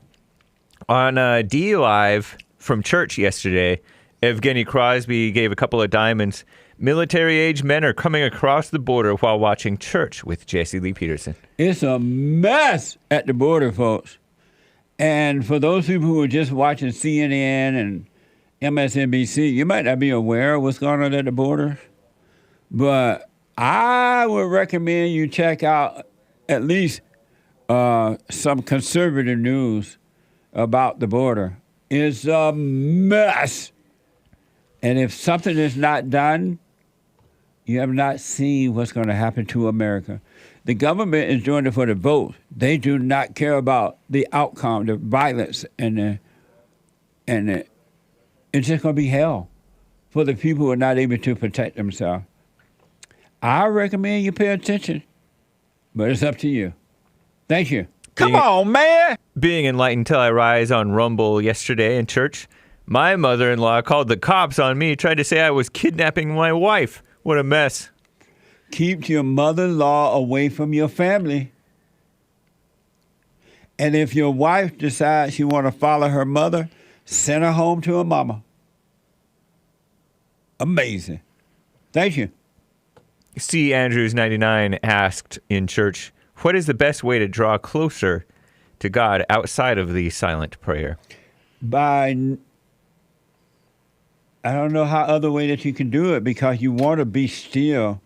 On D Live from church yesterday, Evgeny Crosby gave a couple of diamonds. Military-age men are coming across the border while watching church with Jesse Lee Peterson. It's a mess at the border, folks. And for those people who are just watching CNN and MSNBC, you might not be aware of what's going on at the border. But I would recommend you check out at least some conservative news about the border. It's a mess. And if something is not done, you have not seen what's going to happen to America. The government is doing it for the vote. They do not care about the outcome, the violence, and it's just going to be hell for the people who are not able to protect themselves. I recommend you pay attention, but it's up to you. Thank you. Come on, man! Being enlightened till I rise on Rumble yesterday in church, my mother-in-law called the cops on me, tried to say I was kidnapping my wife. What a mess. Keep your mother-in-law away from your family. And if your wife decides she want to follow her mother, send her home to her mama. Amazing. Thank you. C. Andrews 99 asked in church, what is the best way to draw closer to God outside of the silent prayer? I don't know how other way that you can do it, because you want to be still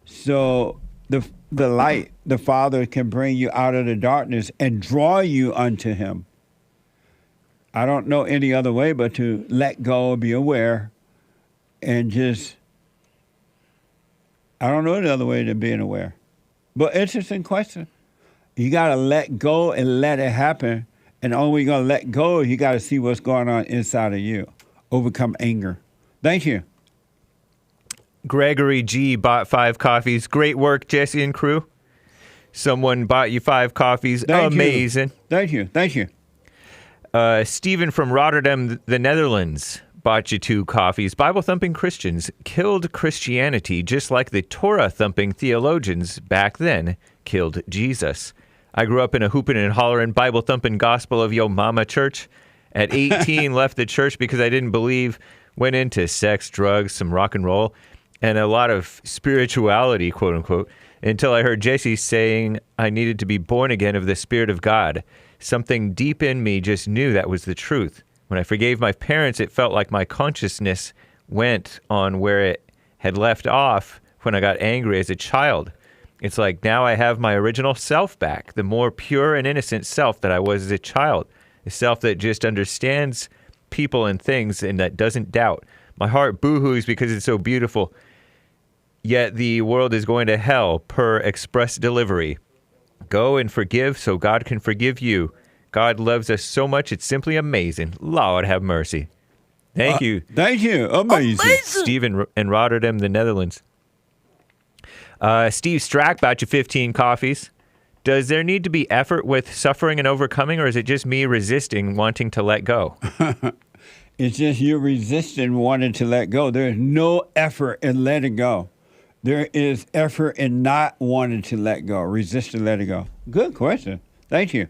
so the light, the Father, can bring you out of the darkness and draw you unto him. I don't know any other way but to let go, be aware, and just, I don't know any other way than being aware. But interesting question. You got to let go and let it happen. And the only way you're going to let go is you got to see what's going on inside of you. Overcome anger. Thank you. Gregory G. bought 5 coffees. Great work, Jesse and crew. Someone bought you 5 coffees. Amazing. Thank you. Thank you. Stephen from Rotterdam, the Netherlands, bought you 2 coffees. Bible-thumping Christians killed Christianity just like the Torah-thumping theologians back then killed Jesus. I grew up in a hooping and hollering, Bible-thumping gospel of yo mama church. At 18, left the church because I didn't believe, went into sex, drugs, some rock and roll, and a lot of spirituality, quote-unquote, until I heard Jesse saying I needed to be born again of the Spirit of God. Something deep in me just knew that was the truth. When I forgave my parents, it felt like my consciousness went on where it had left off when I got angry as a child. It's like now I have my original self back, the more pure and innocent self that I was as a child, a self that just understands people and things and that doesn't doubt. My heart boo-hoos because it's so beautiful, yet the world is going to hell per express delivery. Go and forgive so God can forgive you. God loves us so much, it's simply amazing. Lord have mercy. Thank you. Thank you. Amazing. Steve in Rotterdam, the Netherlands. Steve Strack bought you 15 coffees. Does there need to be effort with suffering and overcoming, or is it just me resisting, wanting to let go? It's just you resisting, wanting to let go. There is no effort in letting go. There is effort in not wanting to let go, resisting letting go. Good question. Thank you.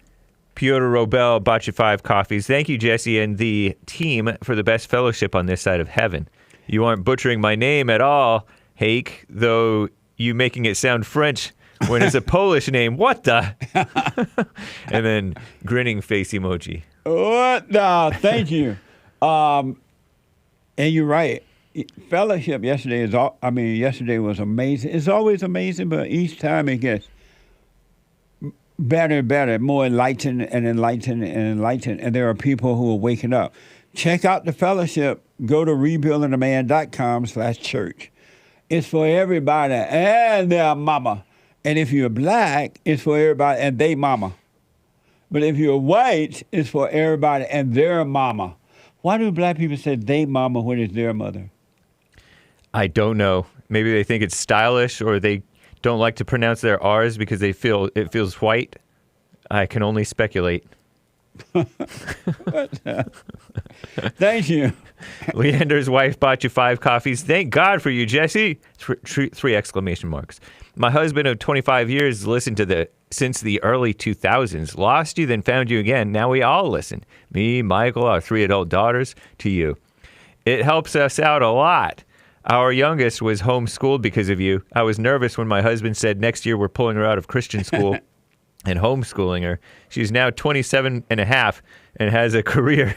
Piotr Robel bought you 5 coffees. Thank you, Jesse, and the team for the best fellowship on this side of heaven. You aren't butchering my name at all, Hake, though you making it sound French when it's a Polish name. What the? And then grinning face emoji. What the? Thank you. And you're right. Fellowship yesterday yesterday was amazing. It's always amazing, but each time it gets better and better, more enlightened and enlightened and enlightened. And there are people who are waking up. Check out the fellowship. Go to rebuildingtheman.com/church. It's for everybody and their mama. And if you're black, it's for everybody and they mama. But if you're white, it's for everybody and their mama. Why do black people say they mama when it's their mother? I don't know. Maybe they think it's stylish, or they don't like to pronounce their R's because they feel it feels white. I can only speculate. Thank you. Leander's wife bought you 5 coffees. Thank God for you, Jesse. 3 exclamation marks. My husband of 25 years listened to since the early 2000s. Lost you, then found you again. Now we all listen. Me, Michael, our 3 adult daughters, to you. It helps us out a lot. Our youngest was homeschooled because of you. I was nervous when my husband said next year we're pulling her out of Christian school and homeschooling her. She's now 27 and a half and has a career.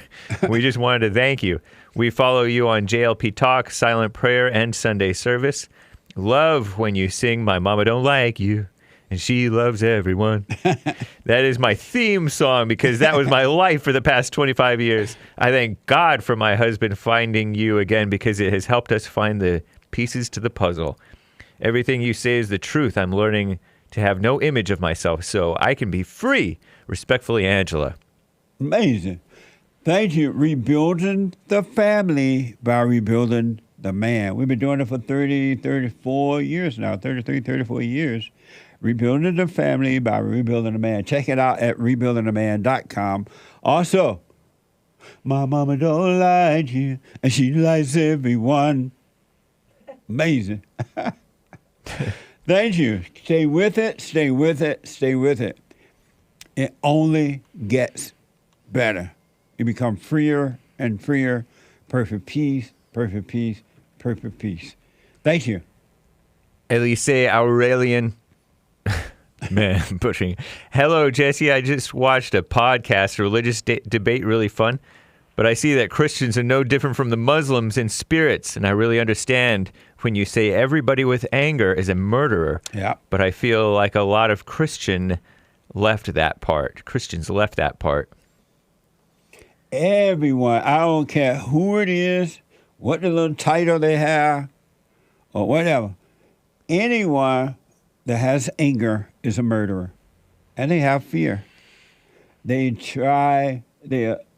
We just wanted to thank you. We follow you on JLP Talk, Silent Prayer, and Sunday Service. Love when you sing My Mama Don't Like You, and She Loves Everyone. That is my theme song because that was my life for the past 25 years. I thank God for my husband finding you again because it has helped us find the pieces to the puzzle. Everything you say is the truth. I'm learning to have no image of myself so I can be free. Respectfully, Angela. Amazing. Thank you. Rebuilding the family by rebuilding the man. We've been doing it for 34 years now, 33, 34 years. Rebuilding the family by rebuilding the man. Check it out at rebuildingtheman.com. Also, my mama don't like you, and she likes everyone. Amazing. Thank you. Stay with it, stay with it, stay with it. It only gets better. You become freer and freer. Perfect peace, perfect peace, perfect peace. Thank you. Elise Aurelian. Man, I'm pushing. Hello, Jesse. I just watched a podcast, religious debate, really fun. But I see that Christians are no different from the Muslims in spirits, and I really understand when you say everybody with anger is a murderer. Yeah. But I feel like a lot of Christians left that part. Everyone, I don't care who it is, what the little title they have, or whatever. Anyone that has anger is a murderer. And they have fear. They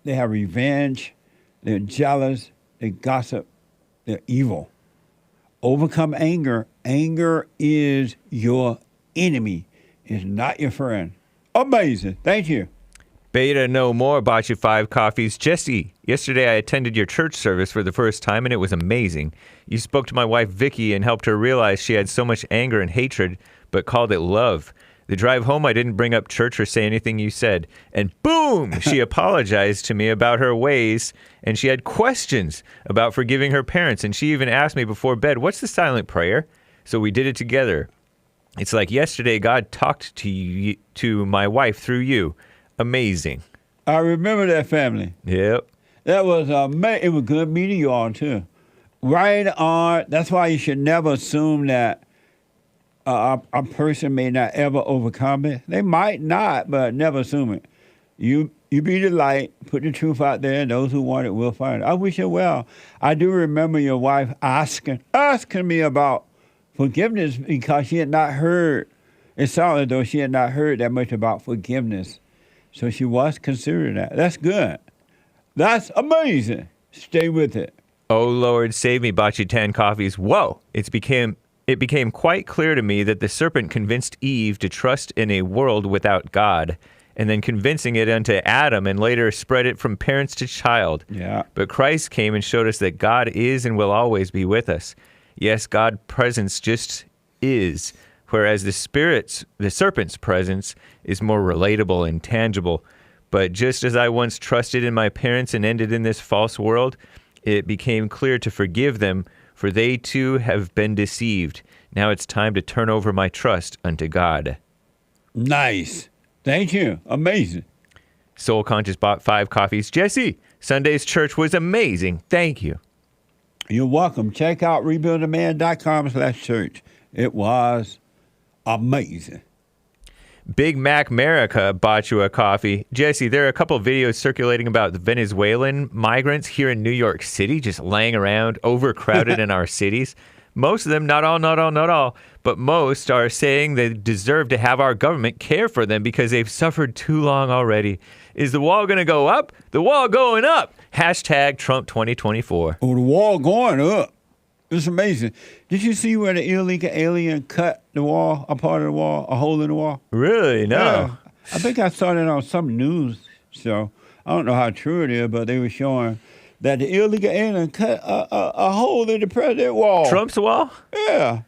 have revenge, they're jealous, they gossip, they're evil. Overcome anger. Anger is your enemy. It's not your friend. Amazing. Thank you. Beta no more, bought you 5 coffees. Jesse, yesterday I attended your church service for the first time, and it was amazing. You spoke to my wife, Vicky, and helped her realize she had so much anger and hatred, but called it love. The drive home, I didn't bring up church or say anything you said. And boom, she apologized to me about her ways, and she had questions about forgiving her parents. And she even asked me before bed, what's the silent prayer? So we did it together. It's like yesterday God talked to my wife through you. Amazing. I remember that family. Yep. That was amazing. It was good meeting you all, too. Right on. That's why you should never assume that a person may not ever overcome it. They might not, but never assume it. You be the light, put the truth out there, and those who want it will find it. I wish you well. I do remember your wife asking me about forgiveness because she had not heard. It sounded as though she had not heard that much about forgiveness. So she was considering that. That's good. That's amazing. Stay with it. Oh, Lord, save me, bought you 10 coffees. Whoa. It became quite clear to me that the serpent convinced Eve to trust in a world without God, and then convincing it unto Adam, and later spread it from parents to child. Yeah. But Christ came and showed us that God is and will always be with us. Yes, God's presence just is, whereas the serpent's presence is more relatable and tangible. But just as I once trusted in my parents and ended in this false world, it became clear to forgive them, for they too have been deceived. Now it's time to turn over my trust unto God. Nice. Thank you. Amazing. Soul Conscious bought 5 coffees. Jesse, Sunday's church was amazing. Thank you. You're welcome. Check out rebuildaman.com/church. It was amazing. Big Mac America bought you a coffee. Jesse, there are a couple of videos circulating about the Venezuelan migrants here in New York City just laying around, overcrowded in our cities. Most of them, not all, but most are saying they deserve to have our government care for them because they've suffered too long already. Is the wall going to go up? The wall going up. Hashtag Trump 2024. Oh, the wall going up. It's amazing. Did you see where the illegal alien cut the wall, a part of the wall, a hole in the wall? Really? No. Yeah. I think I saw that on some news show. I don't know how true it is, but they were showing that the illegal alien cut a hole in the president wall. Trump's wall? Yeah.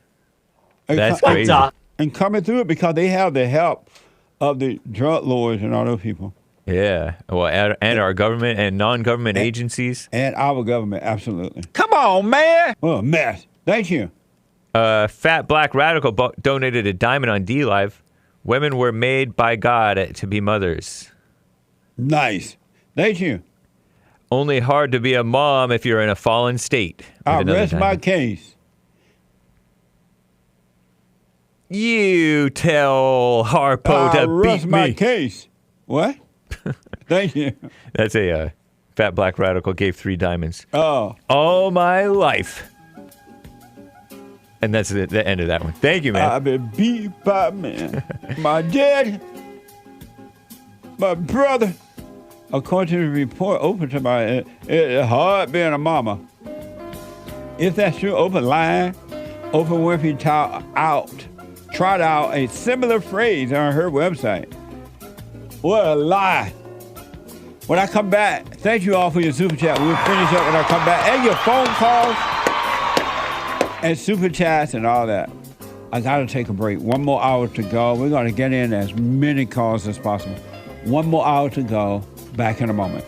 That's crazy. And coming through it because they have the help of the drug lords and all those people. Yeah. Well, and our government and non-government agencies. And our government, absolutely. Come on, man. Oh, mess. Thank you. Fat Black Radical donated a diamond on D-Live. Women were made by God to be mothers. Nice. Thank you. Only hard to be a mom if you're in a fallen state. I'll rest my case. You tell Harpo to beat me. Rest my case. What? Thank you. That's a Fat Black Radical gave 3 diamonds. Oh. All my life. And that's the end of that one. Thank you, man. I've been beat by man. My dad, my brother. According to the report, open to my, it's hard being a mama. If that's true, open line, Oprah Winfrey tried out a similar phrase on her website. What a lie. When I come back, thank you all for your super chat. We'll finish up when I come back. And your phone calls and super chats and all that. I got to take a break. 1 more hour to go. We're going to get in as many calls as possible. 1 more hour to go. Back in a moment.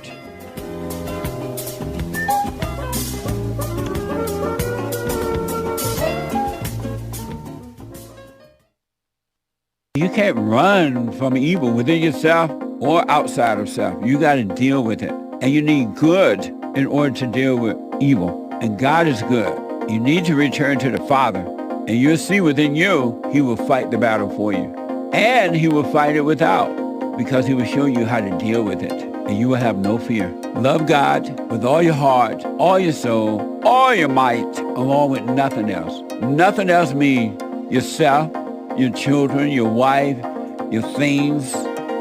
You can't run from evil within yourself or outside of self. You got to deal with it. And you need good in order to deal with evil. And God is good. You need to return to the Father. And you'll see within you, he will fight the battle for you. And he will fight it without, because he will show you how to deal with it. And you will have no fear. Love God with all your heart, all your soul, all your might, along with nothing else. Nothing else means yourself, your children, your wife, your things,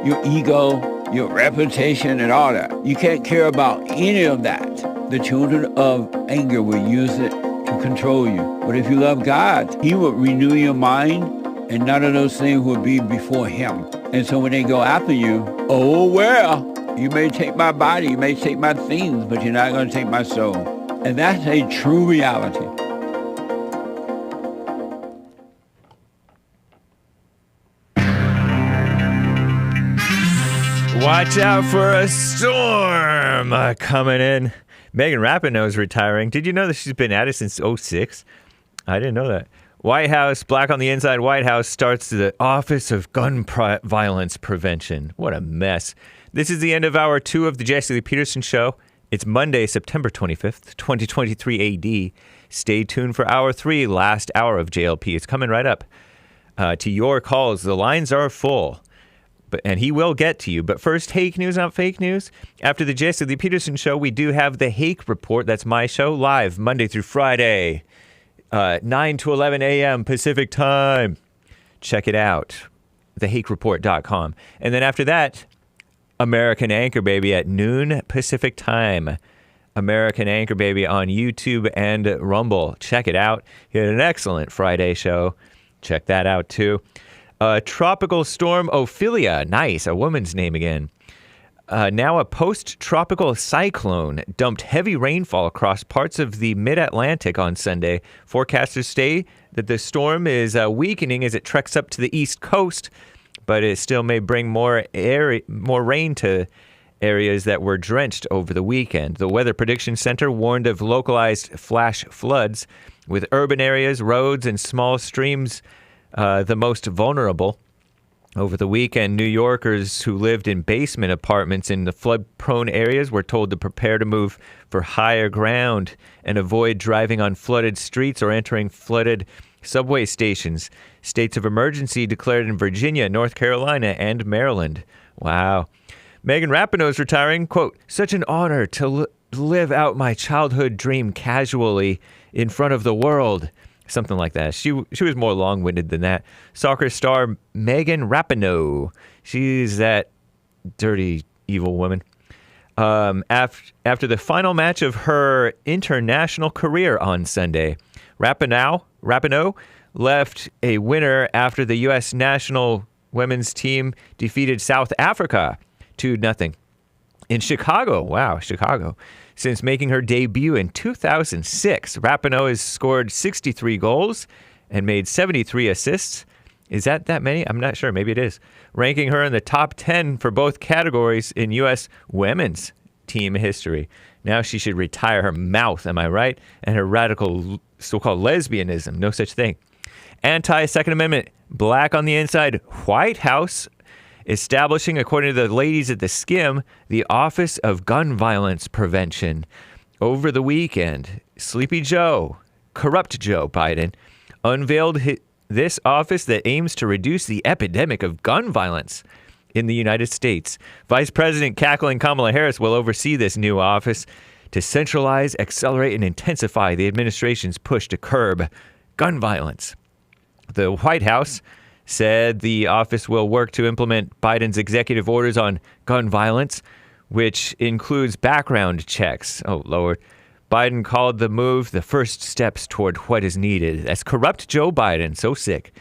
your ego, your reputation, and all that. You can't care about any of that. The children of anger will use it to control you. But if you love God, he will renew your mind, and none of those things will be before him. And so when they go after you, Oh, well, you may take my body, you may take my things, but you're not going to take my soul. And that's a true reality. Watch out for a storm coming in. Megan Rapinoe is retiring. Did you know that she's been at it since 2006? I didn't know that. White House, black on the inside, White House starts the Office of Gun Violence Prevention. What a mess. This is the end of hour 2 of the Jesse Lee Peterson Show. It's Monday, September 25th, 2023 AD. Stay tuned for hour 3, last hour of JLP. It's coming right up to your calls. The lines are full, and he will get to you. But first, Hake News, not fake news. After the Jesse Lee Peterson Show, we do have the Hake Report. That's my show, live Monday through Friday. 9 to 11 a.m. Pacific time. Check it out. TheHakeReport.com. And then after that, American Anchor Baby at noon Pacific time. American Anchor Baby on YouTube and Rumble. Check it out. He had an excellent Friday show. Check that out too. Tropical Storm Ophelia. Nice. A woman's name again. Now a post-tropical cyclone dumped heavy rainfall across parts of the mid-Atlantic on Sunday. Forecasters say that the storm is weakening as it treks up to the east coast, but it still may bring more rain to areas that were drenched over the weekend. The Weather Prediction Center warned of localized flash floods, with urban areas, roads, and small streams the most vulnerable. Over the weekend, New Yorkers who lived in basement apartments in the flood-prone areas were told to prepare to move for higher ground and avoid driving on flooded streets or entering flooded subway stations. States of emergency declared in Virginia, North Carolina, and Maryland. Wow. Megan Rapinoe is retiring. Quote, such an honor to live out my childhood dream casually in front of the world. Something like that. She was more long-winded than that. Soccer star Megan Rapinoe. She's that dirty, evil woman. After the final match of her international career on Sunday, Rapinoe left a winner after the U.S. national women's team defeated South Africa 2-0 in Chicago. Wow, Chicago. Since making her debut in 2006, Rapinoe has scored 63 goals and made 73 assists. Is that many? I'm not sure. Maybe it is. Ranking her in the top 10 for both categories in U.S. women's team history. Now she should retire her mouth, am I right? And her radical so-called lesbianism. No such thing. Anti-Second Amendment, black on the inside, White House establishing, according to the ladies at the Skim, the Office of Gun Violence Prevention. Over the weekend, Sleepy Joe, corrupt Joe Biden, unveiled this office that aims to reduce the epidemic of gun violence in the United States. Vice President cackling Kamala Harris will oversee this new office to centralize, accelerate, and intensify the administration's push to curb gun violence. The White House said the office will work to implement Biden's executive orders on gun violence, which includes background checks. Oh, Lord. Biden called the move the first steps toward what is needed. That's corrupt Joe Biden. So sick.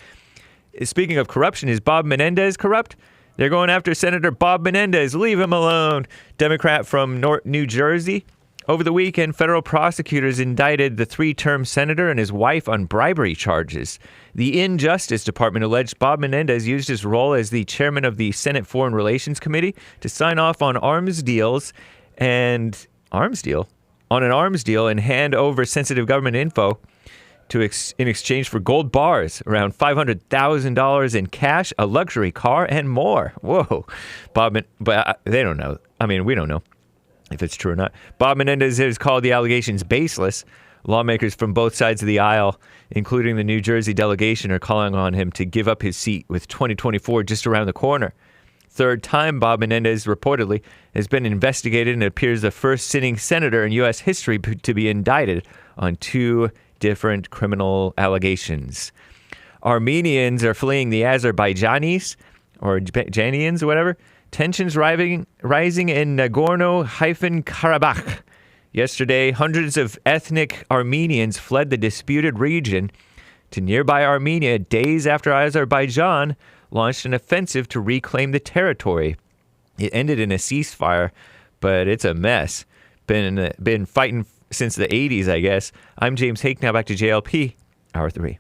Speaking of corruption, is Bob Menendez corrupt? They're going after Senator Bob Menendez. Leave him alone. Democrat from New Jersey. Over the weekend, federal prosecutors indicted the 3-term senator and his wife on bribery charges. The Injustice Department alleged Bob Menendez used his role as the chairman of the Senate Foreign Relations Committee to sign off on an arms deal and hand over sensitive government info in exchange for gold bars, around $500,000 in cash, a luxury car, and more. Whoa. But they don't know. I mean, we don't know if it's true or not. Bob Menendez has called the allegations baseless. Lawmakers from both sides of the aisle, including the New Jersey delegation, are calling on him to give up his seat with 2024 just around the corner. Third time Bob Menendez reportedly has been investigated and appears the first sitting senator in U.S. history to be indicted on 2 different criminal allegations. Armenians are fleeing the Azerbaijanis, or Janians, or whatever. Tensions rising in Nagorno-Karabakh. Yesterday, hundreds of ethnic Armenians fled the disputed region to nearby Armenia days after Azerbaijan launched an offensive to reclaim the territory. It ended in a ceasefire, but it's a mess. Been fighting since the 80s, I guess. I'm James Hake. Now back to JLP, Hour 3.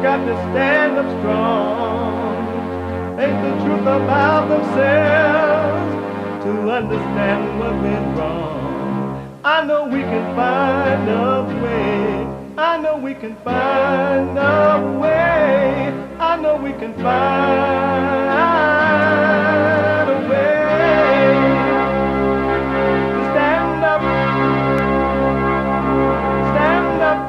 Got to stand up strong, think the truth about themselves, to understand what went wrong. I know we can find a way, I know we can find a way, I know we can find a way to stand up, stand up.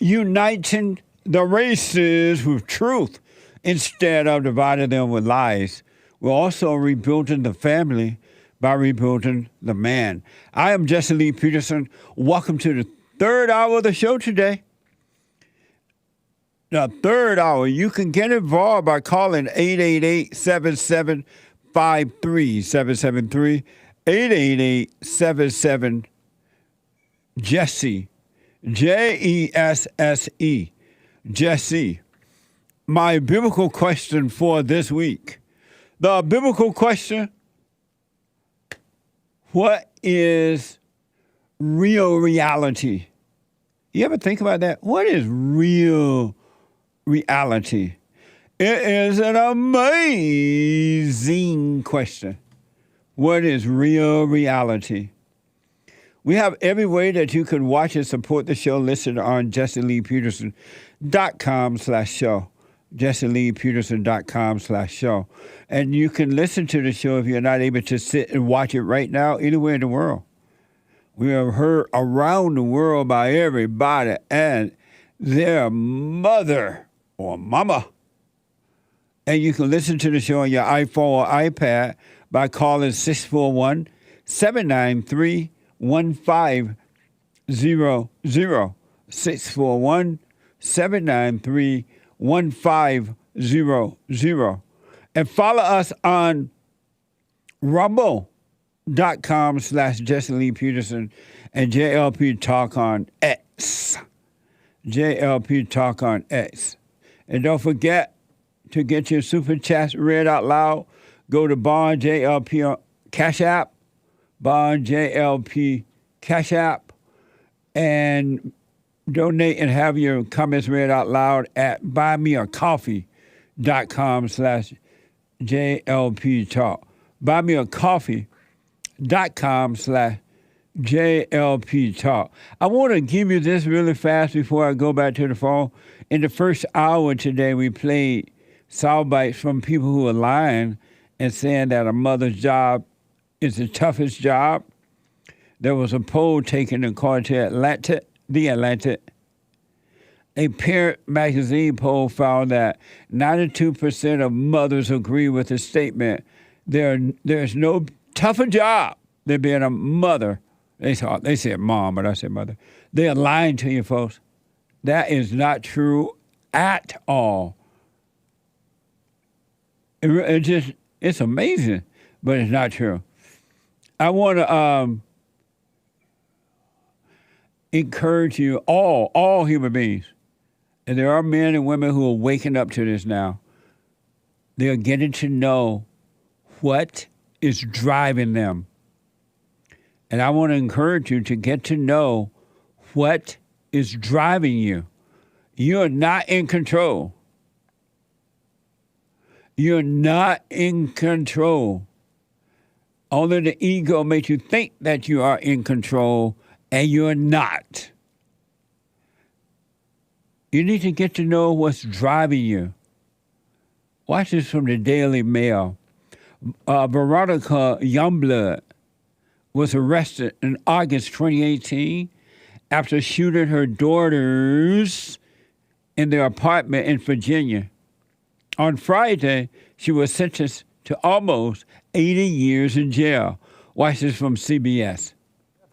Uniting the races with truth instead of dividing them with lies. We're also rebuilding the family by rebuilding the man. I am Jesse Lee Peterson. Welcome to the third hour of the show today. The third hour, you can get involved by calling 888-775-3773, 888-77-JESSE. Jesse, Jesse. My biblical question for this week. The biblical question: what is real reality? You ever think about that? What is real reality? It is an amazing question. What is real reality? We have every way that you can watch and support the show listed on JesseLeePeterson.com/show. JesseLeePeterson.com/show. And you can listen to the show if you're not able to sit and watch it right now anywhere in the world. We are heard around the world by everybody and their mother or mama. And you can listen to the show on your iPhone or iPad by calling 641-793-1500. 641-793-1500. And follow us on rumble.com/Jesse Lee Peterson and JLP Talk on X. JLP Talk on X. And don't forget to get your super chats read out loud. Go to Bond JLP Cash App. Bond JLP Cash App, and donate and have your comments read out loud at buymeacoffee.com/JLP Talk. Buymeacoffee.com/JLP Talk. I want to give you this really fast before I go back to the phone. In the first hour today, we played sound bites from people who are lying and saying that a mother's job is the toughest job. There was a poll taken according to The Atlantic. A Parent magazine poll found that 92% of mothers agree with the statement. There's no tougher job than being a mother. They said mom, but I said mother. They are lying to you, folks. That is not true at all. It's amazing, but it's not true. I want to encourage you, all human beings, and there are men and women who are waking up to this now. They are getting to know what is driving them. And I want to encourage you to get to know what is driving you. You're not in control. You're not in control. Only the ego makes you think that you are in control, and you're not. You need to get to know what's driving you. Watch this from the Daily Mail. Veronica Youngblood was arrested in August 2018 after shooting her daughter's in their apartment in Virginia. On Friday, she was sentenced to almost 80 years in jail. Watch this from CBS.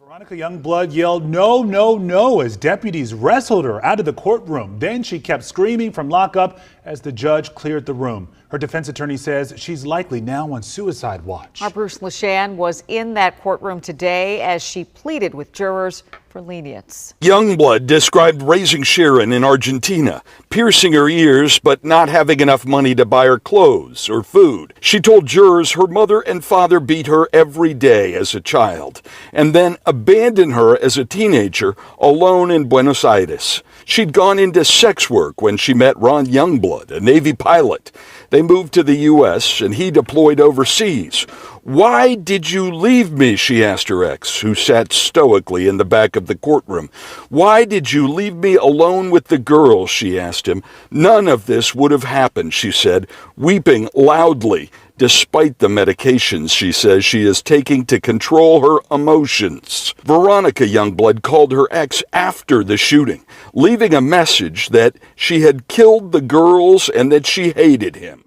Veronica Youngblood yelled, "No, no, no," as deputies wrestled her out of the courtroom. Then she kept screaming from lockup as the judge cleared the room. Her defense attorney says she's likely now on suicide watch. Our Bruce Leshan was in that courtroom today as she pleaded with jurors for lenience. Youngblood described raising Sharon in Argentina, piercing her ears but not having enough money to buy her clothes or food. She told jurors her mother and father beat her every day as a child and then abandoned her as a teenager alone in Buenos Aires. She'd gone into sex work when she met Ron Youngblood, a Navy pilot. They moved to the U.S. and he deployed overseas. "Why did you leave me?" she asked her ex, who sat stoically in the back of the courtroom. "Why did you leave me alone with the girls?" she asked him. "None of this would have happened," she said, weeping loudly, despite the medications she says she is taking to control her emotions. Veronica Youngblood called her ex after the shooting, leaving a message that she had killed the girls and that she hated him.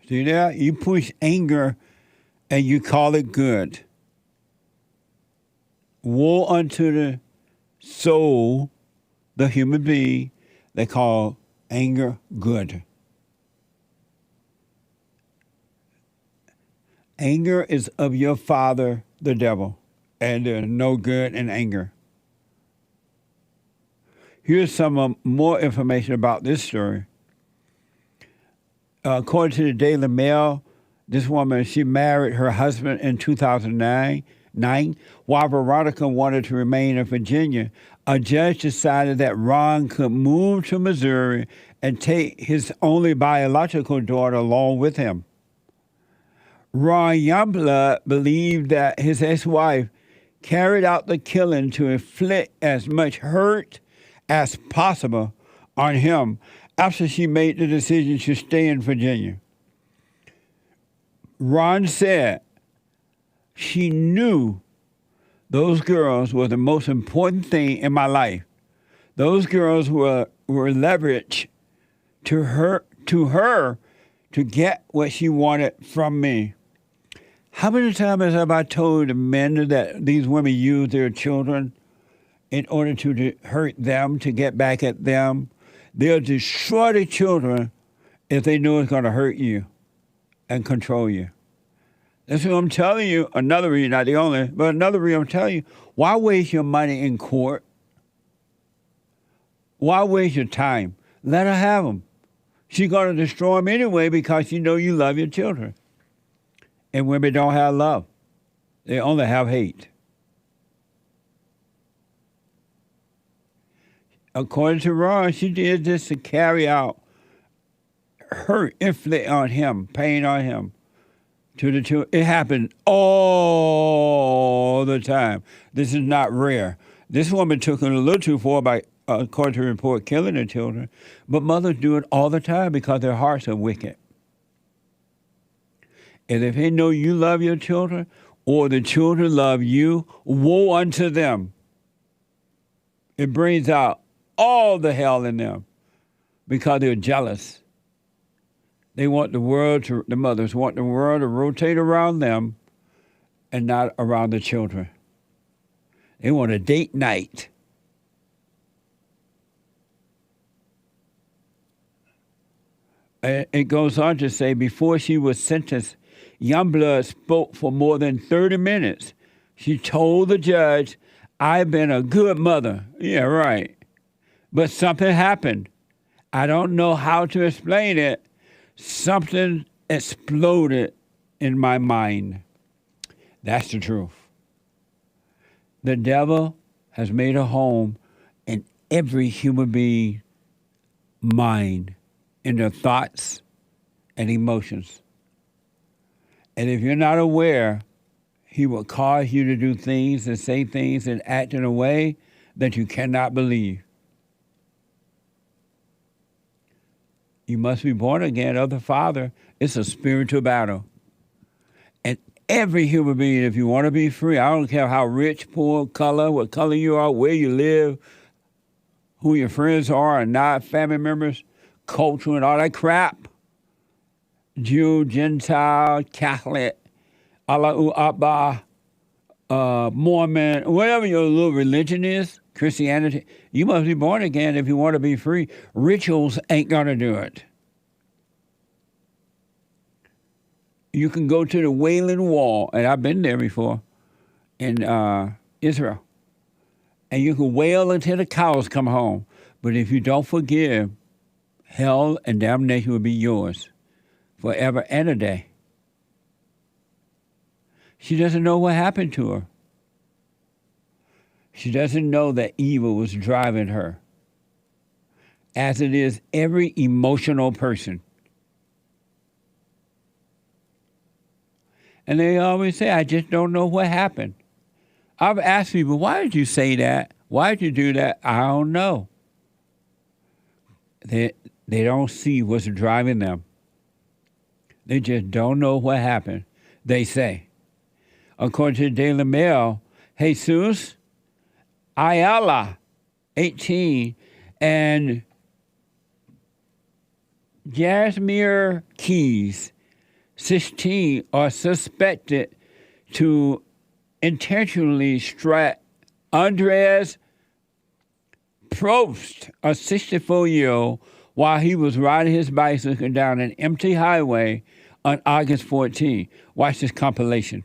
See there? You push anger and you call it good. Woe unto the soul, the human being, they call anger good. Anger is of your father, the devil, and there's no good in anger. Here's some more information about this story. According to the Daily Mail, this woman, she married her husband in 2009. While Veronica wanted to remain in Virginia, a judge decided that Ron could move to Missouri and take his only biological daughter along with him. Ron Youngblood believed that his ex-wife carried out the killing to inflict as much hurt as possible on him after she made the decision to stay in Virginia. Ron said she knew those girls were the most important thing in my life. Those girls were leverage to her to get what she wanted from me. How many times have I told the men that these women use their children in order to hurt them, to get back at them? They'll destroy the children if they know it's going to hurt you and control you. That's what I'm telling you. Another reason, not the only, but another reason I'm telling you, why waste your money in court? Why waste your time? Let her have them. She's going to destroy them anyway because you know you love your children. And women don't have love. They only have hate. According to Ron, she did this to carry out her inflict on him, pain on him. To the children. It happened all the time. This is not rare. This woman took it a little too far by, according to the report, killing her children. But mothers do it all the time because their hearts are wicked. And if they know you love your children or the children love you, woe unto them. It brings out all the hell in them because they're jealous. They want the mothers want the world to rotate around them and not around the children. They want a date night. It goes on to say, before she was sentenced, Youngblood spoke for more than 30 minutes. She told the judge, "I've been a good mother." Yeah, right. But something happened. I don't know how to explain it. Something exploded in my mind. That's the truth. The devil has made a home in every human being's mind, in their thoughts and emotions. And if you're not aware, he will cause you to do things and say things and act in a way that you cannot believe. You must be born again of the Father. It's a spiritual battle. And every human being, if you want to be free, I don't care how rich, poor, color, what color you are, where you live, who your friends are and not family members, culture and all that crap. Jew, Gentile, Catholic, Allahu Akbar, Mormon, whatever your little religion is, Christianity, you must be born again if you want to be free. Rituals ain't going to do it. You can go to the Wailing Wall, and I've been there before, in Israel, and you can wail until the cows come home. But if you don't forgive, hell and damnation will be yours forever and a day. She doesn't know what happened to her. She doesn't know that evil was driving her, as it is every emotional person. And they always say, I just don't know what happened. I've asked people, why did you say that? Why did you do that? I don't know. They don't see what's driving them. They just don't know what happened, they say. According to the Daily Mail, Jesus Ayala, 18, and Jasmine Keys, 16, are suspected to intentionally strike Andreas Probst, a 64-year-old, while he was riding his bicycle down an empty highway on August 14. Watch this compilation.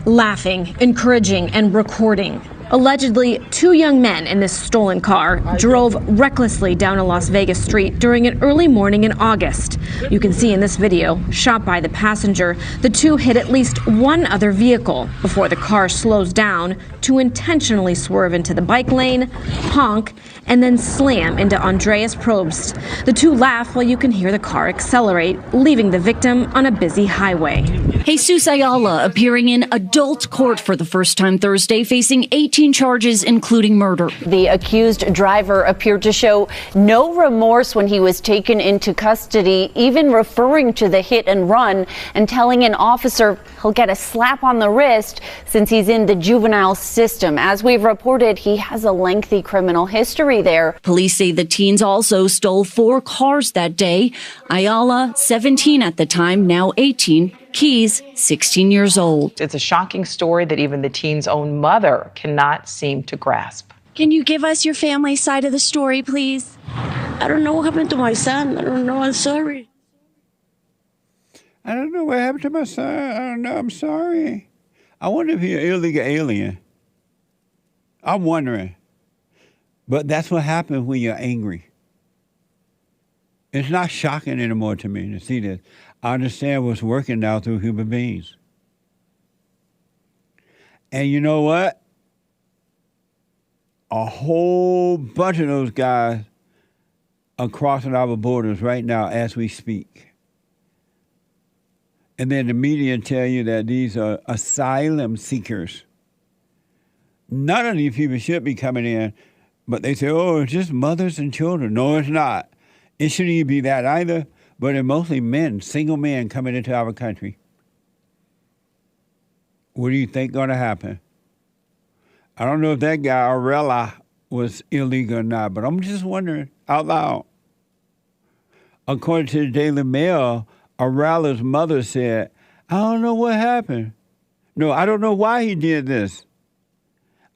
Laughing, encouraging, and recording. Allegedly, 2 young men in this stolen car drove recklessly down a Las Vegas street during an early morning in August. You can see in this video, shot by the passenger, the 2 hit at least one other vehicle before the car slows down to intentionally swerve into the bike lane, honk, and then slam into Andreas Probst. The 2 laugh while you can hear the car accelerate, leaving the victim on a busy highway. Jesus Ayala appearing in adult court for the first time Thursday, facing 18 charges, including murder. The accused driver appeared to show no remorse when he was taken into custody, even referring to the hit and run and telling an officer he'll get a slap on the wrist since he's in the juvenile system. As we've reported, he has a lengthy criminal history there. Police say the teens also stole 4 cars that day. Ayala, 17 at the time, now 18. Keys, 16 years old. It's a shocking story that even the teen's own mother cannot seem to grasp. Can you give us your family side of the story, please? I don't know what happened to my son. I don't know. I'm sorry. I don't know what happened to my son. I don't know. I'm sorry. I wonder if he's an illegal alien. I'm wondering. But that's what happens when you're angry. It's not shocking anymore to me to see this. I understand what's working now through human beings. And you know what? A whole bunch of those guys are crossing our borders right now as we speak. And then the media tell you that these are asylum seekers. None of these people should be coming in, but they say, oh, it's just mothers and children. No, it's not. It shouldn't even be that either. But they're mostly men, single men coming into our country. What do you think going to happen? I don't know if that guy, Arella, was illegal or not, but I'm just wondering out loud. According to the Daily Mail, Arella's mother said, I don't know what happened. No, I don't know why he did this.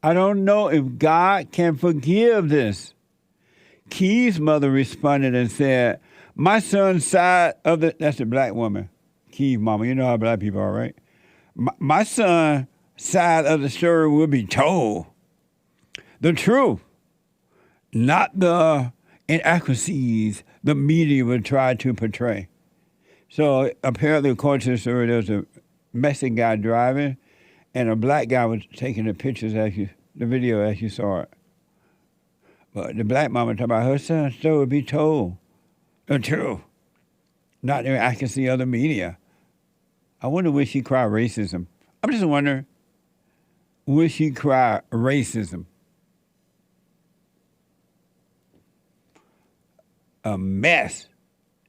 I don't know if God can forgive this. Key's mother responded and said, my son's side of the, that's a black woman, Key's mama, you know how black people are, right? My son's side of the story will be told. The truth, not the inaccuracies the media would try to portray. So apparently, according to the story, there was a Mexican guy driving, and a black guy was taking the pictures the video as you saw it. But the black mama talking about her son's story would be told. The truth, not the accuracy of the media. I wonder will she cry racism? I'm just wondering, will she cry racism? A mess,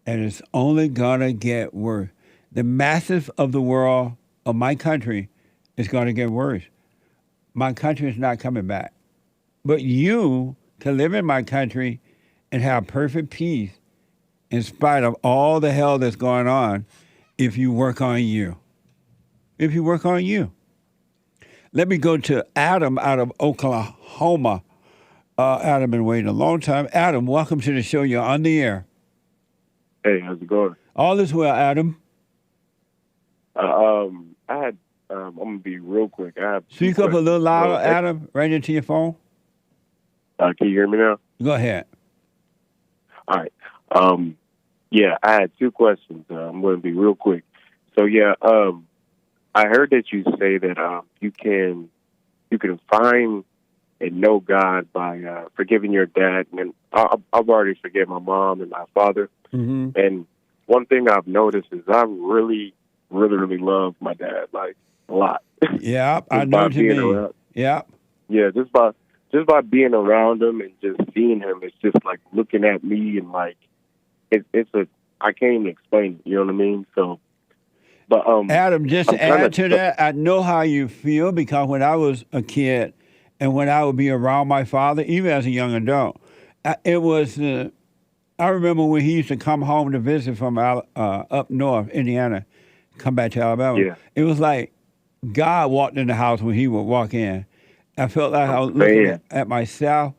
and it's only gonna get worse. The masses of the world, of my country, is gonna get worse. my country is not coming back. But you can live in my country and have perfect peace in spite of all the hell that's going on if you work on you. If you work on you. Let me go to Adam out of Oklahoma. Adam been waiting a long time. Adam, welcome to the show. You're on the air. Hey, how's it going? All is well, Adam. I'm gonna be real quick. I have Speak up a little louder, Adam, right into your phone. Can you hear me now? Go ahead. All right. Yeah, I had two questions. I'm going to be real quick. So yeah, I heard that you say that you can find and know God by forgiving your dad, and I've already forgiven my mom and my father. Mm-hmm. And one thing I've noticed is I really love my dad, like a lot. Yeah, I know what you mean. Around. Yeah. Yeah, just by being around him and just seeing him, it's just like looking at me and like I can't even explain it. You know what I mean? So, but Adam, just to add to that, I know how you feel because when I was a kid and when I would be around my father, even as a young adult, it was. I remember when he used to come home to visit from up north, Indiana, come back to Alabama. Yeah. It was like God walked in the house when he would walk in. I felt like I was looking at myself.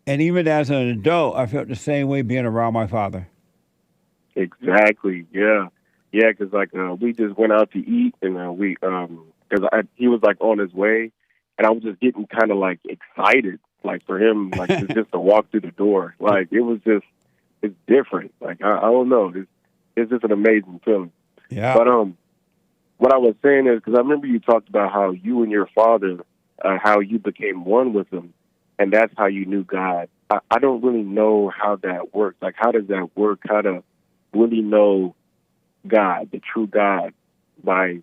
And even as an adult, I felt the same way being around my father. Exactly. Yeah. Yeah, because like we just went out to eat, and he was like on his way, and I was just getting kind of like excited, like for him, like just to walk through the door. Like it's different. Like I don't know, it's just an amazing feeling. Yeah. But what I was saying is because I remember you talked about how you and your father, how you became one with him, and that's how you knew God. I don't really know how that works. Like how does that work? How to really know God, the true God, by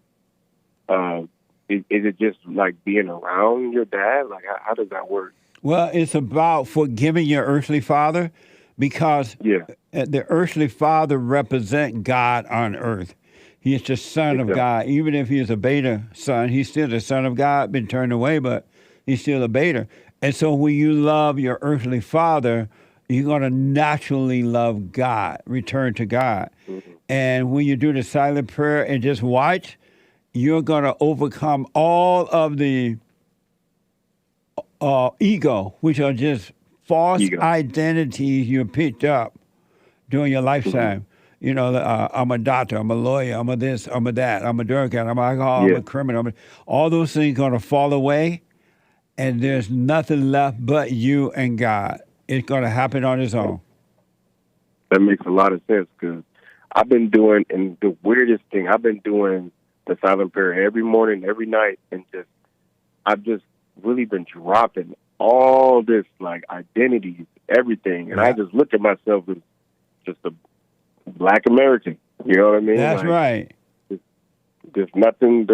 is it just like being around your dad? Like how does that work? Well, it's about forgiving your earthly father because the earthly father represents God on earth. He is the son of God. Even if he is a beta son, he's still the son of God, been turned away, but he's still a beta. And so when you love your earthly father, you're going to naturally love God, return to God. Mm-hmm. And when you do the silent prayer and just watch, you're going to overcome all of the ego, which are just false identities you picked up during your lifetime. Mm-hmm. You know, I'm a doctor, I'm a lawyer, I'm a this, I'm a that, I'm a drug addict, I'm alcohol, I'm a criminal. All those things are going to fall away, and there's nothing left but you and God. It's going to happen on its own. That makes a lot of sense because I've been doing, and the weirdest thing, I've been doing the silent prayer every morning, every night, and I've just really been dropping all this, like, identities, everything. And I just look at myself as just a Black American. You know what I mean? That's like, right. There's nothing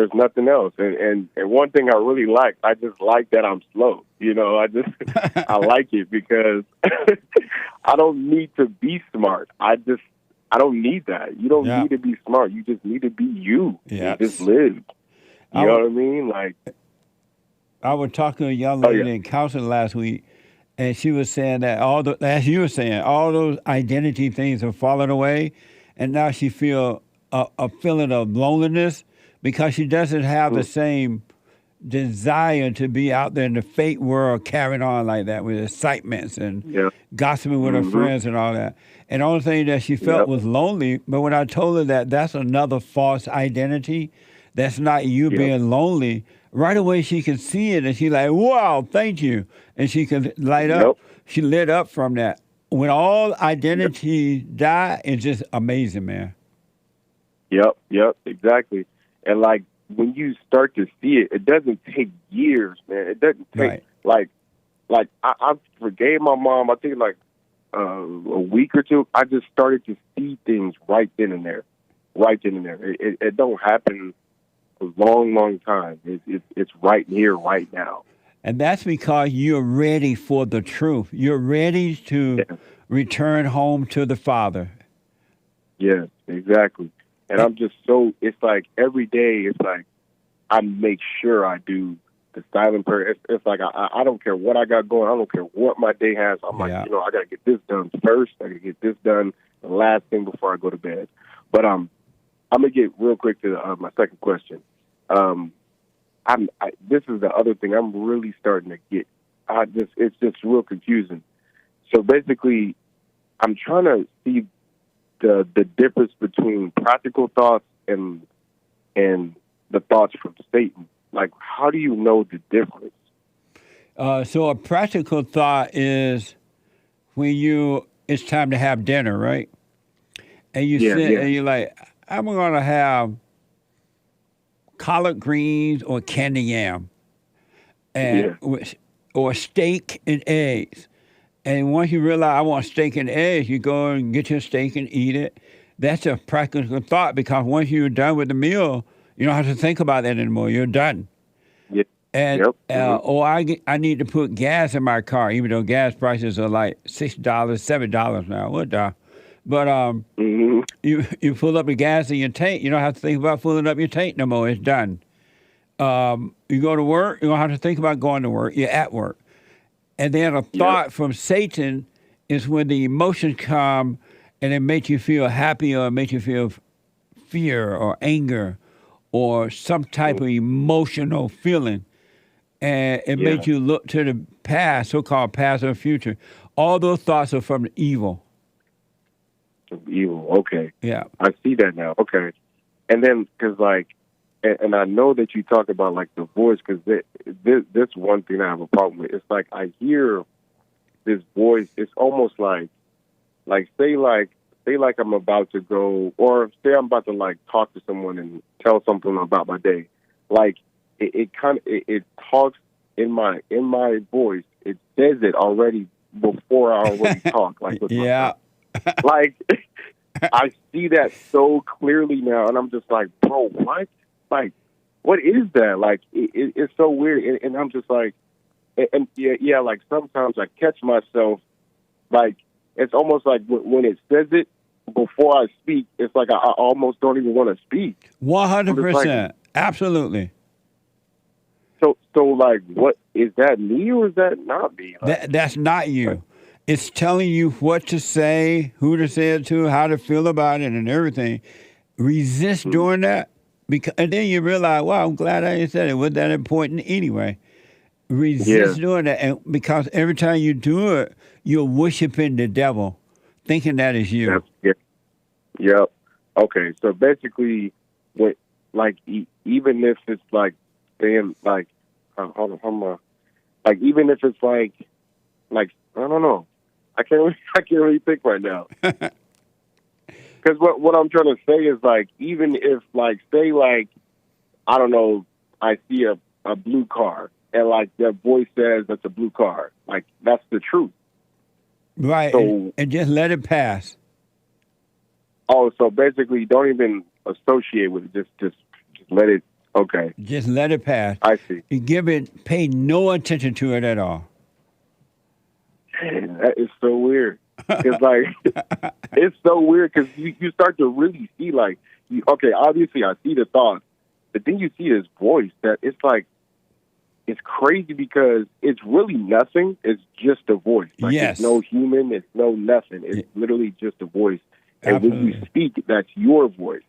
else. And one thing I really like, I just like that I'm slow. You know, I like it because I don't need to be smart. I don't need that. You don't need to be smart. You just need to be you. Yes. You just live. You know what I mean? Like, I was talking to a young lady in counseling last week, and she was saying that as you were saying, all those identity things have fallen away, and now she feel a feeling of loneliness because she doesn't have the same desire to be out there in the fake world carrying on like that with excitements and gossiping with her friends and all that. And the only thing that she felt was lonely, but when I told her that that's another false identity, that's not you being lonely, right away she can see it and she's like, wow, thank you. And she can light up. She lit up from that. When all identity die, it's just amazing, man. Yep, exactly. And like when you start to see it, it doesn't take years, man. It doesn't take like I forgave my mom. I think like a week or two. I just started to see things right then and there. It don't happen a long time. It's right here, right now. And that's because you're ready for the truth. You're ready to return home to the Father. Yes, exactly. And I'm just it's like every day, it's like I make sure I do the silent person. It's like I don't care what I got going. I don't care what my day has. I'm like, I got to get this done first. I got to get this done the last thing before I go to bed. But I'm gonna get real quick to my second question. This is the other thing I'm really starting to get. It's just real confusing. So basically, I'm trying to see the difference between practical thoughts and the thoughts from Satan. Like, how do you know the difference? So a practical thought is when it's time to have dinner, right? And you sit and you're like, I'm going to have collard greens or candy yam, or steak and eggs. And once you realize I want steak and eggs, you go and get your steak and eat it. That's a practical thought, because once you're done with the meal, you don't have to think about that anymore. You're done. Yeah. And or I need to put gas in my car, even though gas prices are like $6, $7 now. What the? But you fill up the gas in your tank. You don't have to think about filling up your tank no more. It's done. You go to work. You don't have to think about going to work. You're at work. And then a thought from Satan is when the emotions come and it makes you feel happy or it makes you feel fear or anger or some type of emotional feeling. And it makes you look to the past, so-called past or future. All those thoughts are from the evil. Evil, okay. Yeah. I see that now, okay. And then, because like, and I know that you talk about like the voice, because this one thing I have a problem with. It's like I hear this voice. It's almost like say I'm about to go, or say I'm about to like talk to someone and tell something about my day. Like it talks in my voice. It says it already before I already talk. Like with my like I see that so clearly now, and I'm just like, bro, what? Like, what is that? Like, it's so weird, and I'm just like, and like sometimes I catch myself, like it's almost like when it says it before I speak, it's like I almost don't even want to speak. 100%, absolutely. So like, what is that me or is that not me? Like, that's not you. It's telling you what to say, who to say it to, how to feel about it, and everything. Resist doing that, and then you realize, wow, I'm glad I said it. It wasn't that important anyway. Resist doing that, and because every time you do it, you're worshiping the devil, thinking that is you. Yep. Okay, so basically, even if it's like saying like, like even if it's like I don't know. I can't really think right now. Because what I'm trying to say is like, even if like, say like, I don't know, I see a blue car and like that voice says that's a blue car. Like that's the truth. Right. So, and just let it pass. Oh, so basically don't even associate with it. Just let it. Okay. Just let it pass. I see. You pay no attention to it at all. Man, that is so weird. It's like, it's so weird because you start to really see like, okay, obviously I see the thoughts, but then you see this voice that it's like, it's crazy because it's really nothing. It's just a voice. Like it's no human. It's no nothing. It's literally just a voice. And when you speak, that's your voice.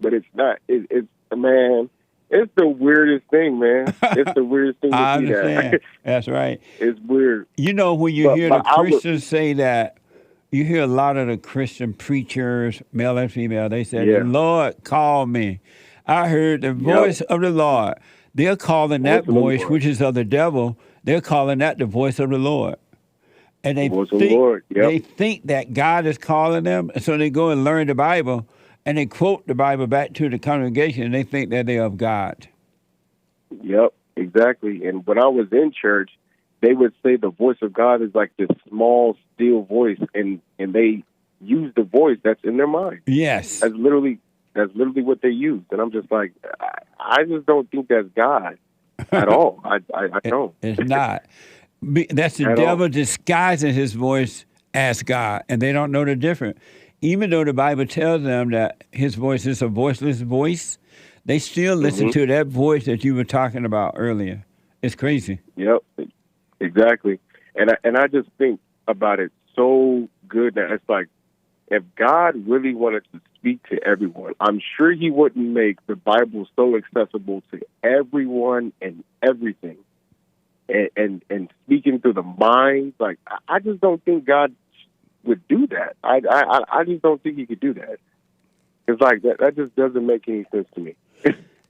But it's not. It's man. It's the weirdest thing, man. It's the weirdest thing to see that. That's right. It's weird. You know, when you hear the Christians say that, you hear a lot of the Christian preachers, male and female, they say, the Lord called me. I heard the voice of the Lord. They're calling that voice, which is of the devil, they're calling that the voice of the Lord. And they think that God is calling them, so they go and learn the Bible, and they quote the Bible back to the congregation, and they think that they're of God. Yep, exactly. And when I was in church, they would say the voice of God is like this small, still voice, and they use the voice that's in their mind. Yes. That's literally what they use. And I'm just like, I just don't think that's God at all. I don't. It's not. That's the devil disguising his voice as God, and they don't know the difference. Even though the Bible tells them that his voice is a voiceless voice, they still listen to that voice that you were talking about earlier. It's crazy. Yep, exactly. And I just think about it so good that it's like, if God really wanted to speak to everyone, I'm sure he wouldn't make the Bible so accessible to everyone and everything. And speaking through the mind, like, I just don't think God would do that. I just don't think he could do that. It's like that just doesn't make any sense to me.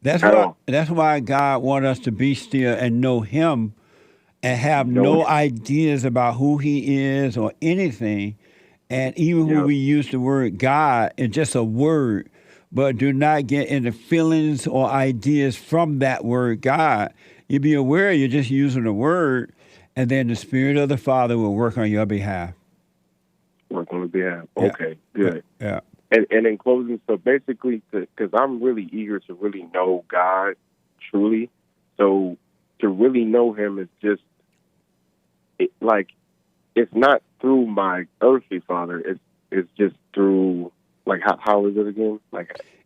That's why God wants us to be still and know him and have no ideas about who he is or anything. And even when we use the word God, it's just a word, but do not get into feelings or ideas from that word God. You be aware you're just using a word, and then the Spirit of the Father will work on your behalf. Work on the behalf. Okay, good. Yeah. And in closing, so basically, because I'm really eager to really know God truly, so to really know him is just, it's not through my earthly father. It's just through, like, how is it again?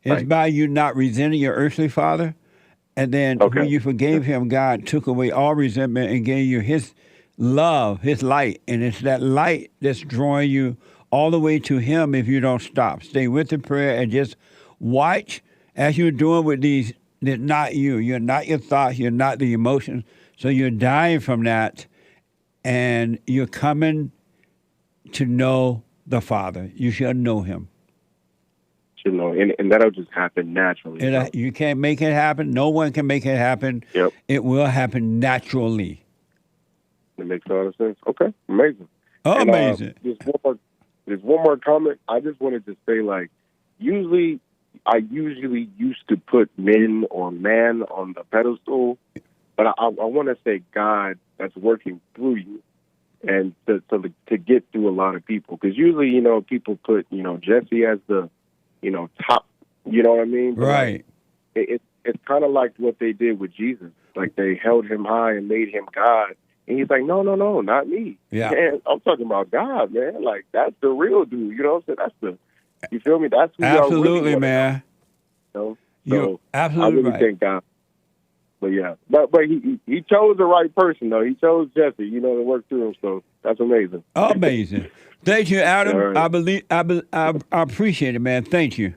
It's by you not resenting your earthly father, and then when you forgave him, God took away all resentment and gave you his love, his light, and it's that light that's drawing you all the way to him if you don't stop. Stay with the prayer and just watch as you're doing with these. They're not you. You're not your thoughts. You're not the emotions. So you're dying from that, and you're coming to know the Father. You should know him. Should know, and that'll just happen naturally. You can't make it happen. No one can make it happen. Yep. It will happen naturally. It makes a lot of sense. Okay, amazing. Oh, and, amazing. There's one more comment. I just wanted to say, like, I usually used to put men or man on the pedestal, but I want to say God that's working through you, and to get through a lot of people. Because usually, people put, Jesse as the, top, you know what I mean? But right. It's kind of like what they did with Jesus. Like, they held him high and made him God. And he's like, no, not me. Yeah. Man, I'm talking about God, man. Like, that's the real dude. You know what I'm saying? You feel me? That's who absolutely, really man. So you're absolutely I really right. thank God. But yeah, but he chose the right person though. He chose Jesse, to work through him. So that's amazing. Amazing. Thank you, Adam. Right. I appreciate it, man. Thank you.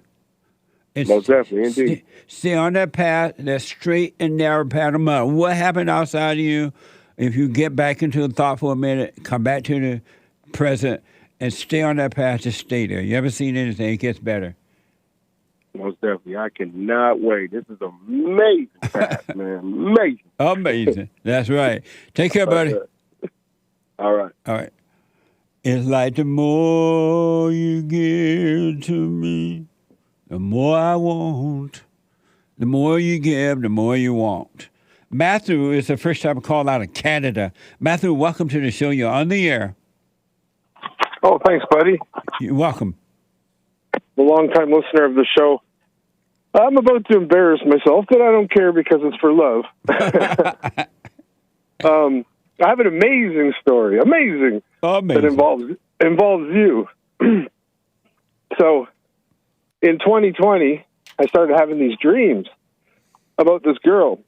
Most definitely, indeed. Stay on that path, that straight and narrow path. No matter what happened outside of you, if you get back into the thought for a minute, come back to the present, and stay on that path. Just stay there. You ever seen anything? It gets better. Most definitely. I cannot wait. This is amazing path, man. Amazing. Amazing. That's right. Take care, buddy. All right. All right. It's like the more you give to me, the more I want. The more you give, the more you want. Matthew is the first time call out of Canada. Matthew, welcome to the show. You're on the air. Oh, thanks, buddy. You're welcome. A long-time listener of the show. I'm about to embarrass myself, but I don't care because it's for love. I have an amazing story. Amazing. That involves you. So, in 2020, I started having these dreams about this girl,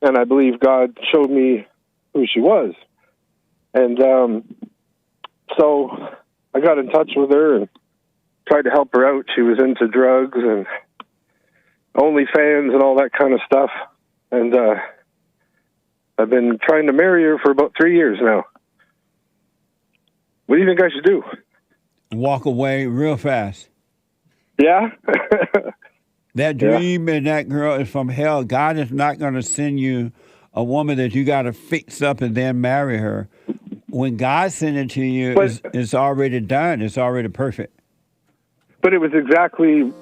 and I believe God showed me who she was. And so I got in touch with her and tried to help her out. She was into drugs and OnlyFans and all that kind of stuff. And I've been trying to marry her for about 3 years now. What do you think I should do? Walk away real fast. Yeah? That dream and that girl is from hell. God is not going to send you a woman that you got to fix up and then marry her. When God sent it to you, it's already done. It's already perfect. But it was exactly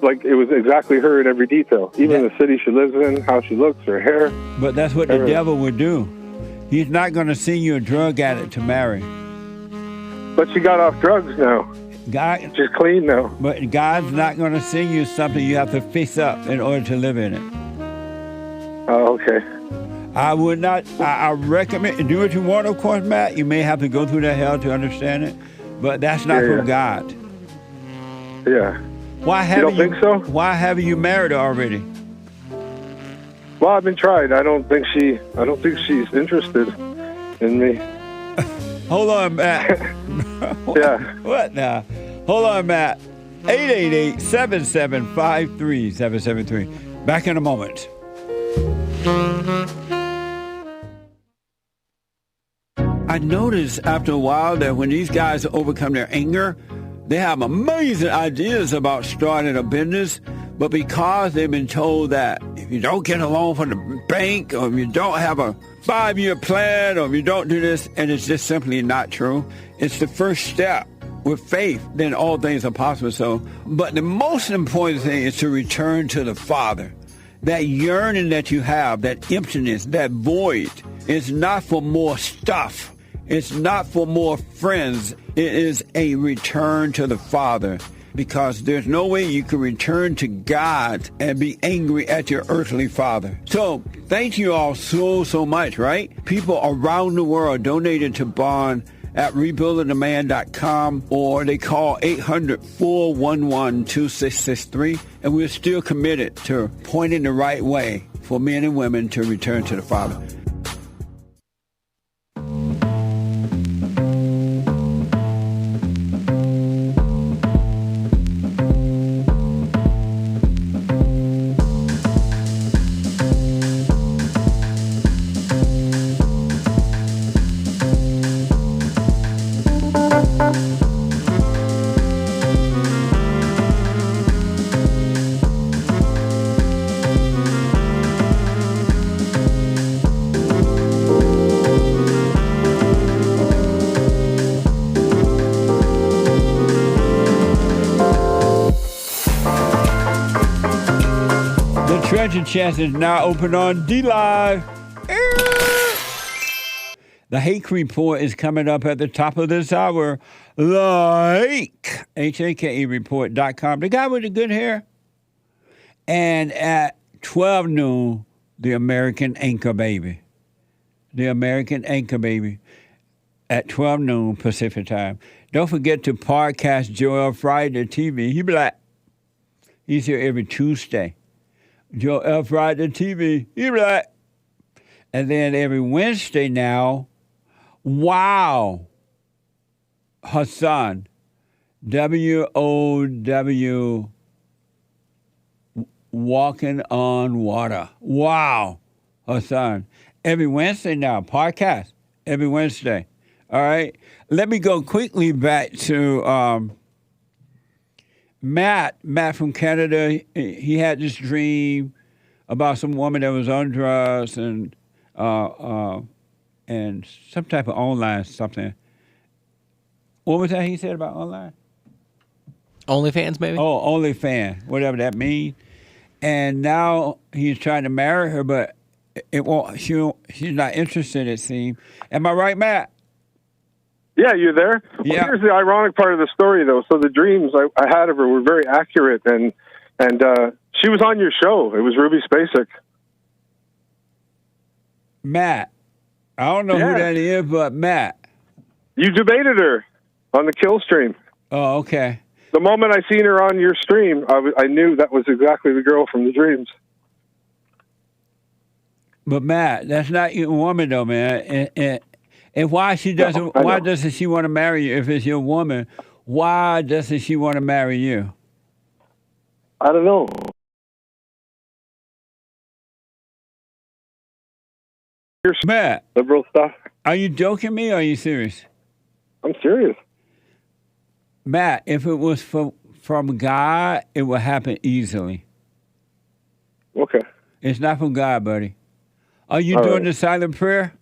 her in every detail. Even the city she lives in, how she looks, her hair. But that's what the devil would do. He's not going to send you a drug addict to marry. But she got off drugs now. She's clean now. But God's not going to send you something you have to fix up in order to live in it. Oh, okay. I would not. I recommend do what you want, of course, Matt. You may have to go through that hell to understand it, but that's not from God. Yeah. Why haven't you? Think so? Why haven't you married her already? Well, I've been trying. I don't think she's interested in me. Hold on, Matt. Yeah. What now? Hold on, Matt. 888-7753-773. Back in a moment. I noticed after a while that when these guys overcome their anger, they have amazing ideas about starting a business, but because they've been told that if you don't get a loan from the bank, or if you don't have a 5-year plan, or if you don't do this, and it's just simply not true, it's the first step. With faith, then all things are possible. So, but the most important thing is to return to the Father. That yearning that you have, that emptiness, that void, is not for more stuff. It's not for more friends. It is a return to the Father, because there's no way you can return to God and be angry at your earthly father. So thank you all so much, right? People around the world donated to Bond at rebuildingtheman.com, or they call 800-411-2663, and we're still committed to pointing the right way for men and women to return to the Father. Treasure Chest is now open on D-Live. The Hake Report is coming up at the top of this hour. The Hake, H-A-K-E report.com. The guy with the good hair. And at 12 noon, the American Anchor Baby. The American Anchor Baby at 12 noon Pacific time. Don't forget to podcast Joel Friday TV. He be like, he's here every Tuesday. Joel Friday TV. He be like, and then every Wednesday now, wow, Hassan, W-O-W, Walking on Water. Wow, Hassan. Every Wednesday now, podcast, every Wednesday. All right. Let me go quickly back to Matt from Canada. He had this dream about some woman that was on drugs and some type of online something. What was that he said about online? OnlyFans, maybe? Oh, OnlyFans, whatever that means. And now he's trying to marry her, but it won't. She's not interested, it seems. Am I right, Matt? Yeah, you there? Yeah. Well, here's the ironic part of the story, though. So the dreams I had of her were very accurate, and she was on your show. It was Ruby Spacek. Matt. I don't know who that is, but Matt. You debated her on the Kill stream. Oh, okay. The moment I seen her on your stream, I knew that was exactly the girl from the dreams. But Matt, that's not your woman, though, man. And why doesn't she want to marry you if it's your woman? Why doesn't she want to marry you? I don't know. Matt, liberal stuff. Are you joking me or are you serious? I'm serious. Matt, if it was from God, it would happen easily. Okay. It's not from God, buddy. Are you doing the silent prayer?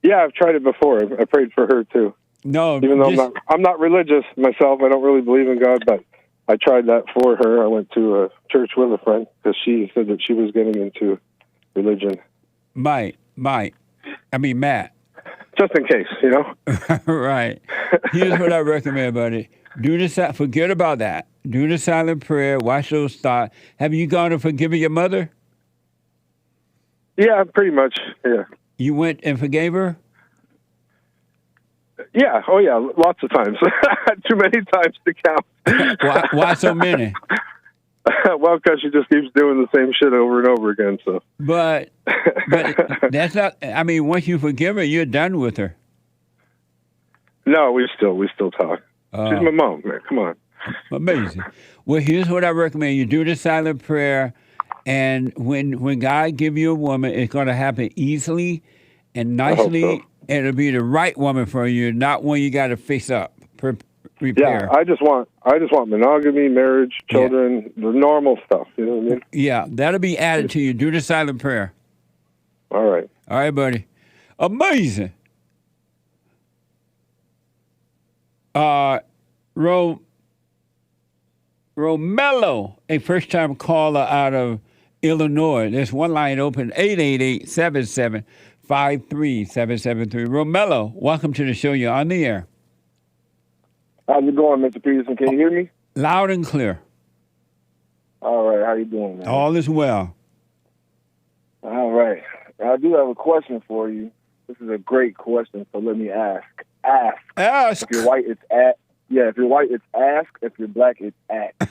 Yeah, I've tried it before. I prayed for her too. No, even though I'm not religious myself, I don't really believe in God, but I tried that for her. I went to a church with a friend because she said that she was getting into religion. Matt. Just in case, you know. Right. Here's what I recommend, buddy. Forget about that. Do the silent prayer. Watch those thoughts. Have you gone and forgiven your mother? Yeah, pretty much. Yeah. You went and forgave her? Yeah. Oh, yeah. Lots of times. Too many times to count. Why so many? well, because she just keeps doing the same shit over and over again. So, but that's not. I mean, once you forgive her, you're done with her. No, we still talk. She's my mom, man. Come on. Amazing. Well, here's what I recommend: you do the silent prayer, and when God give you a woman, it's going to happen easily and nicely. And it'll be the right woman for you, not one you got to fix up. Repair. Yeah, I just want monogamy, marriage, children, the normal stuff. You know what I mean? Yeah, that'll be added to you. Do the silent prayer. All right. All right, buddy. Amazing. Romello, a first-time caller out of Illinois. There's one line open, 888-77-53-773. Romello, welcome to the show. You're on the air. How's it going, Mr. Peterson? Can you hear me? Loud and clear. All right. How you doing, man? All is well. All right. I do have a question for you. This is a great question, so let me ask. Ask. If you're white, it's ask. Yeah, if you're white, it's ask. If you're black, it's act.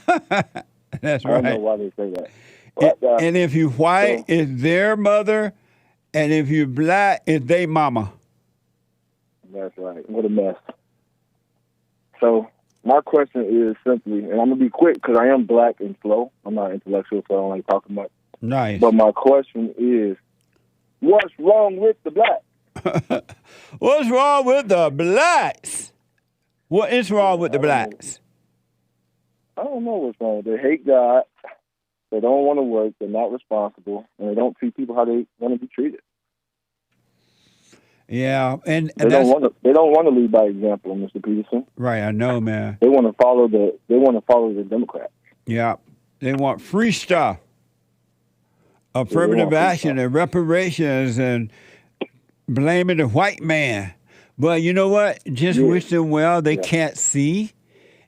That's right. I don't know why they say that. But, and if you're white, it's their mother. And if you're black, it's their mama. That's right. What a mess. So my question is simply, and I'm going to be quick because I am black and slow. I'm not intellectual, so I don't like talking much. Nice. But my question is, what's wrong with the black? What's wrong with the blacks? What is wrong with the blacks? I don't know what's wrong. They hate God. They don't want to work. They're not responsible. And they don't treat people how they want to be treated. Yeah, and they don't want to lead by example, Mr. Peterson. Right, I know, man. They want to follow the Democrats. Yeah, they want free stuff, affirmative action, and reparations, and blaming the white man. But you know what? Just wish them well. They can't see,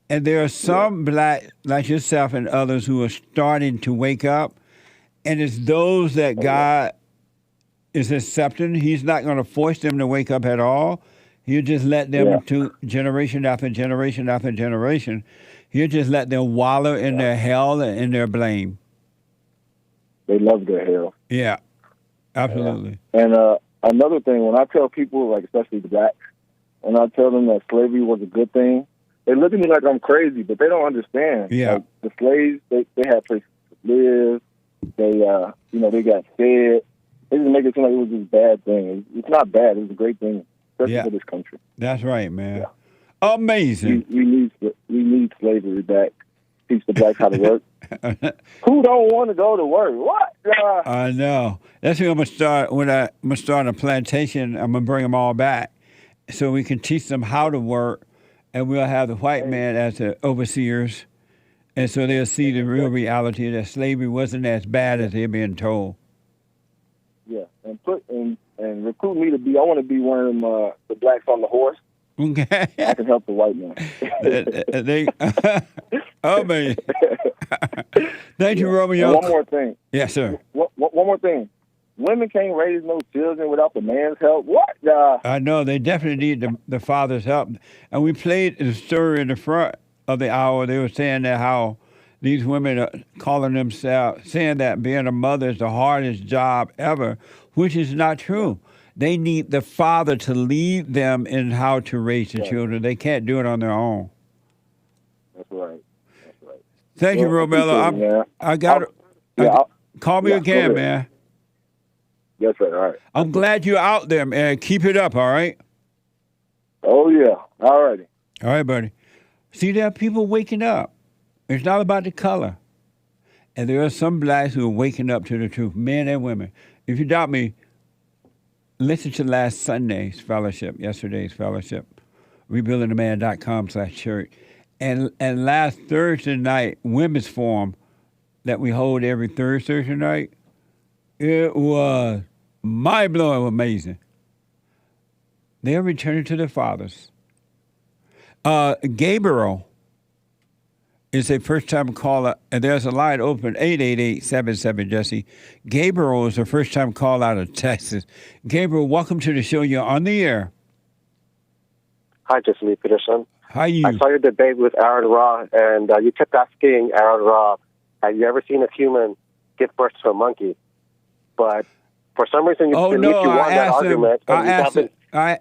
and there are some black like yourself and others who are starting to wake up, and it's those that God is accepting. He's not going to force them to wake up at all. He'll just let them to generation after generation after generation. He'll just let them wallow in their hell and in their blame. They love their hell. Yeah, absolutely. And another thing, when I tell people, like especially the blacks, and I tell them that slavery was a good thing, they look at me like I'm crazy, but they don't understand. Yeah. Like, the slaves, they had places to live. They, they got fed. They just make it seem like it was this bad thing. It's not bad. It was a great thing, especially for this country. That's right, man. Yeah. Amazing. We need slavery back. Teach the blacks how to work. Who don't want to go to work? What? I know. That's what I'm gonna start. When I'm gonna start a plantation, I'm gonna bring them all back, so we can teach them how to work, and we'll have the white man as the overseers, and so they'll see the real reality that slavery wasn't as bad as they're being told. Yeah, and recruit me to be. I want to be one of them the blacks on the horse. Okay, I can help the white man. Oh man! Thank you, Romeo. And one more thing. Yes, sir. One more thing. Women can't raise no children without the man's help. What? I know they definitely need the father's help. And we played the story in the front of the hour. They were saying that how these women are calling themselves, saying that being a mother is the hardest job ever, which is not true. They need the father to lead them in how to raise the children. They can't do it on their own. That's right. Thank you, Romello. I got to call me again, man. Yes, sir. All right. I'm glad you're out there, man. Keep it up, all right? Oh, yeah. All righty. All right, buddy. See, there are people waking up. It's not about the color. And there are some blacks who are waking up to the truth, men and women. If you doubt me, listen to last Sunday's fellowship, yesterday's fellowship, rebuildingtheman.com/church. And last Thursday night, women's forum that we hold every Thursday night, it was mind-blowing, amazing. They're returning to their fathers. Gabriel is a first-time caller, and there's a line open, 888-77-JESSE. Gabriel is a first-time caller out of Texas. Gabriel, welcome to the show. You're on the air. Hi, Jesse Peterson. How are you? I saw your debate with Aaron Ra, and you kept asking Aaron Ra Have you ever seen a human give birth to a monkey? But for some reason, you won that argument.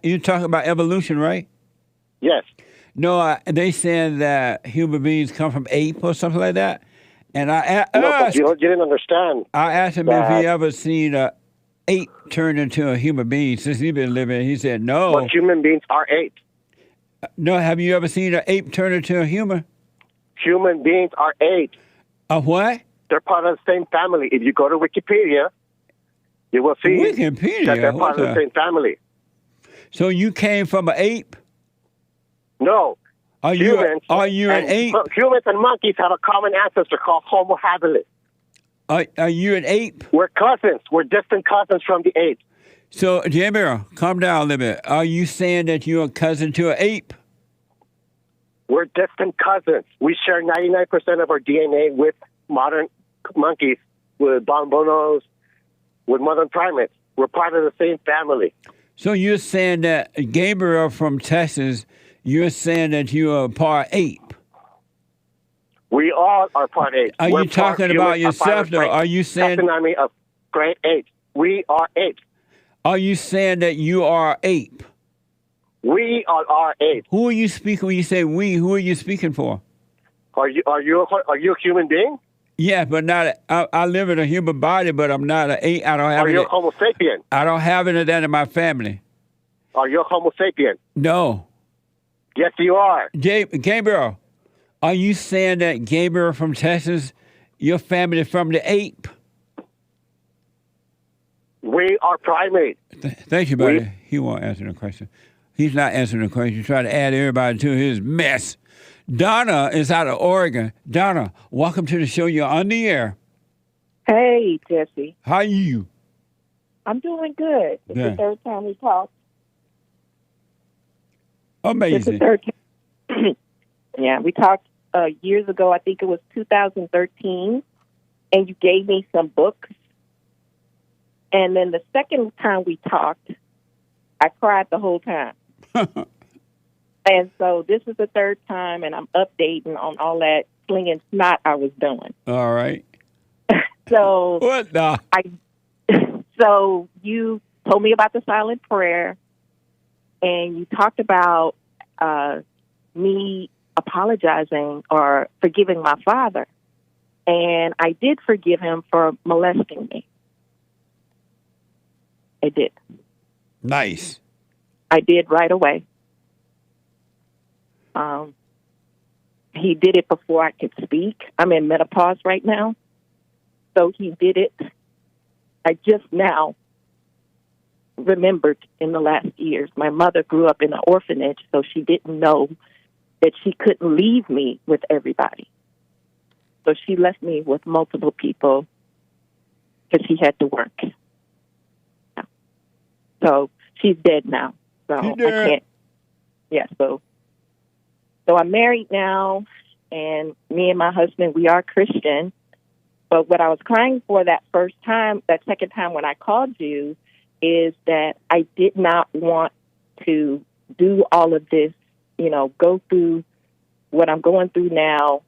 You talking about evolution, right? Yes. No, they said that human beings come from ape or something like that. And I asked, but you didn't understand. I asked him if he ever seen a ape turn into a human being since he's been living. He said no. But human beings are apes. No, have you ever seen an ape turn into a human? Human beings are apes. A what? They're part of the same family. If you go to Wikipedia, you will see that they're part of the same family. So you came from an ape? No. Are you an ape? Humans and monkeys have a common ancestor called Homo habilis. Are you an ape? We're cousins. We're distant cousins from the apes. So, Jamie, calm down a little bit. Are you saying that you're a cousin to an ape? We're distant cousins. We share 99% of our DNA with modern monkeys, with bonobos, with modern primates. We're part of the same family. So you're saying that Gabriel from Texas, you're saying that you're a part ape? We all are part apes. Are you talking about yourself, though? Are you saying... Taxonomy of great apes. We are apes. Are you saying that you are ape? We are apes. Who are you speaking when you say we? Who are you speaking for? Are you a human being? Yeah, but not. I live in a human body, but I'm not an ape. I don't have. Are you a Homo sapien? I don't have any of that in my family. Are you a Homo sapien? No. Yes, you are. Gabriel, are you saying that Gabriel from Texas, your family is from the ape? We are primates. Thank you, buddy. He won't answer the question. He's not answering the question. He's trying to add everybody to his mess. Donna is out of Oregon. Donna, welcome to the show. You're on the air. Hey, Jesse. How are you? I'm doing good. It's the third time we talked. Amazing. It's the third time. Yeah, we talked years ago. I think it was 2013, and you gave me some books. And then the second time we talked, I cried the whole time. And so this is the third time, and I'm updating on all that slinging snot I was doing. All right. So what the? So you told me about the silent prayer, and you talked about me apologizing or forgiving my father. And I did forgive him for molesting me. I did. Nice. I did right away. He did it before I could speak. I'm in menopause right now. So he did it. I just now remembered in the last years. My mother grew up in an orphanage, so she didn't know that she couldn't leave me with everybody. So she left me with multiple people because she had to work. So she's dead now. So I can't. Yeah, so I'm married now, and me and my husband, we are Christian. But what I was crying for that second time when I called you, is that I did not want to do all of this, go through what I'm going through now,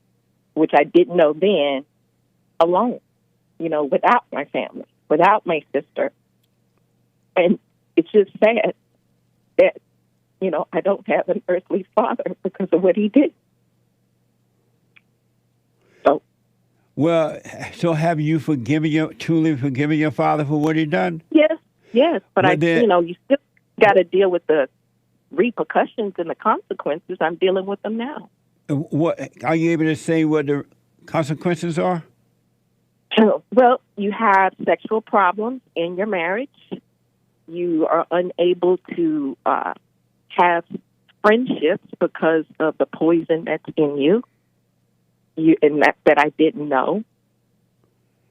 which I didn't know then, alone, without my family, without my sister. And it's just sad that, I don't have an earthly father because of what he did. Well, so have you truly forgiven your father for what he done? Yes, but you still got to deal with the repercussions and the consequences. I'm dealing with them now. What are you able to say? What the consequences are? Well, you have sexual problems in your marriage. You are unable to have friendships because of the poison that's in you. And that I didn't know.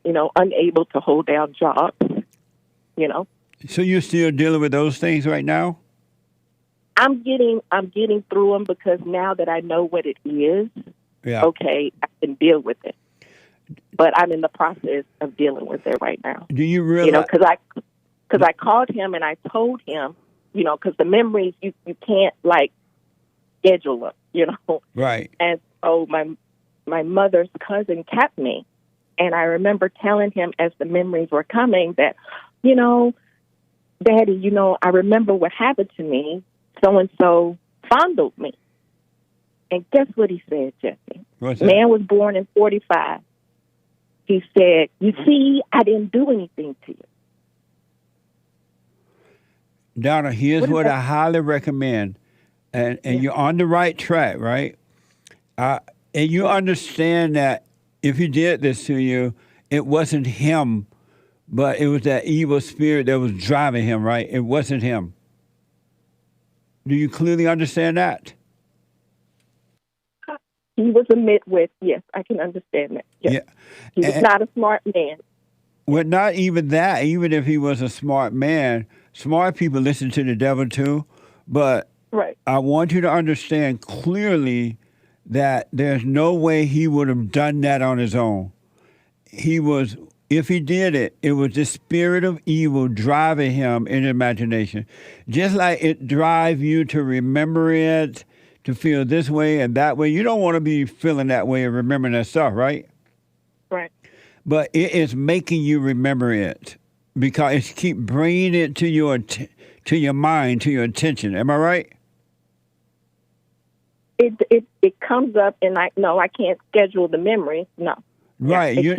Unable to hold down jobs. So you're still dealing with those things right now? I'm getting through them because now that I know what it is, okay, I can deal with it. But I'm in the process of dealing with it right now. Do you realize? Because I called him and I told him, because the memories you can't schedule them, Right. And so my mother's cousin kept me, And I remember telling him as the memories were coming that, you know, Daddy, you know, I remember what happened to me. So-and-so fondled me. And guess what he said, Jesse? What's that? Man was born in 45. He said, you see, I didn't do anything to you. Donna, here's what I highly recommend. And you're on the right track, right? And you understand that if he did this to you, it wasn't him, but it was that evil spirit that was driving him, right? It wasn't him. Do you clearly understand that? He was a midwit. Yes, I can understand that. Yes. Yeah. He was not a smart man. Well, not even that. Even if he was a smart man, smart people listen to the devil too. But right. I want you to understand clearly that there's no way he would have done that on his own. If he did it, it was the spirit of evil driving him in imagination. Just like it drives you to remember it, to feel this way and that way. You don't want to be feeling that way and remembering that stuff, right? Right. But it is making you remember it because it's keep bringing it to your mind, to your attention. Am I right? It comes up and I can't schedule the memory. No. Right. Yeah,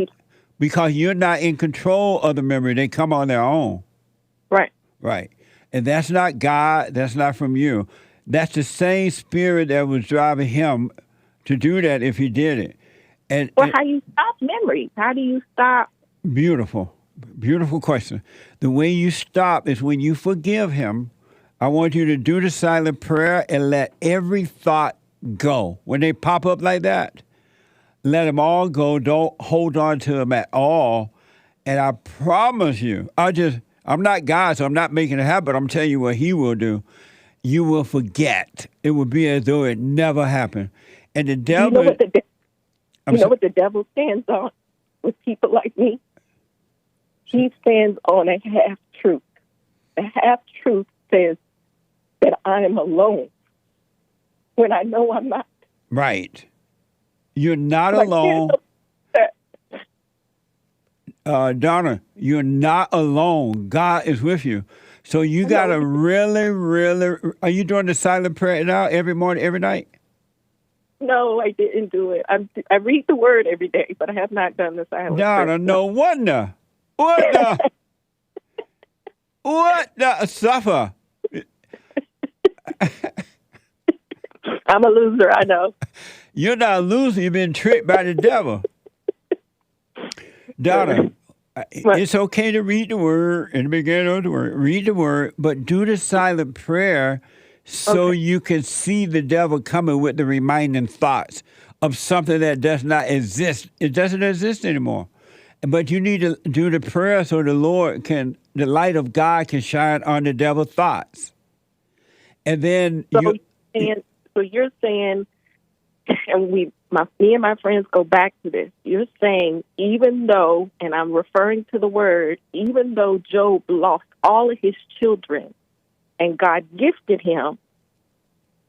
because you're not in control of the memory. They come on their own. Right. Right. And that's not God. That's not from you. That's the same spirit that was driving him to do that if he did it. How do you stop memories? How do you stop? Beautiful. Beautiful question. The way you stop is when you forgive him. I want you to do the silent prayer and let every thought go. When they pop up like that, let them all go. Don't hold on to them at all. And I promise you, I'm not God, so I'm not making it happen, but I'm telling you what he will do. You will forget. It will be as though it never happened. And the devil... You know what the devil stands on with people like me? He stands on a half-truth. The half-truth says that I am alone when I know I'm not. Right. You're not alone. Donna, you're not alone. God is with you. So you got to really, really... Are you doing the silent prayer now every morning, every night? No, I didn't do it. I read the word every day, but I have not done the silent prayer. Donna, no wonder. What the suffer? I'm a loser, I know. You're not a loser. You've been tricked by the devil. Donna, it's okay to read the word in the beginning of the word. Read the word, but do the silent prayer so you can see the devil coming with the reminding thoughts of something that does not exist. It doesn't exist anymore. But you need to do the prayer so the light of God can shine on the devil's thoughts. And then so you're saying, and me and my friends go back to this, you're saying even though, and I'm referring to the word, even though Job lost all of his children and God gifted him,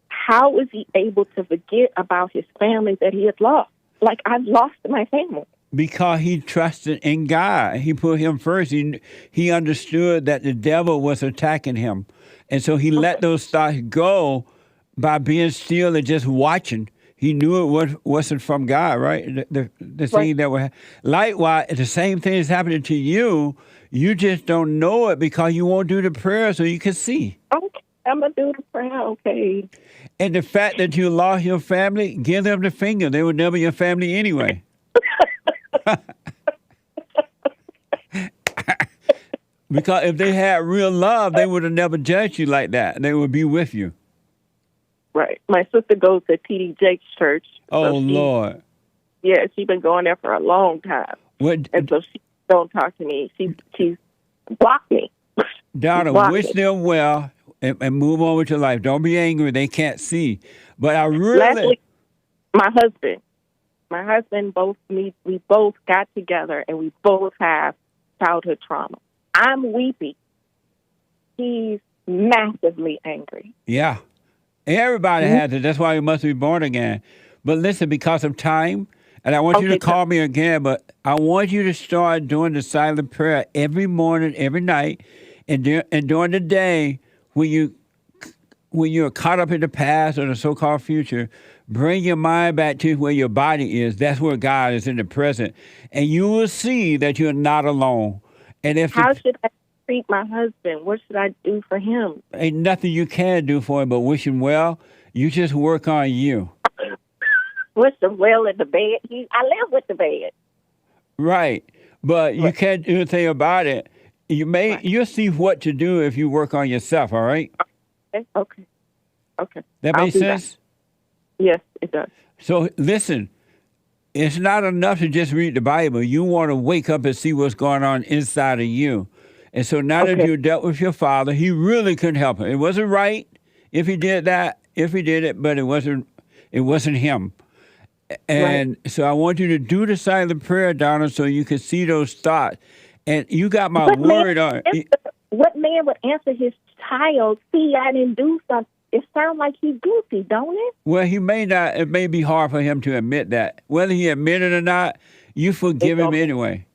how was he able to forget about his family that he had lost? Like, I've lost my family. Because he trusted in God. He put him first. He understood that the devil was attacking him. And so he let those thoughts go by being still and just watching. He knew it wasn't from God, right? The thing that was... Likewise, the same thing is happening to you. You just don't know it because you won't do the prayer so you can see. Okay, I'm going to do the prayer, okay. And the fact that you lost your family, give them the finger. They were never your family anyway. Because if they had real love, they would have never judged you like that. They would be with you. Right. My sister goes to T.D. Jake's church. Lord. Yeah, she's been going there for a long time. And so she don't talk to me. She's blocked me. Donna, wish them well and move on with your life. Don't be angry. They can't see. But I really... Lastly, my husband, we both got together and we both have childhood trauma. I'm weepy. He's massively angry. Yeah. Everybody has it. That's why you must be born again. But listen, because of time, And I want you to call me again, but I want you to start doing the silent prayer every morning, every night, and during the day when you're caught up in the past or the so-called future, bring your mind back to where your body is. That's where God is in the present. And you will see that you're not alone. And How should I treat my husband? What should I do for him? Ain't nothing you can do for him but wish him well. You just work on you. What's the well in the bed? I live with the bed. Right. But you can't do anything about it. You'll see what to do if you work on yourself, all right? Okay. That makes sense? Yes, it does. So listen, it's not enough to just read the Bible. You want to wake up and see what's going on inside of you. And so now that you dealt with your father, he really couldn't help him. It wasn't right if he did it, but it wasn't him. And so I want you to do the silent prayer, Donna, so you can see those thoughts. And you got my word on it. What man would answer his child, see, I didn't do something? It sounds like he's guilty, don't it? Well, he may not. It may be hard for him to admit that. Whether he admit it or not, you forgive him anyway.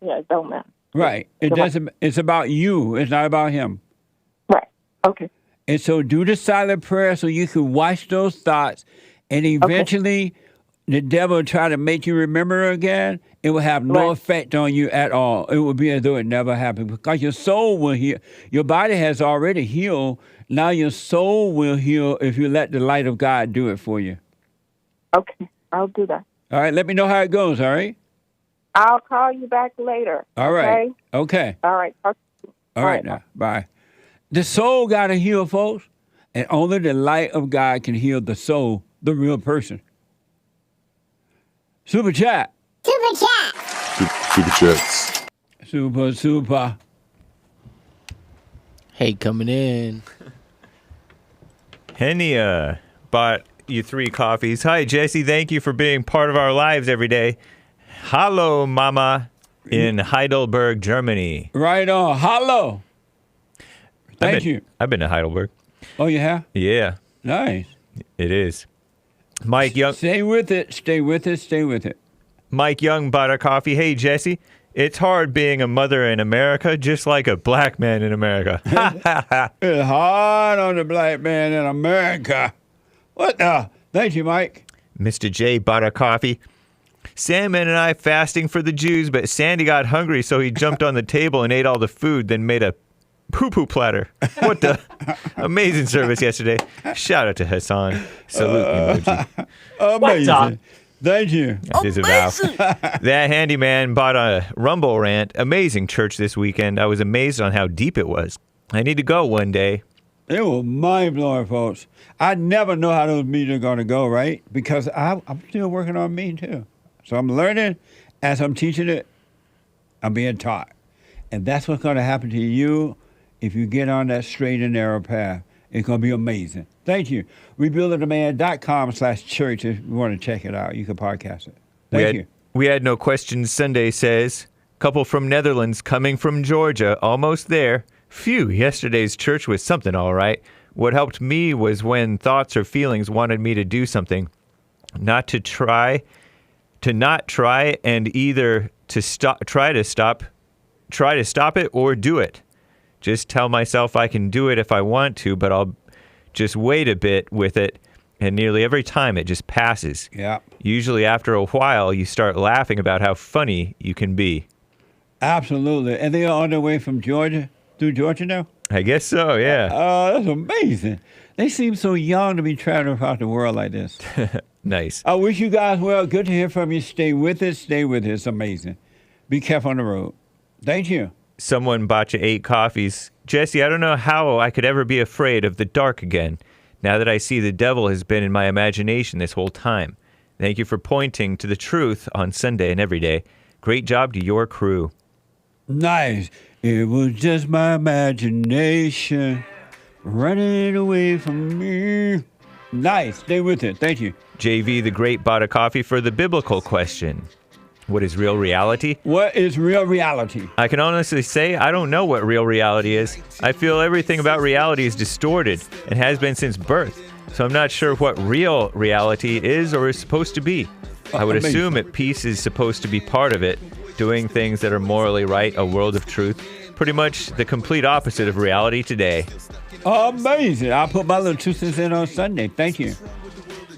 Yeah, it don't matter. Right. It doesn't. It's about you. It's not about him. Right. Okay. And so do the silent prayer so you can watch those thoughts, and eventually the devil will try to make you remember again. It will have no effect on you at all. It will be as though it never happened because your soul will heal. Your body has already healed. Now your soul will heal if you let the light of God do it for you. Okay, I'll do that. All right, let me know how it goes, all right? I'll call you back later. All right. Okay. All right. All right now. Bye. The soul got to heal, folks, and only the light of God can heal the soul, the real person. Super chat. Super chat. Super chats. Super. Hey, coming in. Henia bought you 3 coffees. Hi, Jesse. Thank you for being part of our lives every day. Hallo, Mama, in Heidelberg, Germany. Right on. Hallo. Thank you. I've been to Heidelberg. Oh, you have? Yeah. Nice. It is. Mike Young. Stay with it. Mike Young bought a coffee. Hey, Jesse. It's hard being a mother in America, just like a black man in America. It's hard on the black man in America. What the? Thank you, Mike. Mr. J bought a coffee. Sandman and I fasting for the Jews, but Sandy got hungry, so he jumped on the table and ate all the food, then made a poo-poo platter. What the? Amazing service yesterday. Shout out to Hassan. Salute emoji. Amazing. Thank you. Disavow. That handyman bought a Rumble rant. Amazing church this weekend. I was amazed on how deep it was. I need to go one day. It was mind-blowing, folks. I never know how those meetings are going to go, right? Because I'm still working on me, too. So I'm learning. As I'm teaching it, I'm being taught. And that's what's going to happen to you if you get on that straight and narrow path. It's going to be amazing. Thank you. RebuildingTheMan.com/church if you want to check it out. You can podcast it. Thank you. We had no questions Sunday says. Couple from Netherlands coming from Georgia. Almost there. Phew, yesterday's church was something all right. What helped me was when thoughts or feelings wanted me to do something. Not to try, and either to try to stop it or do it. Just tell myself I can do it if I want to, but I'll just wait a bit with it, and nearly every time it just passes. Yeah. Usually after a while, you start laughing about how funny you can be. Absolutely. And they are on their way from Georgia, through Georgia now? I guess so, yeah. Oh, that's amazing. They seem so young to be traveling across the world like this. Nice. I wish you guys well. Good to hear from you. Stay with it. It's amazing. Be careful on the road. Thank you. Someone bought you 8 coffees. Jesse, I don't know how I could ever be afraid of the dark again, now that I see the devil has been in my imagination this whole time. Thank you for pointing to the truth on Sunday and every day. Great job to your crew. Nice. It was just my imagination running away from me. Nice. Stay with it. Thank you. JV the Great bought a coffee for the biblical question. What is real reality? What is real reality? I can honestly say I don't know what real reality is. I feel everything about reality is distorted and has been since birth. So I'm not sure what real reality is or is supposed to be. I would assume that peace is supposed to be part of it, doing things that are morally right, a world of truth. Pretty much the complete opposite of reality today. Amazing. I'll put my little 2 cents in on Sunday. Thank you.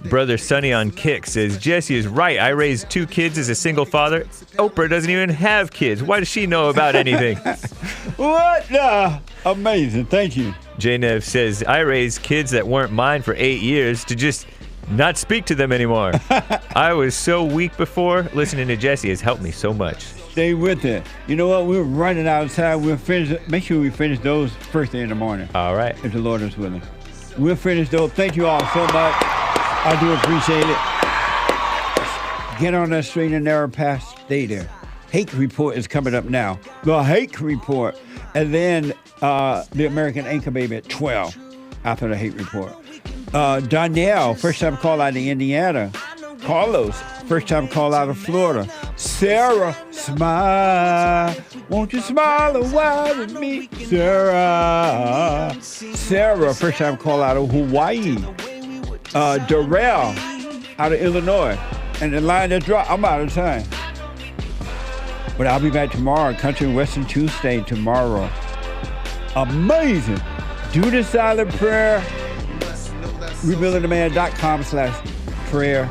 Brother Sonny on Kick says, Jesse is right. I raised 2 kids as a single father. Oprah doesn't even have kids. Why does she know about anything? What the? Amazing. Thank you. J-Nev says, I raised kids that weren't mine for 8 years to just not speak to them anymore. I was so weak before. Listening to Jesse has helped me so much. Stay with it. You know what? We're running out of time. We'll finish. Make sure we finish those first thing in the morning. All right. If the Lord is willing. We'll finish those. Thank you all so much. I do appreciate it. Get on that straight and narrow path. Stay there. Hake Report is coming up now. The Hake Report. And then the American Anchor Baby at 12 after the Hake Report. Danielle, first time call out of Indiana. Carlos, first time call out of Florida. Sarah, smile. Won't you smile a while with me? Sarah, first time call out of Hawaii. Darrell, out of Illinois. And the line that dropped, I'm out of time. But I'll be back tomorrow, Country and Western Tuesday tomorrow. Amazing. Do the silent prayer. RebuildingTheMan.com/prayer.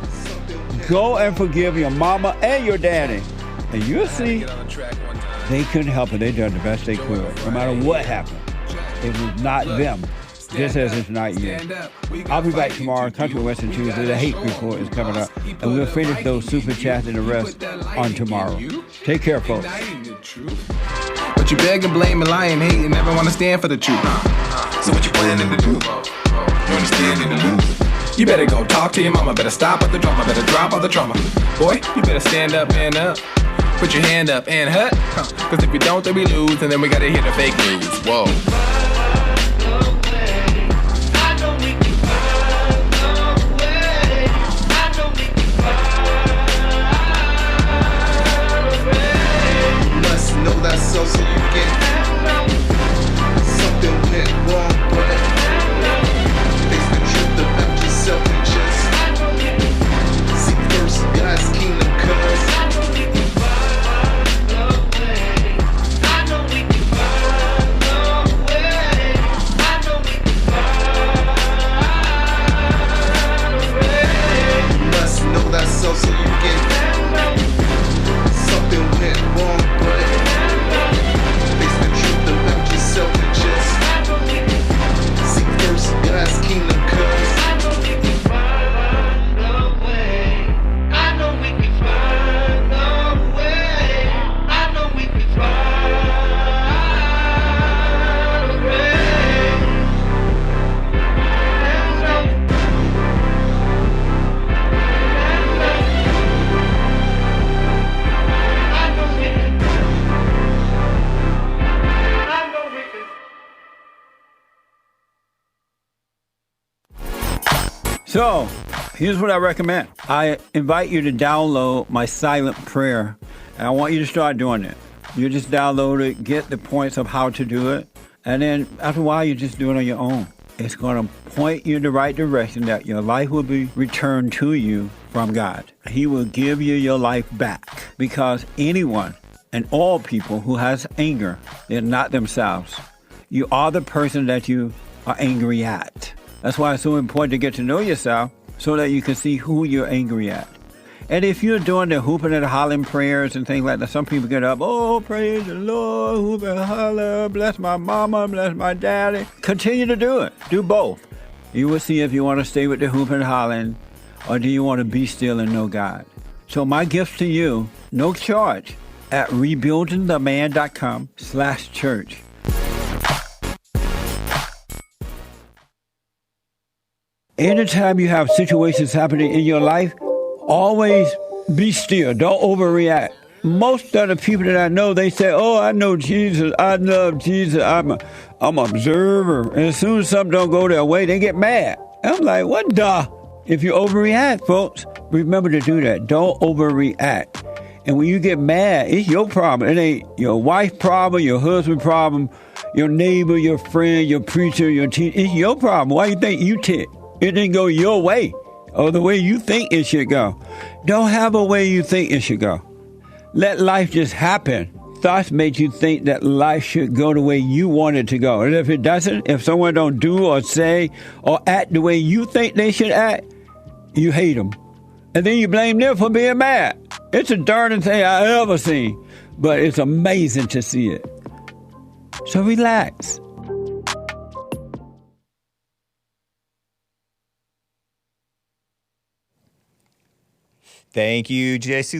Go and forgive your mama and your daddy. And you'll see they couldn't help it. They done the best they could. No matter what happened. It was not them. Just as it's not you. I'll be back tomorrow, Country and Western Tuesday. The Hake Report is coming up. And we'll finish those super chats and the rest on tomorrow. Take care, folks. But you beg and blame and lie and hate and never want to stand for the truth. So what you planning to do? You understand in the move. You better go talk to your mama. Better stop at the drama. Better drop all the trauma. Boy, you better stand up, man up. Put your hand up and hut. Cause if you don't, then we lose. And then we gotta hear the fake news. Whoa. Know that so you get something went wrong, but face the truth about yourself and just seek first God's kingdom, cause you must know that so you get something went wrong, but seek first God's kingdom, cause I know we can find a way. I know we can find a way. So, here's what I recommend. I invite you to download my silent prayer, and I want you to start doing it. You just download it, get the points of how to do it, and then after a while, you just do it on your own. It's going to point you in the right direction that your life will be returned to you from God. He will give you your life back, because anyone and all people who has anger, they're not themselves. You are the person that you are angry at. That's why it's so important to get to know yourself so that you can see who you're angry at. And if you're doing the hooping and hollering prayers and things like that, some people get up, oh, praise the Lord, hoop and holler, bless my mama, bless my daddy. Continue to do it. Do both. You will see if you want to stay with the hooping and hollering or do you want to be still and know God. So my gift to you, no charge, at rebuildingtheman.com/church. Anytime you have situations happening in your life, always be still. Don't overreact. Most of the people that I know, they say, oh, I know Jesus. I love Jesus. I'm an observer. And as soon as something don't go their way, they get mad. I'm like, what the? If you overreact, folks, remember to do that. Don't overreact. And when you get mad, it's your problem. It ain't your wife's problem, your husband's problem, your neighbor, your friend, your preacher, your teacher. It's your problem. Why you think you tick? It didn't go your way. or the way you think it should go. Don't have a way you think it should go. Let life just happen. Thoughts make you think that life should go the way you want it to go. And if it doesn't, if someone don't do or say or act the way you think they should act, you hate them. And then you blame them for being mad. It's the darndest thing I ever seen. But it's amazing to see it. So relax. Thank you, JC.